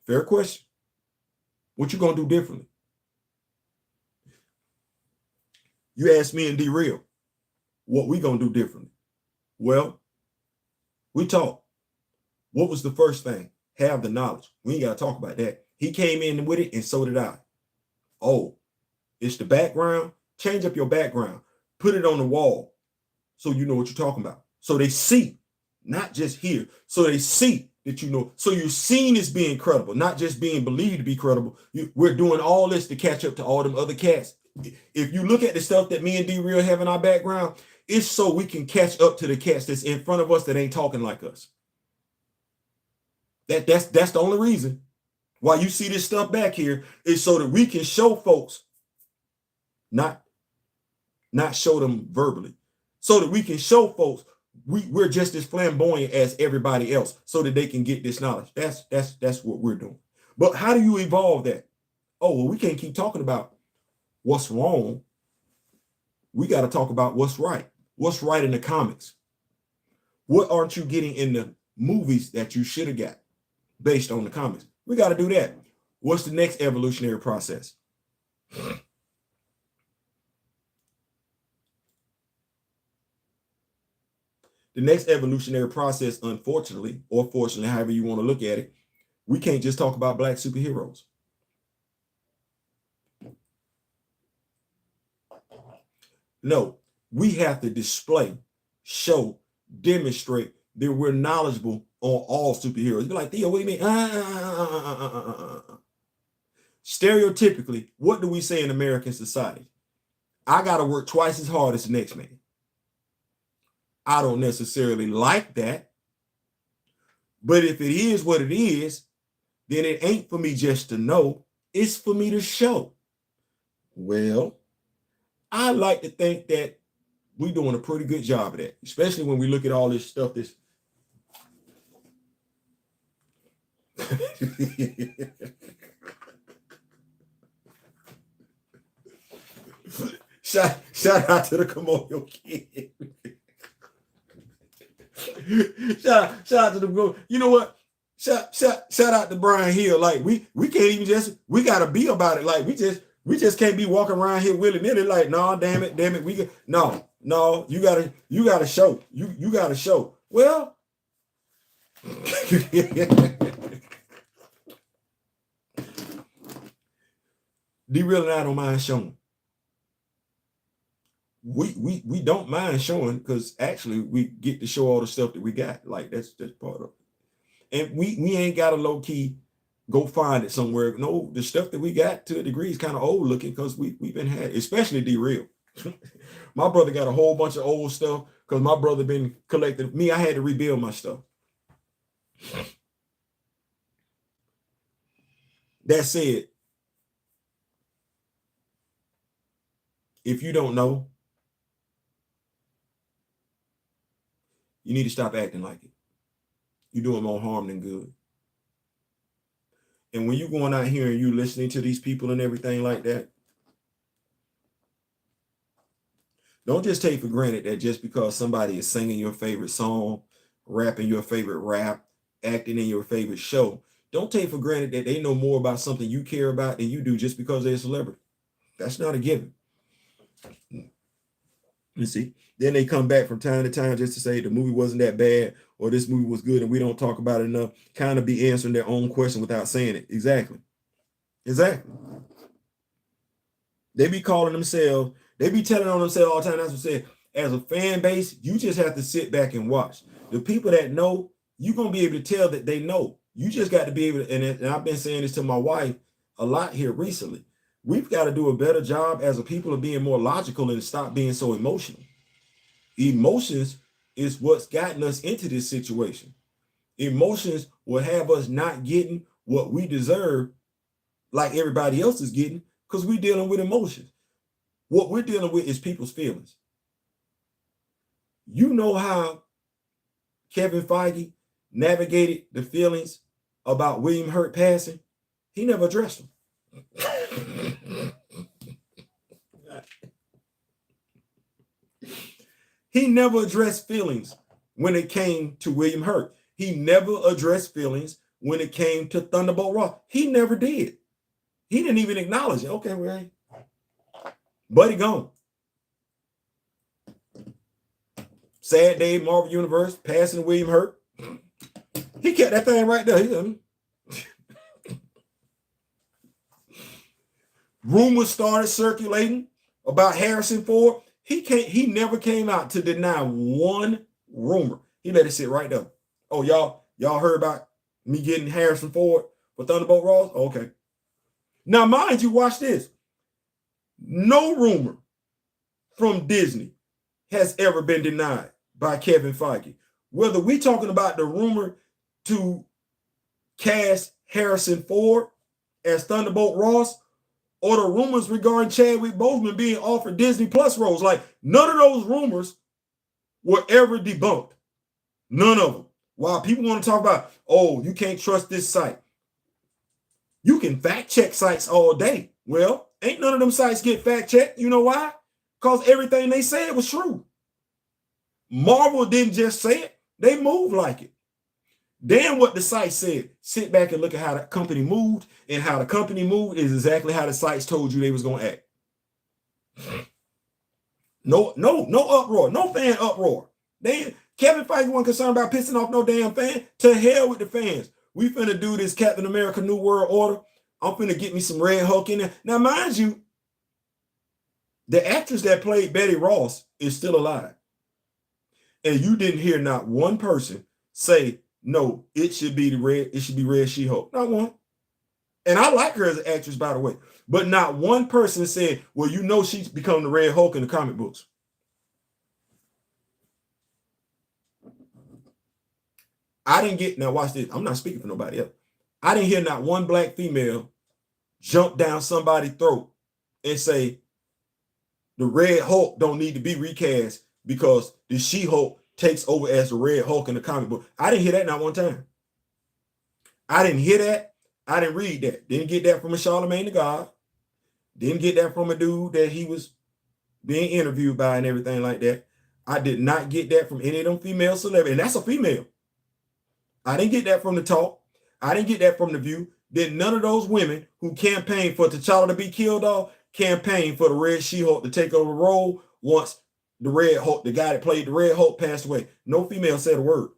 Fair question. What you gonna do differently? You asked me and D-Real, what we gonna do differently? Well, we talked. What was the first thing? Have the knowledge. We ain't got to talk about that. He came in with it, and so did I. Oh, it's the background. Change up your background. Put it on the wall so you know what you're talking about. So they see, not just hear. So they see that you know. So you're seen as being credible, not just being believed to be credible. We're doing all this to catch up to all them other cats. If you look at the stuff that me and D-Real have in our background, it's so we can catch up to the cats that's in front of us that ain't talking like us. That's the only reason why you see this stuff back here is so that we can show folks, not show them verbally, so that we can show folks we're just as flamboyant as everybody else so that they can get this knowledge. That's what we're doing. But how do you evolve that? Oh, well, we can't keep talking about what's wrong. We got to talk about what's right. What's right in the comics? What aren't you getting in the movies that you should have got based on the comics? We got to do that. What's the next evolutionary process? The next evolutionary process, unfortunately, or fortunately, however you want to look at it, we can't just talk about black superheroes. No, we have to display, show, demonstrate that we're knowledgeable on all superheroes. You're like, Theo, what do you mean? Stereotypically, what do we say in American society? I got to work twice as hard as the next man. I don't necessarily like that. But if it is what it is, then it ain't for me just to know. It's for me to show. Well, I like to think that we're doing a pretty good job of that, especially when we look at all this stuff that's shout out to the Kamoyo kid. shout out to the, you know what? Shout out to Brian Hill. Like we can't even just, we gotta be about it. Like we just can't be walking around here willy-nilly like, no, damn it, no, you gotta show. You gotta show. Well, D-Real and I don't mind showing. We don't mind showing because actually we get to show all the stuff that we got. Like that's part of it. And we ain't got a low key go find it somewhere. No, the stuff that we got to a degree is kind of old looking because we've been had, especially D-Real. My brother got a whole bunch of old stuff because my brother been collecting. Me, I had to rebuild my stuff. That said, if you don't know, you need to stop acting like it. You're doing more harm than good. And when you're going out here and you listening to these people and everything like that, don't just take for granted that just because somebody is singing your favorite song, rapping your favorite rap, acting in your favorite show, don't take for granted that they know more about something you care about than you do just because they're a celebrity. That's not a given. You see, then they come back from time to time just to say the movie wasn't that bad or this movie was good and we don't talk about it enough, kind of be answering their own question without saying it. Exactly. They be calling themselves, they be telling on themselves all the time. That's what I said. As a fan base, you just have to sit back and watch. The people that know, you're going to be able to tell that they know. You just got to be able to, and I've been saying this to my wife a lot here recently. We've got to do a better job as a people of being more logical and stop being so emotional. Emotions is what's gotten us into this situation. Emotions will have us not getting what we deserve like everybody else is getting because we're dealing with emotions. What we're dealing with is people's feelings. You know how Kevin Feige navigated the feelings about William Hurt passing? He never addressed them. He never addressed feelings when it came to William Hurt. He never addressed feelings when it came to Thunderbolt Ross. He never did. He didn't even acknowledge it. Okay, well, hey, buddy gone. Sad day, Marvel Universe, passing William Hurt. He kept that thing right there. Rumors started circulating about Harrison Ford. He never came out to deny one rumor. He let it sit right there. Oh, y'all heard about me getting Harrison Ford for Thunderbolt Ross? Okay. Now, mind you, watch this. No rumor from Disney has ever been denied by Kevin Feige. Whether we talking about the rumor to cast Harrison Ford as Thunderbolt Ross or the rumors regarding Chadwick Boseman being offered Disney Plus roles, like none of those rumors were ever debunked. None of them. While people want to talk about, oh, you can't trust this site. You can fact check sites all day. Well, ain't none of them sites get fact checked. You know why? Because everything they said was true. Marvel didn't just say it, they moved like it. Then what the site said, sit back and look at how the company moved, and how the company moved is exactly how the sites told you they was going to act. No uproar, no fan uproar. Kevin Feige wasn't concerned about pissing off no damn fan. To hell with the fans. We finna do this Captain America New World Order. I'm finna get me some Red Hulk in there. Now, mind you, the actress that played Betty Ross is still alive. And you didn't hear not one person say, no, it should be Red She-Hulk. Not one. And I like her as an actress, by the way. But not one person said, well, you know she's become the Red Hulk in the comic books. I didn't get, now watch this. I'm not speaking for nobody else. I didn't hear not one black female jump down somebody's throat and say, the Red Hulk don't need to be recast because the She-Hulk takes over as the Red Hulk in the comic book. I didn't hear that not one time. I didn't hear that. I didn't read that. Didn't get that from a Charlemagne the God. Didn't get that from a dude that he was being interviewed by and everything like that. I did not get that from any of them female celebrities. And that's a female. I didn't get that from the talk. I didn't get that from the View. Then none of those women who campaigned for T'Challa to be killed off campaigned for the Red She-Hulk to take over the role once the Red Hulk, the guy that played the Red Hulk, passed away. No female said a word.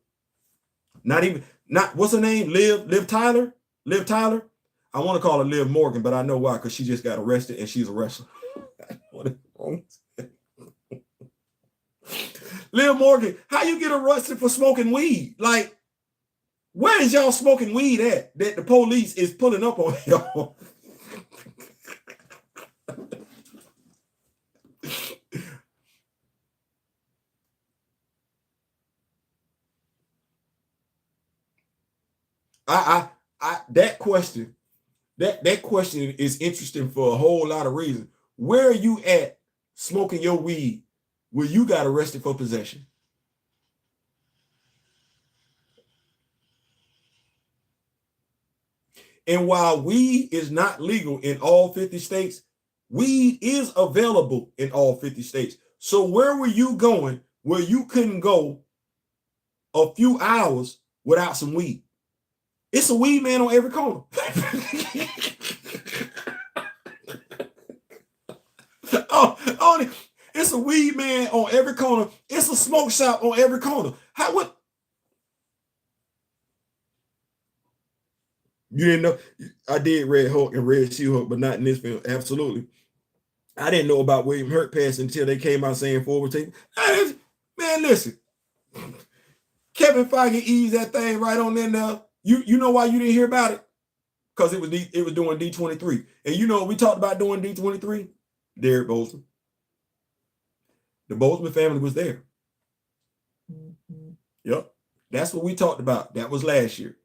What's her name? Liv Tyler? Liv Tyler? I want to call her Liv Morgan, but I know why, because she just got arrested and she's a wrestler. Liv Morgan, how you get arrested for smoking weed? Like, where is y'all smoking weed at that the police is pulling up on y'all? That question is interesting for a whole lot of reasons. Where are you at smoking your weed where you got arrested for possession? And while weed is not legal in all 50 states, weed is available in all 50 states. So where were you going where you couldn't go a few hours without some weed? It's a weed man on every corner. It's a weed man on every corner. It's a smoke shop on every corner. You didn't know? I did Red Hulk and Red She-Hulk, but not in this film. Absolutely. I didn't know about William Hurt passing until they came out saying forward tape. Man, listen. Kevin Feige eased that thing right on in there. You know why you didn't hear about it? Because it was doing D23. And you know we talked about doing D23? Derek Bozeman. The Bozeman family was there. Yep. That's what we talked about. That was last year.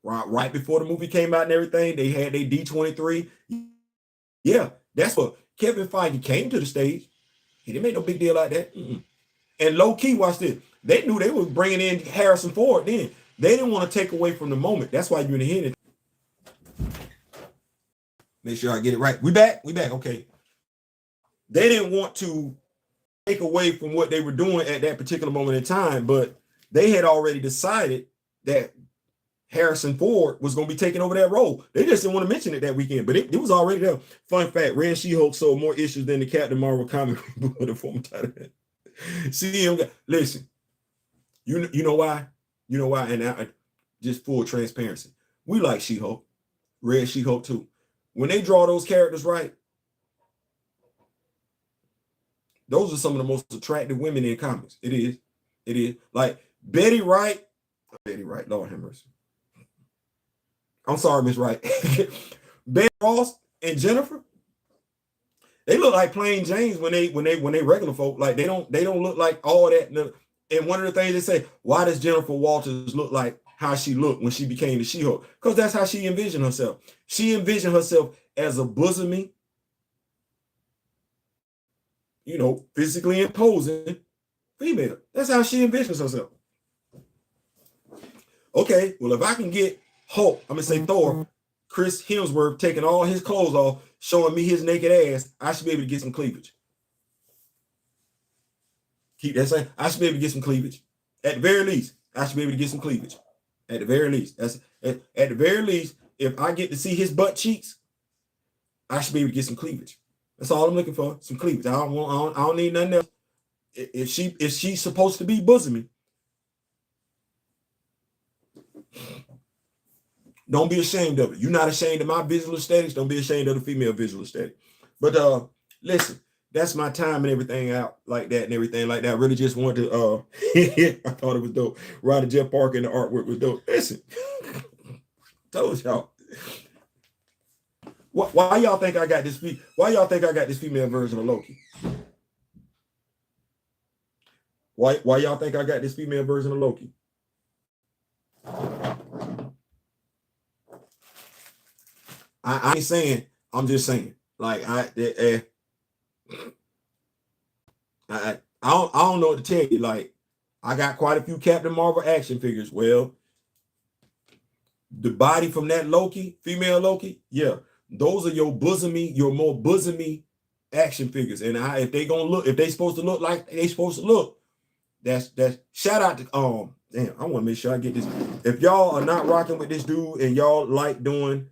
Right before the movie came out and everything, they had their D23. Yeah, that's what Kevin Feige came to the stage. He didn't make no big deal like that. And low key, watch this. They knew they were bringing in Harrison Ford then. They didn't want to take away from the moment. That's why you're in the hearing. Make sure I get it right. We back? Okay. They didn't want to take away from what they were doing at that particular moment in time, but they had already decided that Harrison Ford was going to be taking over that role. They just didn't want to mention it that weekend, but it was already there. Fun fact, Red She-Hulk sold more issues than the Captain Marvel comic book with the former title. See, listen, you know why? You know why? And just full transparency. We like She-Hulk, Red She-Hulk too. When they draw those characters right, those are some of the most attractive women in comics. It is. Like Betty Wright, Lord have mercy. I'm sorry, Miss Wright. Betty Ross and Jennifer, they look like plain Janes when they regular folk. Like they don't look like all that. And one of the things they say, why does Jennifer Walters look like how she looked when she became the She-Hulk? Because that's how she envisioned herself. She envisioned herself as a bosomy, physically imposing female. That's how she envisions herself. Okay, well, if I can get Hulk, I'm gonna say Thor, Chris Hemsworth taking all his clothes off, showing me his naked ass, I should be able to get some cleavage. Keep that saying. I should be able to get some cleavage. At the very least, I should be able to get some cleavage. At the very least. That's at the very least, if I get to see his butt cheeks, I should be able to get some cleavage. That's all I'm looking for. Some cleavage. I don't need nothing else. If she's supposed to be bosomy, don't be ashamed of it. You're not ashamed of my visual aesthetics. Don't be ashamed of the female visual aesthetic. But listen, that's my time and everything out like that and everything like that. I really just wanted to I thought it was dope. Roddy Jeff Parker and the artwork was dope. Listen, told y'all. Why y'all think I got this? Why y'all think I got this female version of Loki? Why y'all think I got this female version of Loki? I ain't saying. I'm just saying. Like I don't know what to tell you. Like I got quite a few Captain Marvel action figures. Well, the body from that Loki, female Loki, yeah, those are your more bosomy action figures. And if they gonna look, if they supposed to look like they supposed to look, that's shout out to damn, I want to make sure I get this. If y'all are not rocking with this dude and y'all like doing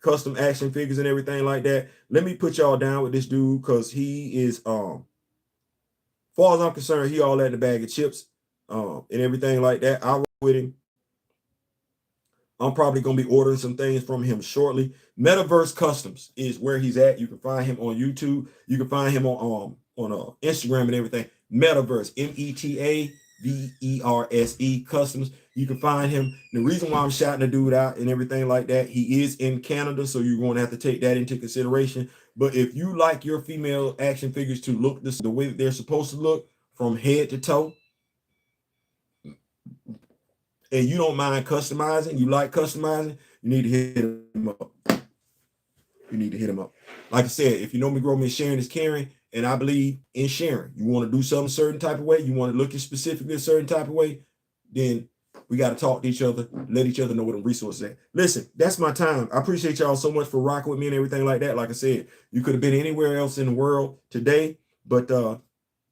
custom action figures and everything like that, let me put y'all down with this dude because he is far as I'm concerned, he all at the bag of chips and everything like that. I roll with him. I'm probably gonna be ordering some things from him shortly. Metaverse Customs is where he's at. You can find him on YouTube. You can find him on Instagram and everything. Metaverse, METAVERSE Customs. You can find him. The reason why I'm shouting the dude out and everything like that, he is in Canada, so you're going to have to take that into consideration. But if you like your female action figures to look the way that they're supposed to look from head to toe, and you don't mind customizing, you like customizing, you need to hit him up. You need to hit him up. Like I said, if you know me, grow me, sharing is caring, and I believe in sharing. You want to do something a certain type of way, you want to look at specifically a certain type of way, then we got to talk to each other, let each other know what the resources are. Listen, that's my time. I appreciate y'all so much for rocking with me and everything like that. Like I said, you could have been anywhere else in the world today, but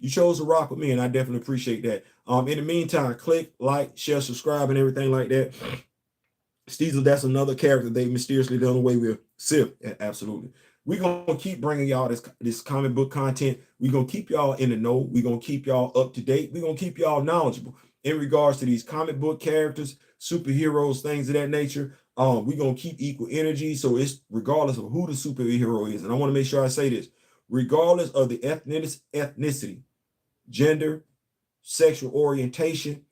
you chose to rock with me, and I definitely appreciate that. In the meantime, click, like, share, subscribe, and everything like that. Steezel, that's another character they mysteriously done away with. Sif, yeah, absolutely. We're gonna keep bringing y'all this comic book content. We're gonna keep y'all in the know. We're gonna keep y'all up to date. We're gonna keep y'all knowledgeable in regards to these comic book characters, superheroes, things of that nature. We're gonna keep equal energy. So it's regardless of who the superhero is. And I want to make sure I say this, regardless of the ethnicity, gender, sexual orientation,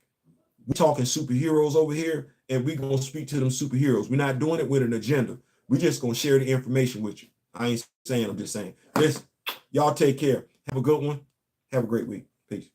we're talking superheroes over here, and we're going to speak to them superheroes. We're not doing it with an agenda. We're just going to share the information with you. I ain't saying, I'm just saying. Listen, y'all take care. Have a good one. Have a great week. Peace.